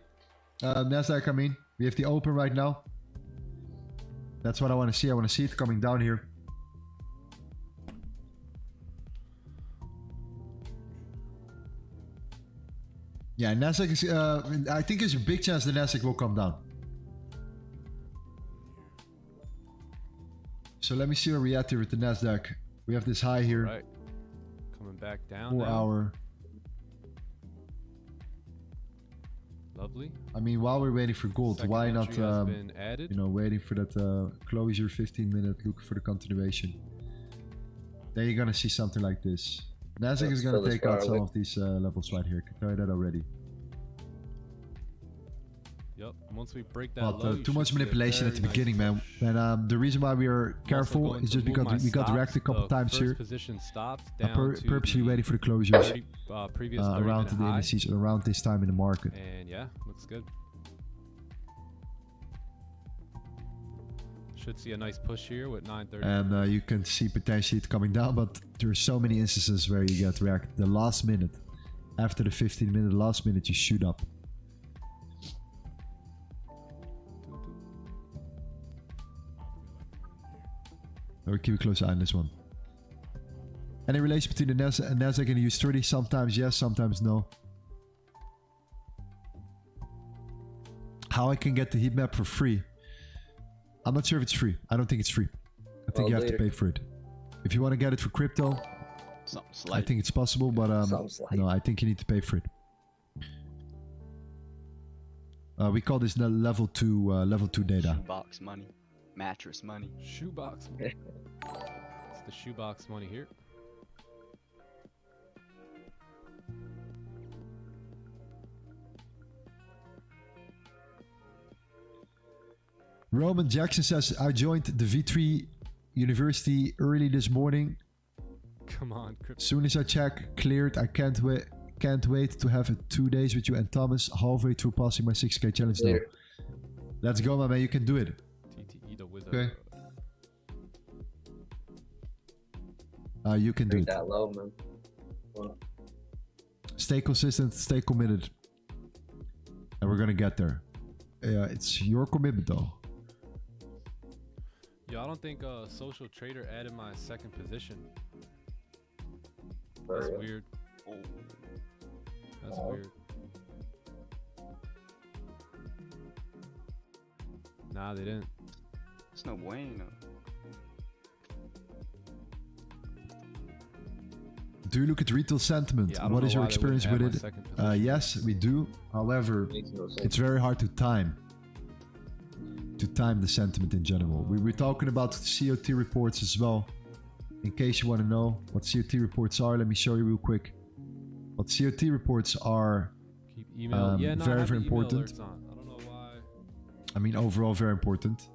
Nasdaq, I mean. We have the open right now. That's what I want to see. I want to see it coming down here. Yeah, Nasdaq is... I think there's a big chance the Nasdaq will come down. So let me see where we at here with the Nasdaq. We have this high here. Right. Coming back down 4 now. hour. Lovely. I mean, while we're waiting for gold, Second why not, entry has been added. you know, waiting for that closure, 15-minute, look for the continuation. Then you're gonna see something like this. Nasdaq is gonna Still take far out some away. of these levels right here. I can tell you that already. Yep. Once we break that But low, you too should much see a manipulation at the very nice beginning, man. push. And the reason why we are I'm also careful going is to just move because my we got stops. wrecked a couple The times first here. Position stopped I'm down to purposely the waiting for the closures 30, previous around 30-minute the high. indices, around this time in the market. And yeah, looks good. Should see a nice push here with 930. And you can see potentially it coming down, but there are so many instances where you get wrecked. The last minute, after the 15-minute, last minute, you shoot up. We'll keep a close eye on this one. Any relation between the Nasdaq and the US30? Sometimes yes, sometimes no. How I can get the heat map for free? I'm not sure if it's free. I don't think it's free. I think you have to pay for it. If you want to get it for crypto, Something I slight. think it's possible, but Sounds like. no, I think you need to pay for it. We call this level 2 data. Shoebox money. Mattress money. Shoebox money. It's the shoebox money here. Roman Jackson says, I joined the V3 University early this morning. Come on, Crypto. Soon as I check, cleared. I can't wait to have 2 days with you and Thomas, halfway through passing my 6K challenge now. Let's go, my man. You can do it. TTE the wizard. Okay. You can do it. That low, man. Well, Stay consistent, stay committed. And we're gonna get there. It's your commitment though. Yeah, I don't think Social Trader added my second position. for That's real. weird. That's Oh. weird. Nah, they didn't. It's no bueno. Do you look at retail sentiment? Yeah, I don't What know is your why they wouldn't experience add with my it? second position. Yes, we do. However, Makes no sense. it's very hard to time the sentiment in general. We were talking about COT reports as well. In case you want to know what COT reports are, let me show you real quick. What COT reports are, Keep email. Yeah, no, I very, have very the email important. alerts on. I don't know why. I mean, overall very important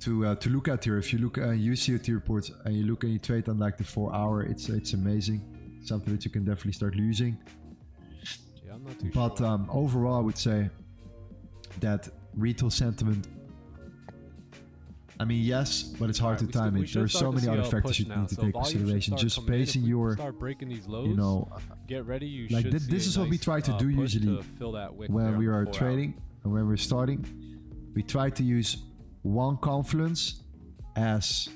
to look at here. If you look at UCOT reports and you look and you trade on like the 4 hour, it's amazing. Something that you can definitely start using. Yeah, I'm not too But sure. overall, I would say that retail sentiment. I mean, yes, but it's hard Alright, to time we it. should There are start so to many see other a factors push you now. need to So take volume should consideration. start Just coming in. If basing we your, start breaking these lows, you know, get ready. You like should this see a is what we nice, try to do push usually to fill that wick when there we on are the 4 hour. trading and when we're starting. We try to use one confluence as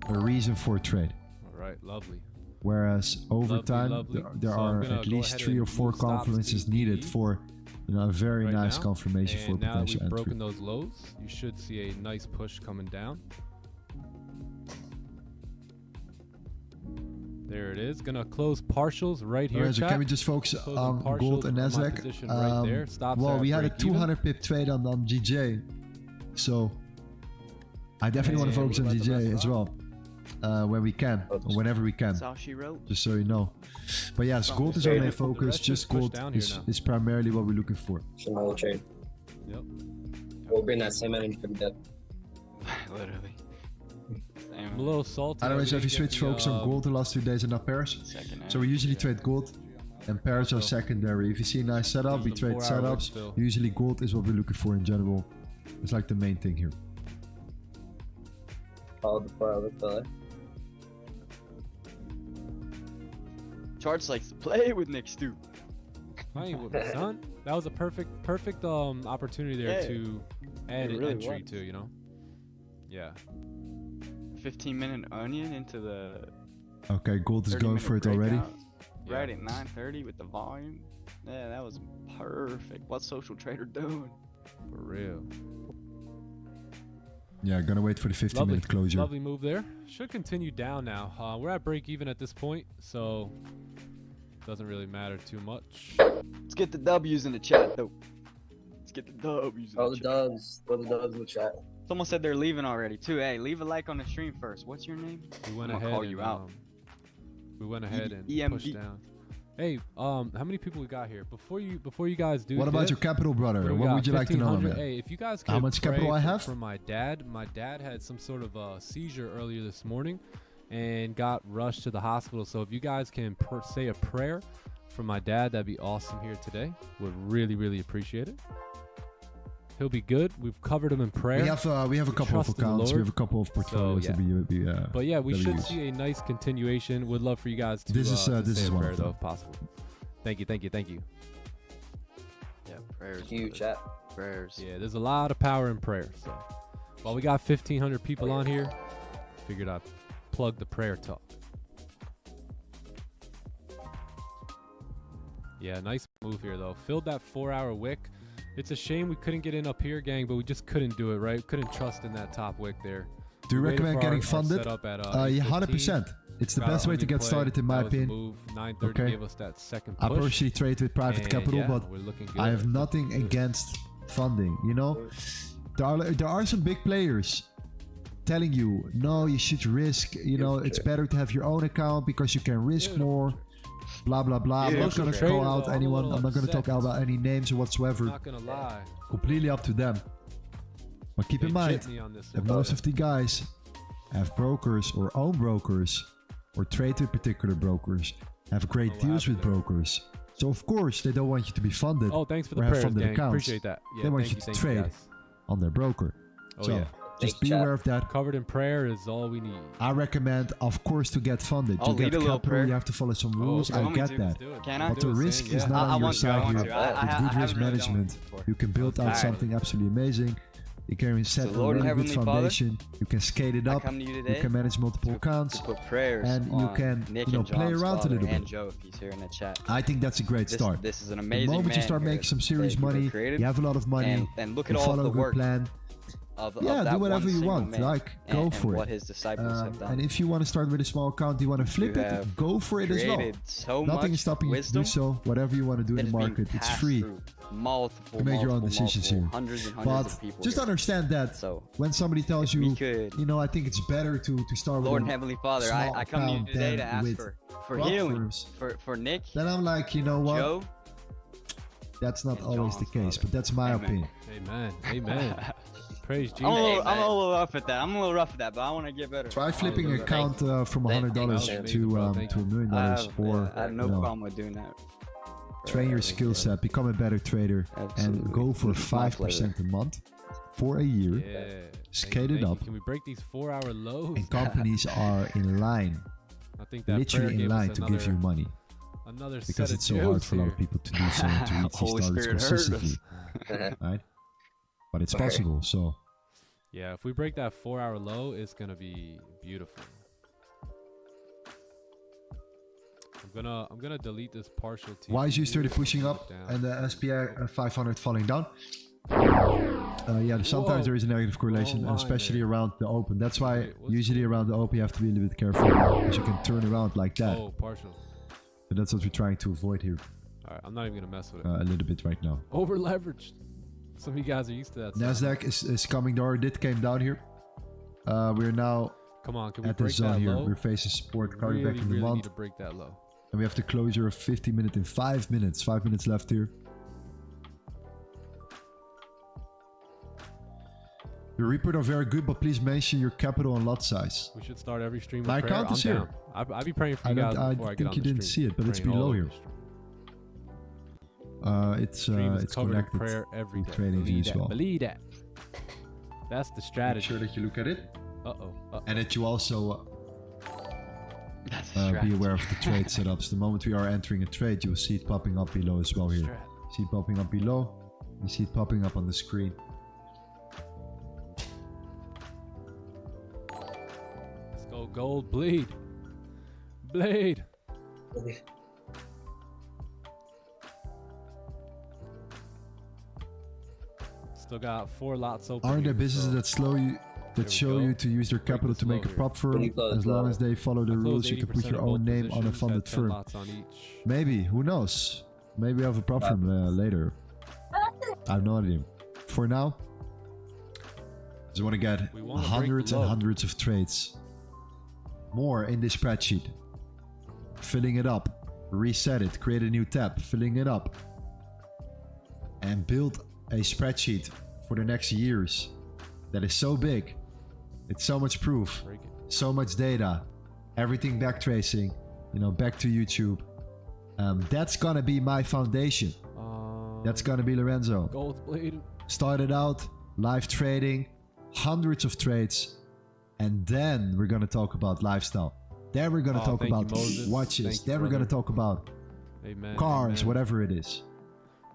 a reason for a trade. All right, lovely. Whereas over Lovely, time, lovely. there So I'm are gonna at go least ahead 3 or and 4 move stops confluences to needed E for, you know, a very right nice now. confirmation for a And now that potential we've entry. broken those lows, you should see a nice push coming down. There it is. Gonna close partials right here. Alright, so chat. can we just focus Closing on partials gold and on my Nasdaq? position right there. Stops Well, at we had a break even. 200 pip trade on GJ, so I definitely want to And focus on what about the GJ rest as well when we can, or whenever we can. That's how she wrote. Just so you know. But yes, Sounds gold is very our main different. The focus. rest Just is pushed gold down here now. is primarily what we're looking for. Another trade. Yep. We'll bring that same energy for the death. Literally. I'm a little salty. I don't know that we if you didn't switch get the, focus on gold the last 2 days and not pairs. Second So we usually yeah. trade gold and pairs are secondary. If you see a nice setup, we The trade 4 hour setups. fill. Usually gold is what we're looking for in general. It's like the main thing here. Follow the fire with the Charts likes to play with Nick Stu. I ain't with my son. That was a perfect opportunity there Yeah. to add It an really entry was. to, you know. Yeah. 15-minute onion into the Okay, gold is going 30-minute for it already. breakout, Yeah. Right at 9:30 with the volume. Yeah, that was perfect. What's Social Trader doing? For real. Yeah, gonna wait for the 15-minute closure. Lovely move there. Should continue down now. We're at break even at this point, so doesn't really matter too much. Let's get the W's in the chat though. Let's get the W's in Throw the the chat. doves. Throw the doves in the chat. Someone said they're leaving already too. Hey, leave a like on the stream first. What's your name? We went I'm gonna ahead call and you out. we went ahead and EMB. pushed down. Hey, how many people we got here? Before you guys do What about dip, your capital, brother? do we What got? would you like to know, 1500? man? Hey, if you guys How could much pray capital I for- have? For my dad had some sort of seizure earlier this morning and got rushed to the hospital. So if you guys can say a prayer for my dad, that'd be awesome here today. Would really appreciate it. He'll be good. We've covered him in prayer. We have a couple of trust in the accounts. We Lord. have a couple of portfolios yeah. that we But yeah, we that should use. see a nice continuation. Would love for you guys to This is, to this say is a one prayer of though, them. if possible. Thank you. Yeah, prayers. Huge brother. chat. Prayers. Yeah, there's a lot of power in prayer. So while we got 1,500 people on here, figured I'd plug the prayer talk. Yeah, nice move here though. Filled that 4-hour wick. It's a shame we couldn't get in up here, gang, but we just couldn't do it, right? Couldn't trust in that top wick there. Do you We waited recommend for getting our funded? setup at, Yeah, 8:15. 100%. It's the Got best our way to onion get play. started, in my That was the opinion. move. 9:30 Okay. gave us that second I push. personally trade with private And capital, yeah, but we're looking good. I have nothing against funding. You know, there are some big players telling you, no, you should risk. You know, it's better to have your own account because you can risk more. blah blah blah. I'm Dude, not gonna social call traders out are anyone. all I'm not gonna talk upset. about any names or whatsoever. Not gonna lie. Completely up to them. But keep in They mind jit me on this that one. most of the guys have brokers or own brokers or trade with particular brokers, have great Oh, what deals with happened there? brokers. So of course they don't want you to be funded Oh, thanks for the or have prayers, funded gang. accounts Appreciate that. Yeah, They want thank you to thank trade. guys. on their broker. Oh so yeah. just Thank be you, aware of that. Covered in prayer is all we need. I recommend, of course, to get funded. I'll To get lead a little capital, prayer. you have to follow some rules. okay. I want me get to? that. Let's do it. Can I? But the Do it, risk Sam, is yeah. not I on your want to, I side want here. to. I With haven't good risk really done management, it before. you can build out Alright. something absolutely amazing. You can set So, a Lord and really good Heavenly Father, foundation. You can scale it I up. come to you You today can manage multiple to accounts. put prayers and you on can, Nick you know, and play John's around a father little and bit. Joe, if he's here in the chat. I think that's a great This, start. this is an The amazing moment you man start here making some that serious you money, created, you have a lot of money, and look you at all follow the a good work plan. of Yeah, that do whatever one you single want. man Like, go and for what it. his disciples have done. And if you want to start with a small account, you want to flip You it, have go for it as well. created so Nothing much is stopping you to wisdom do so. Whatever you want to do that in the is being market, it's passed free. through multiple, You make your own multiple, decisions multiple, here. hundreds and hundreds But of people just here. understand that So, when somebody tells if we you, could, you know, I think it's better to start Lord with and a Heavenly Father, small I come to you account today to than ask with for prop healing firms. for Nick, Then I'm like, you know what? Joe. That's not and always the John's case, father. but that's my Amen. opinion. Amen. Amen. Praise Jesus. I'm a little rough at that. I'm a little rough at that, but I want to get better. Try flipping an Hallelujah. account from $100 Thank you, bro. to Thank $1 million, I or have no you know, problem with doing that. train your skill set, become a better trader, and Absolutely. go for My 5% a month for a year. Yeah. Scale it up. Can we break these 4-hour lows? And companies are in line, I think that prayer literally in gave us line to give you money, another because set it's of so hard jokes for a lot of here. people to do so and to reach these Holy targets Spirit heard consistently, us. right? But it's Okay. possible. So Yeah, if we break that 4-hour low, it's gonna be beautiful. I'm gonna delete this partial T. YG started pushing up down. and the SPI 500 falling down. Yeah, sometimes Whoa. there is a negative correlation, Wrong line especially there. around the open. That's why Wait, what's usually going around the open you have to be a little bit careful, because you can turn around like that. Oh, partial. And that's what we're trying to avoid here All right, I'm not even gonna mess with it. a little bit right now. Over leveraged. Some of you guys are used to that. stuff. Nasdaq is coming down. It came down here. We're now Come on, can we at the break zone that here. low? We're facing support coming really, back in the really need month, to break that low. and we have the closure of 50 minutes in 5 minutes. 5 minutes left here. The report are very good, but please mention your capital and lot size. We should start every stream with My prayer. account I'm is here. down. I'll be praying for I you guys don't- I before I get think on you the didn't stream. see it, but it's Praying all below over here. the stream. Stream is It's covered in connected prayer every to day. trading Believe as that. well. Believe that. That's the Make strategy. sure that you look at it, Uh-oh. and that you also That's be aware of the trade setups. The moment we are entering a trade, you'll see it popping up below as well here. Strat. See it popping up below. You see it popping up on the screen. Let's go gold. Bleed. Blade. Still got 4 lots open. Aren't there here, businesses so that slow you, There that we show go. you to use their Break capital this to make a low prop When firm? you close As long low. as they follow the I closed rules, you can put 80% your of both own name on a positions, funded had 10 firm. lots on each. Maybe, who knows? Maybe we have a prop firm later. I have no idea. For now, just want to get We wanna break hundreds the and low. hundreds of trades. More in this spreadsheet. Filling it up. Reset it. Create a new tab. Filling it up. And build a spreadsheet for the next years that is so big. It's so much proof. Break it. So much data. Everything backtracing. Back to YouTube. That's gonna be my foundation. That's gonna be Lorenzo. Gold blade. Started out live trading, hundreds of trades, and then we're gonna talk about lifestyle. Then we're gonna Oh, talk thank you, about Moses. watches. Thank you, Then we're gonna brother. talk about Amen. cars, amen. whatever it is.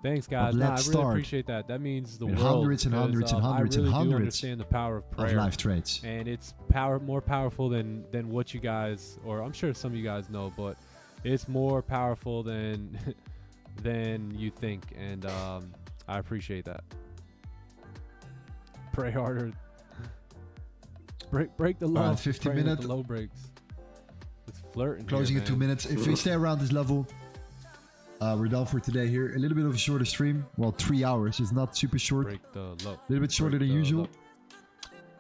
Thanks, guys. Nah, I let's really start appreciate that. That means the with world. hundreds and because, hundreds and hundreds I and really do hundreds understand the power of Of prayer, live trades. and it's more powerful than what you guys, or I'm sure some of you guys know, but it's more powerful than than you think, and I appreciate that. Pray harder. Break the low. Around 50 Pray with minutes. The low breaks. It's flirting. Closing here, in 2 man. minutes. If we stay around this level, we're done for today here. A little bit of a shorter stream. Well, 3 hours. It's not super short. Break the low. A little bit shorter Break than the usual. low.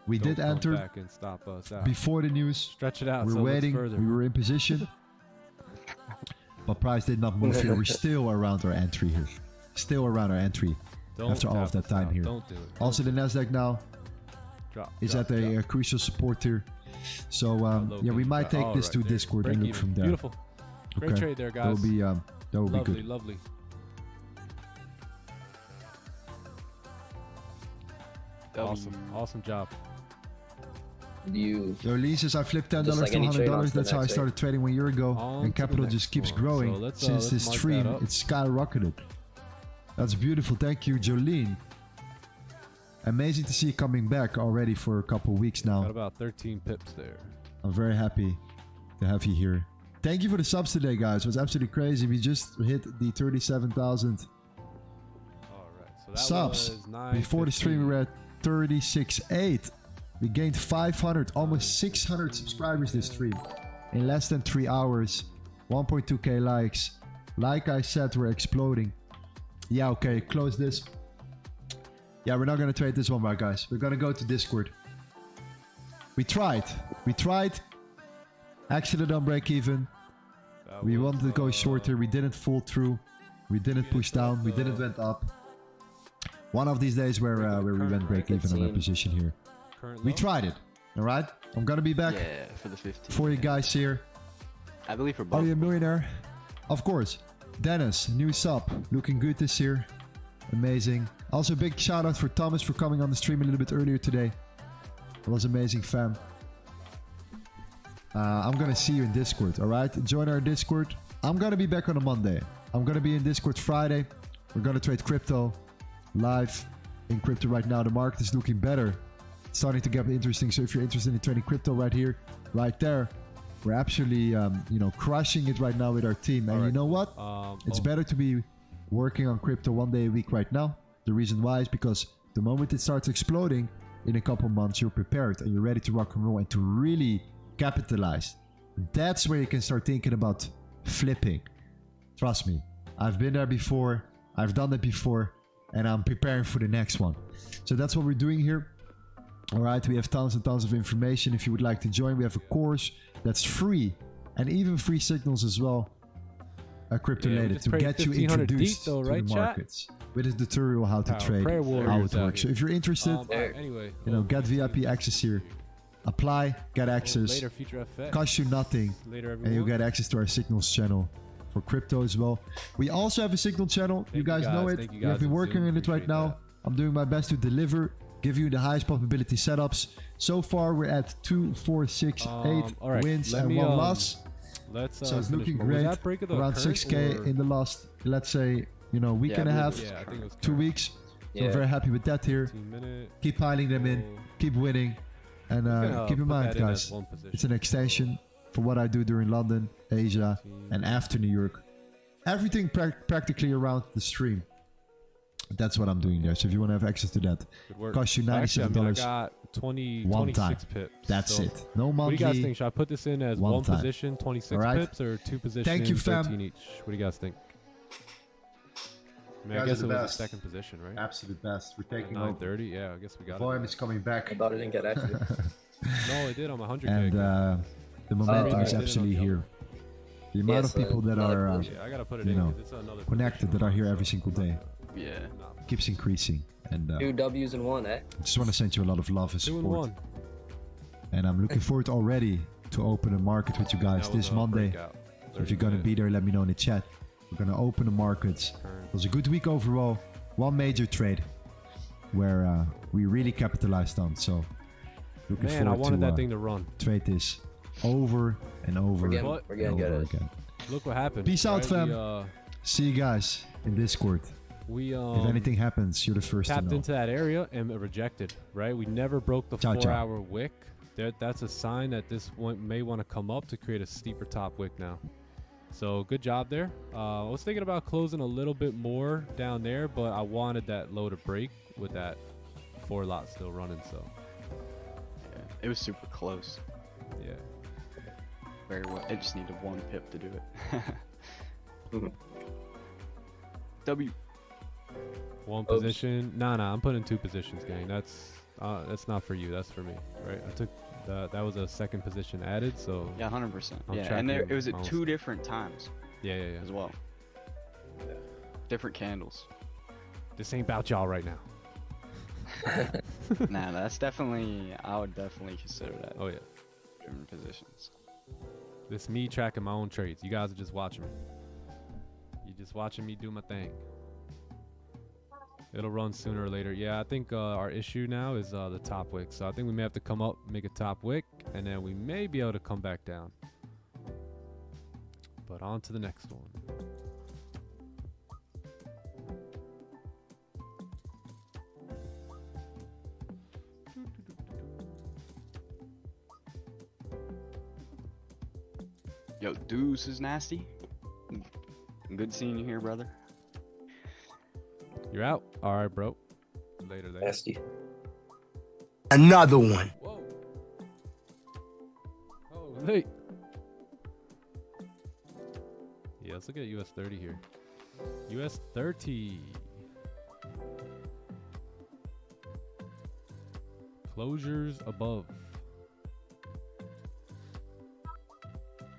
We Don't did come enter back and stop us out. before the news. Stretch it out. We're so it looks waiting. further. We were in position. but price did not move here. We're still around our entry here. Still around our entry Don't after all of tap that time out. here. Don't do it. Also, the Nasdaq now is Drop, at a crucial support here. So yeah, we might take this to Discord and look from there. Beautiful. Great trade there, guys. That will be Lovely, good. lovely. Awesome job. You So Lisa's, I flipped $10 Just like to any trade on $100. to the That's how I next started trading 1 year ago. On And to the capital next just keeps one. growing. So let's, Since let's this mark stream, that up. it's skyrocketed. That's beautiful. Thank you, Jolene. Amazing to see you coming back already for a couple weeks Got now. about 13 pips there. I'm very happy to have you here. Thank you for the subs today, guys. It was absolutely crazy. We just hit the 37,000 All right. So that subs. was 9, Before the stream, we were at 36.8. We gained 500, almost 600 subscribers this stream in less than 3 hours. 1.2k likes. Like I said, we're exploding. Yeah, okay, close this. Yeah, we're not gonna trade this one back, guys. We're gonna go to Discord. We tried. Exited on break even. We wanted to go shorter. We didn't fall through. We didn't push down. We didn't went up. One of these days where we went break even on our position here. We tried it. All right. I'm gonna be back Yeah, for the 15. for you guys here. I believe for Are both. you a millionaire? Of course. Dennis, new sub. Looking good this year. Amazing. Also, big shout out for Thomas for coming on the stream a little bit earlier today. It was amazing, fam. I'm gonna see you in Discord, alright? Join our Discord. I'm gonna be back on a Monday. I'm gonna be in Discord Friday. We're gonna trade crypto live in crypto right now. The market is looking better. It's starting to get interesting. So if you're interested in trading crypto right here, right there, we're actually, crushing it right now with our team. And you know what? It's better to be working on crypto 1 day a week right now. The reason why is because the moment it starts exploding in a couple months, you're prepared and you're ready to rock and roll and to really capitalize. That's where you can start thinking about flipping. Trust me, I've been there before, I've done it before, and I'm preparing for the next one. So that's what we're doing here. All right, we have tons and tons of information. If you would like to join, we have a course that's free and even free signals as well, crypto related, to get you introduced though, to right, the markets with a tutorial how to trade, prayer how warriors it out works. So here. if you're interested, Anyway, get VIP access here. Apply, get access. Later, future FX. Cost you nothing, Later, everyone. and you get access to our signals channel for crypto as well. We also have a signal channel. You guys know it. Thank you We have guys been on working Zoom. on it right Appreciate now. that. I'm doing my best to deliver, give you the highest probability setups. So far, we're at 2, 4, 6, 8 all right, wins let and me, 1 loss. Let's So it's finish. looking Was great. that break of the Around current 6k or- in the last, let's say, week Yeah, and a I half, believe Yeah, I think it was 2 current. weeks. So Yeah. I'm very happy with that here. 15-minute. Keep piling them in, keep winning, and keep in mind, guys, it's an extension for what I do during London, Asia, and after New York. Everything practically around the stream. That's what I'm doing there. So if you want to have access to that, Good work. cost you Actually, $97 I got 20, one 26 time. pips. That's So it. No What do you guys monthly. think? Should I put this in as one one time. position, 26 Alright. pips, or 2 positions, Thank you, fam. 13 each? What do you guys think? I mean, Guys I are guess the it was best. the second position, right? Absolute best. We're At taking over. 9:30. Yeah, I guess we got Volume it. is coming back. I thought it didn't get active. No, it did on my 100K. And the momentum alright. is absolutely here. The amount of so people that another are position. yeah, I gotta put it you in. know, 'cause it's another connected, position. that are here every single day, Yeah. keeps increasing. And 2 W's in 1, eh? I just want to send you a lot of love and 2 and support. 1. And I'm looking forward already to open a market with you guys That was this a Monday. breakout. So if you're gonna be there, let me know in the chat. We're gonna open the markets. It was a good week overall. One major trade where we really capitalized on. So looking Man, I forward wanted to that thing to run. trade this over and over We're getting, What? we're and getting good over at it. again. Look what happened. Peace out, right? fam. See you guys in Discord. We If anything happens, you're the first to tapped know. into that area and it rejected, right? We never broke the Ciao, ciao. 4-hour wick. That's a sign that this one may want to come up to create a steeper top wick now. So good job there. I was thinking about closing a little bit more down there, but I wanted that low to break with that 4 lot still running. So Yeah. It was super close. yeah. Very well. It just needed 1 pip to do it. W. One position. Nah. I'm putting 2 positions, gang. That's not for you. That's for me, right? I took that was a second position added. So Yeah, 100%. I'm Yeah, and there, tracking it was at my own 2 different times. Yeah, yeah, yeah. as well. Different candles. This ain't about y'all right now. Nah, that's definitely, I would definitely consider that. Oh yeah. Different positions. This me tracking my own trades. You guys are just watching me. You just watching me do my thing. It'll run sooner or later. Yeah, I think our issue now is the top wick. So I think we may have to come up, make a top wick, and then we may be able to come back down. But on to the next one. Yo, Deuce is nasty. Good seeing you here, brother. You're out. All right, bro. Later, later. Nasty. Another one. Whoa. Oh, late. Yeah, let's look at US 30 here. US 30. Closures above.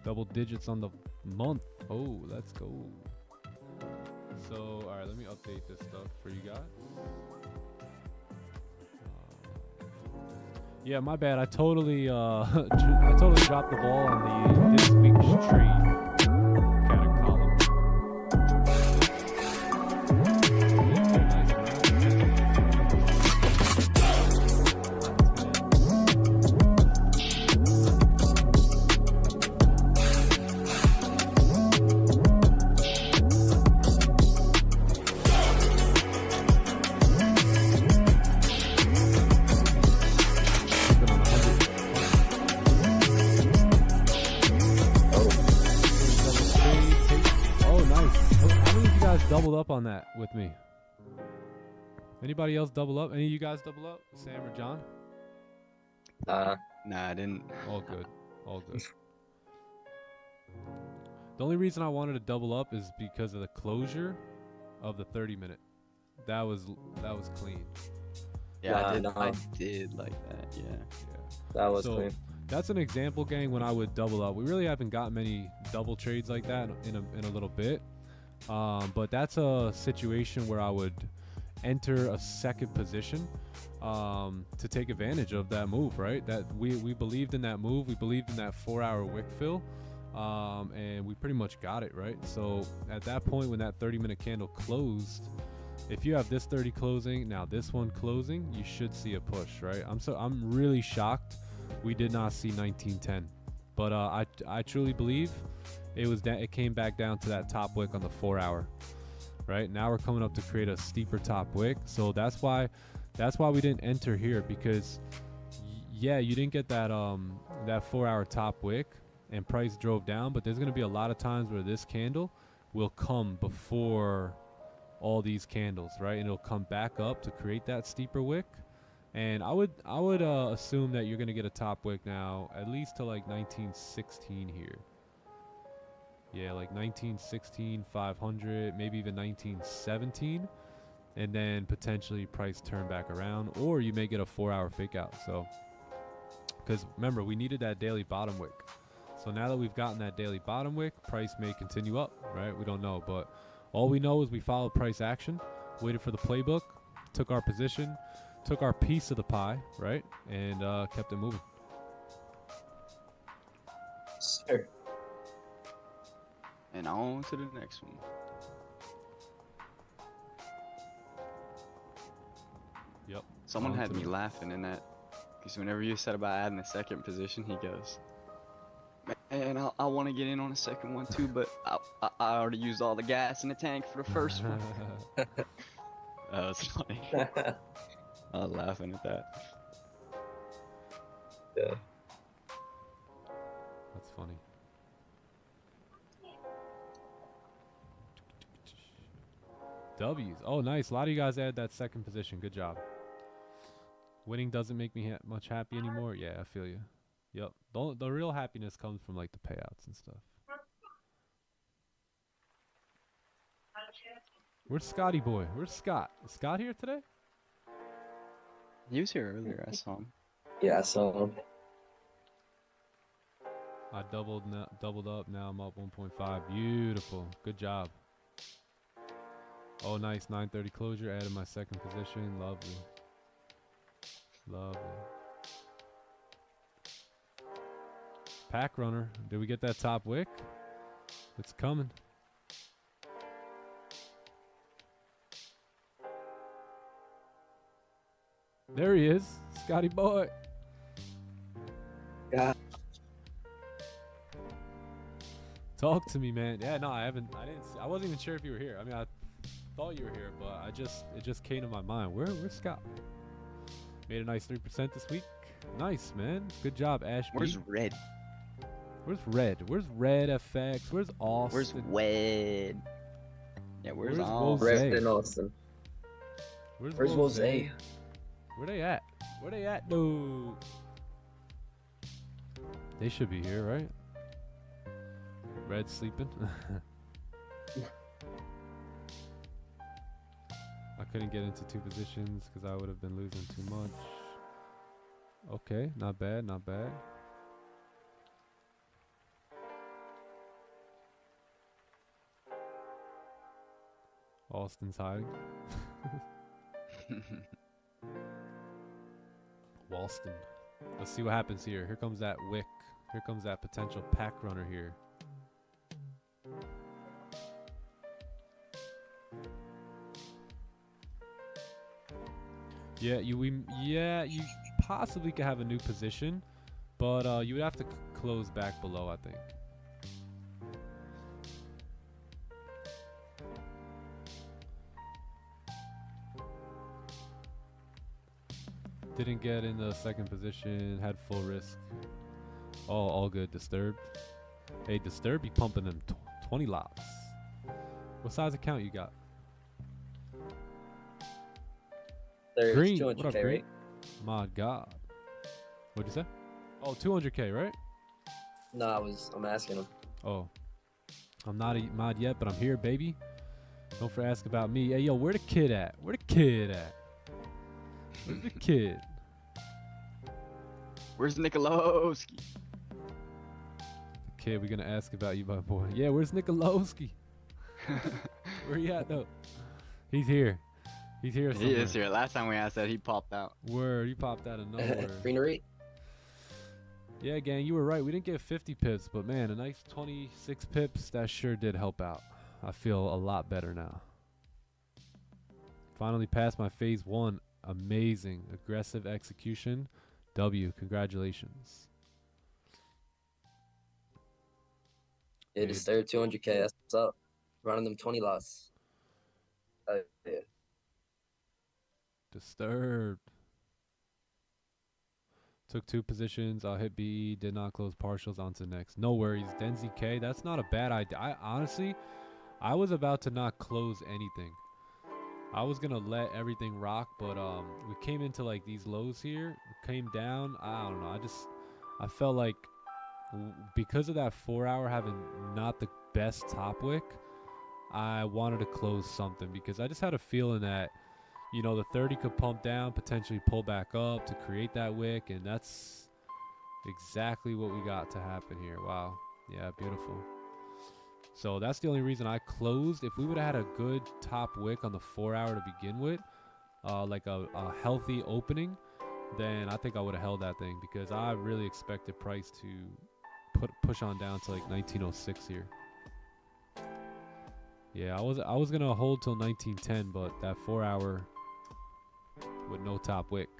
Double digits on the month. Oh, let's go. So, all right, let me update this stuff for you guys. Yeah, my bad. I totally I totally dropped the ball on the this week's trade column. Doubled up on that with me. Anybody else double up? Any of you guys double up? Sam or John? Nah, I didn't. All good. All good. The only reason I wanted to double up is because of the closure of the 30-minute. That was clean. Yeah, Nah, I did like that. Yeah. Yeah. That was So clean. that's an example, gang, when I would double up. We really haven't got many double trades like that in a little bit. But that's a situation where I would enter a second position to take advantage of that move, right? That we believed in that move. We believed in that 4-hour wick fill, and we pretty much got it, right? So at that point, when that 30-minute candle closed, if you have this 30 closing, now this one closing, you should see a push, right? I'm really shocked we did not see 1910, but I truly believe it came back down to that top wick on the 4-hour, right? Now we're coming up to create a steeper top wick. So that's why we didn't enter here, because yeah, you didn't get that 4-hour top wick and price drove down, but there's going to be a lot of times where this candle will come before all these candles, right? And it'll come back up to create that steeper wick. And I would assume that you're going to get a top wick now at least to like 1916 here. Yeah, like 1916, 500, maybe even 1917, and then potentially price turn back around, or you may get a 4-hour fake out. So, because remember, we needed that daily bottom wick. So now that we've gotten that daily bottom wick, price may continue up, right? We don't know, but all we know is we followed price action, waited for the playbook, took our position, took our piece of the pie, right, and kept it moving. Sir. And on to the next one. Yep. Someone On had to me the- laughing in that, because whenever you said about adding a second position, he goes, "Man, I want to get in on a second one too, but I already used all the gas in the tank for the first one." That was funny. I was laughing at that. Yeah. That's funny. W's. Oh, nice. A lot of you guys added that second position. Good job. Winning doesn't make me much happy anymore. Yeah, I feel you. Yep. The real happiness comes from like the payouts and stuff. Where's Scotty boy? Where's Scott? Is Scott here today? He was here earlier. I saw him. Yeah, so I doubled up. Now I'm up 1.5. Beautiful. Good job. Oh, nice. 9:30 closure. Added my second position. Lovely. Lovely. Pack runner. Did we get that top wick? It's coming. There he is. Scotty boy. God. Talk to me, man. Yeah, no, I didn't. I wasn't even sure if you were here. I mean, I thought you were here, but it just came to my mind. Where's Scott? Made a nice 3% this week. Nice, man. Good job, Ash. Where's B. Red? Where's Red? Where's Red FX? Where's Austin? Where's Wed? Yeah, where's Where's all? Rose? Red and Austin. Where's Rose? Where they at? Where they at, dude? They should be here, right? Red sleeping. I couldn't get into 2 positions because I would have been losing too much. Okay, not bad, not bad. Austin's hiding. Walston. Let's see what happens here. Here comes that wick. Here comes that potential pack runner here. Yeah, you possibly could have a new position, but you would have to close back below, I think. Didn't get in the second position, had full risk. Oh, all good. Disturbed. Hey, Disturbed, be pumping them 20 lots. What size account you got? There's Green. 200K, What up, Green? right? My God. What'd you say? Oh, 200K, right? No, I'm asking him. Oh. I'm not a mod yet, but I'm here, baby. Don't for ask about me. Hey, yo, where the kid at? Where the kid at? Where's the kid? Where's Nikolowski? The kid, we're gonna ask about you, my boy. Yeah, where's Nikolowski? Where he at, though? He's here. He's here somewhere. He is here. Last time we asked that, he popped out. Word, he popped out of nowhere. Greenery? Yeah, gang, you were right. We didn't get 50 pips, but man, a nice 26 pips, that sure did help out. I feel a lot better now. Finally passed my phase 1. Amazing. Aggressive execution. W. Congratulations. Yeah, Disturbed 200K. That's what's up. Running them 20 lots. Yeah. Disturbed. Took 2 positions. I'll hit B. Did not close partials. On to next. No worries. Denzi K. That's not a bad idea. I was about to not close anything. I was gonna let everything rock, but we came into like these lows here, came down. I don't know. I felt like because of that 4 hour having not the best top wick, I wanted to close something because I just had a feeling that, you know, the 30 could pump down, potentially pull back up to create that wick, and that's exactly what we got to happen here. Wow. Yeah, beautiful. So that's the only reason I closed. If we would have had a good top wick on the 4 hour to begin with, like a healthy opening, then I think I would have held that thing because I really expected price to push on down to like 1906 here. Yeah, I was gonna hold till 1910, but that 4 hour with no top wick.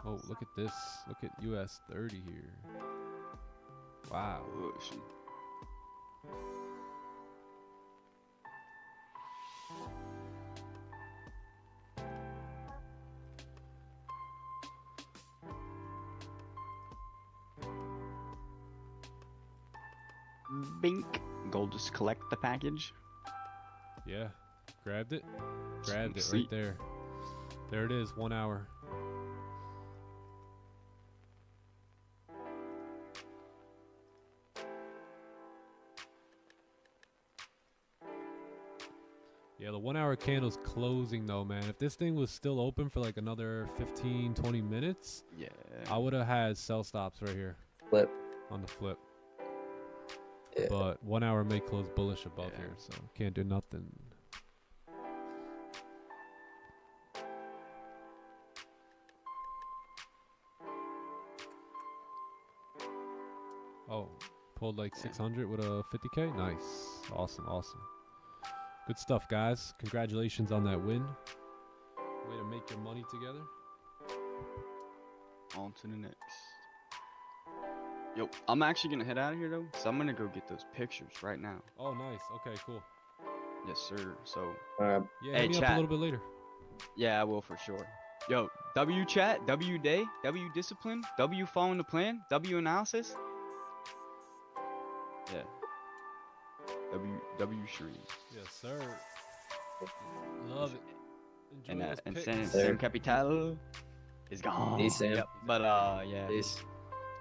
Oh, look at this. Look at US 30 here. Wow. Bink. Gold just collect the package. Yeah. Grabbed it. Grabbed it Sweet. right there. There it is. 1 hour. Yeah, the 1 hour candle's closing though, man. If this thing was still open for like another 15, 20 minutes, Yeah. I would have had sell stops right here Flip. on the flip. Yeah. But 1 hour may close bullish above here, so can't do nothing. Oh, pulled like 600 with a 50K. Nice. Awesome, awesome. Good stuff, guys. Congratulations on that win. Way to make your money together. On to the next. Yo, I'm actually gonna head out of here though, so I'm gonna go get those pictures right now. Oh, nice. Okay, cool. Yes, sir. So, Alright. Yeah, Hey, hit me up a chat. little bit later. yeah, I will for sure. Yo, W chat, W day, W discipline, W following the plan, W analysis. Yeah. W stream. Yes, sir. Love it. Enjoy And those and picks. San, Sir. San Capital is gone. Peace, Sam. Yep. But yeah. Peace.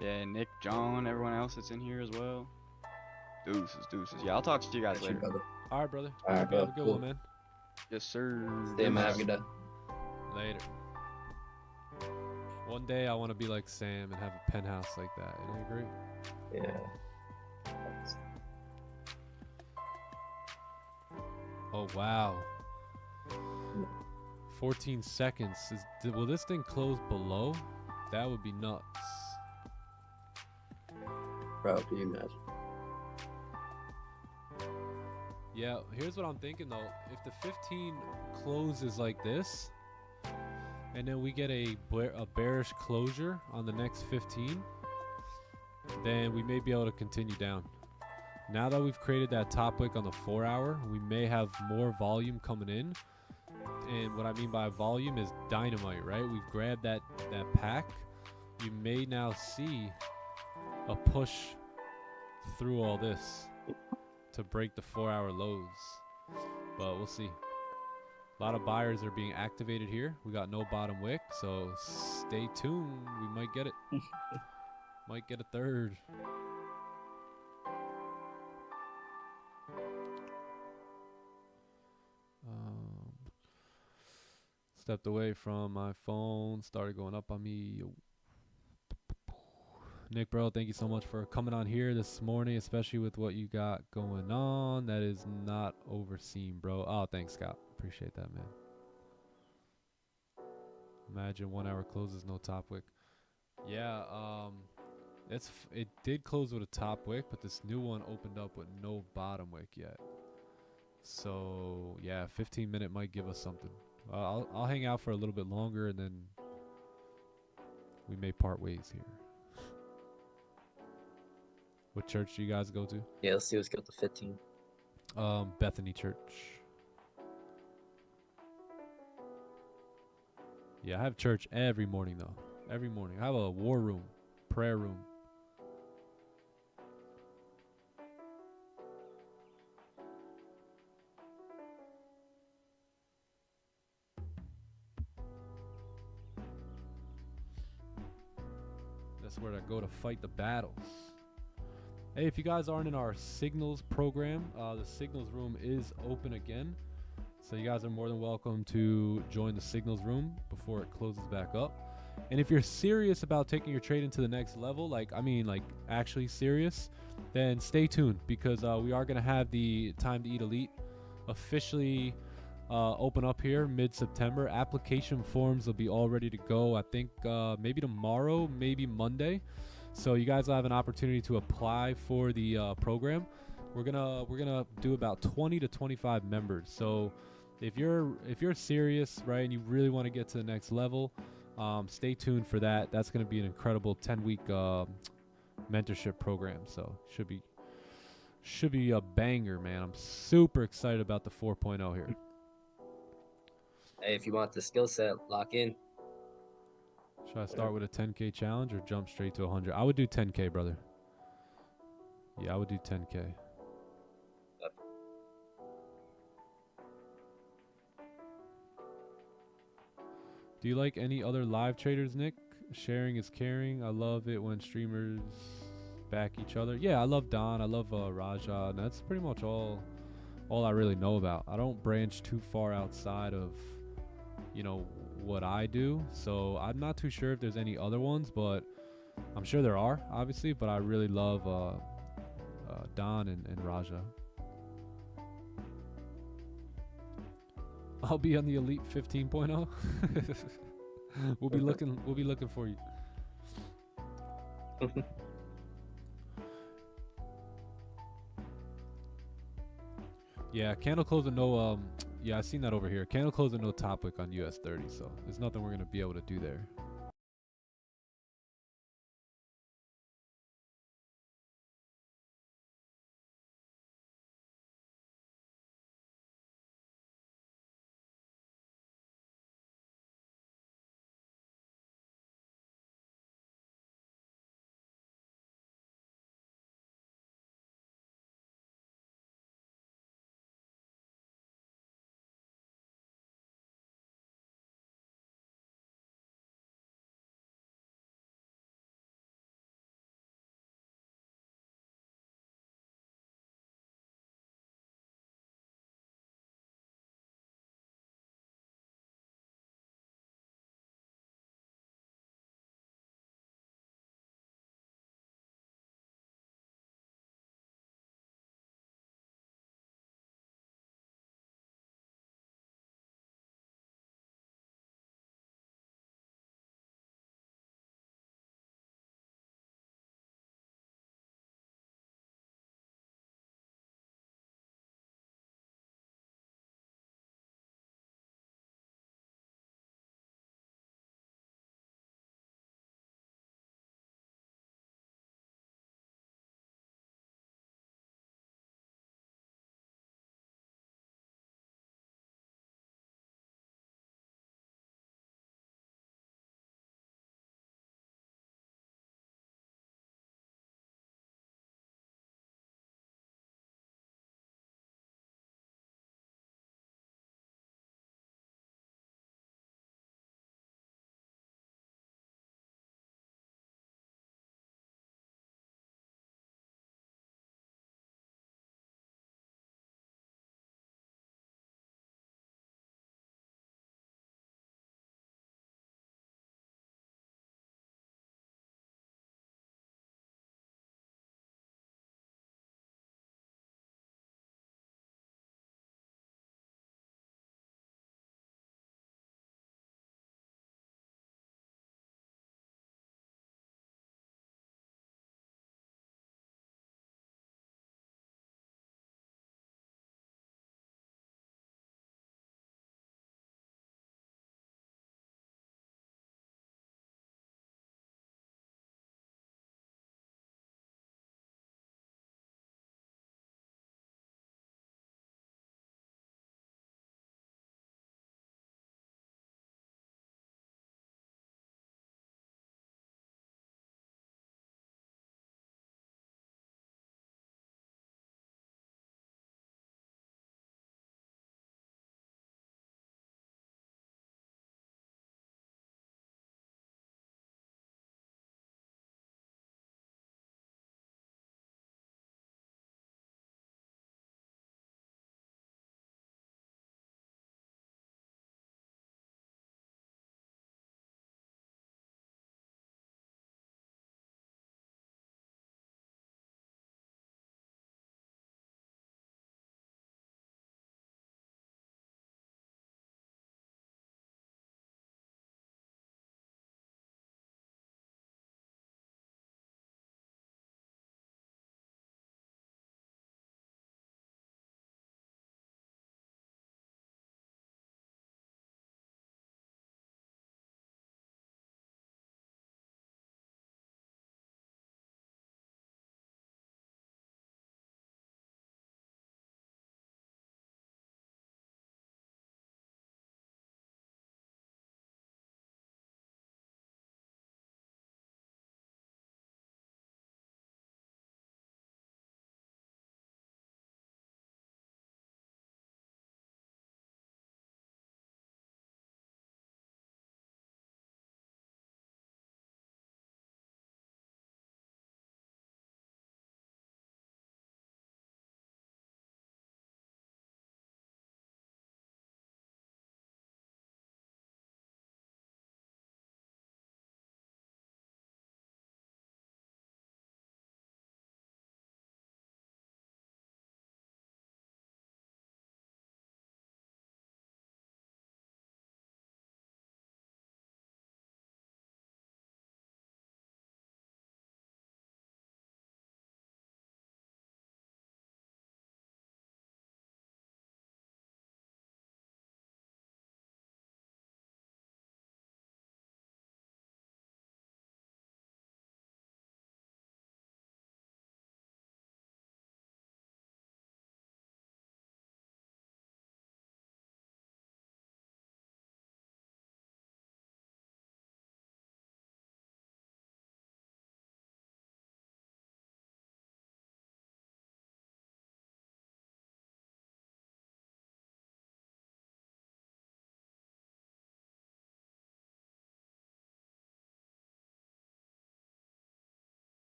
Yeah, Nick, John, everyone else that's in here as well. Deuces. Yeah, I'll talk to you guys Got you, later. brother. All right, brother. All right, Hope you have a bro. good Cool. one, man. Yes, sir. Stay, man. Have a good day. Later. One day I want to be like Sam and have a penthouse like that. Isn't that great? Yeah. Oh, wow. 14 seconds. Will this thing close below? That would be nuts. Bro, can you imagine? Yeah, here's what I'm thinking though. If the 15 closes like this, and then we get a bearish closure on the next 15, then we may be able to continue down. Now that we've created that top wick on the 4 hour, we may have more volume coming in. And what I mean by volume is dynamite, right? We've grabbed that pack. You may now see a push through all this to break the 4 hour lows. But we'll see. A lot of buyers are being activated here. We got no bottom wick, so stay tuned. We might get it. Might get a third. Stepped away from my phone, started going up on me. Nick, bro, thank you so much for coming on here this morning, especially with what you got going on. That is not overseen, bro. Oh, thanks, Scott. Appreciate that, man. Imagine 1 hour closes, no top wick. Yeah, it did close with a top wick, but this new one opened up with no bottom wick yet. So yeah, 15-minute might give us something. I'll hang out for a little bit longer, and then we may part ways here. What church do you guys go to? Yeah, let's see what's got the 15. Bethany Church. Yeah, I have church every morning though. Every morning. I have a war room, prayer room. That's where I go to fight the battles. Hey, if you guys aren't in our Signals program, the Signals room is open again. So you guys are more than welcome to join the Signals room before it closes back up. And if you're serious about taking your trade into the next level, like actually serious, then stay tuned, because we are going to have the Time to Eat Elite officially open up here mid-September. Application forms will be all ready to go, I think maybe tomorrow, maybe Monday. So you guys will have an opportunity to apply for the program. We're gonna do about 20 to 25 members. So if you're serious, right, and you really want to get to the next level, stay tuned for that. That's gonna be an incredible 10-week mentorship program. So should be a banger, man. I'm super excited about the 4.0 here. Hey, if you want the skill set, lock in. Should I start with a 10K challenge or jump straight to 100? I would do 10K, brother. Yeah, I would do 10K. Do you like any other live traders, Nick? Sharing is caring. I love it when streamers back each other. Yeah, I love Don. I love Raja. And that's pretty much all all I really know about. I don't branch too far outside of, you know, what I do. So I'm not too sure if there's any other ones, but I'm sure there are, obviously. But I really love Don and Raja. I'll be on the Elite 15.0. We'll be looking for you. Yeah, candle close with no yeah, I seen that over here. Candle close with no top wick on US 30, so there's nothing we're gonna be able to do there.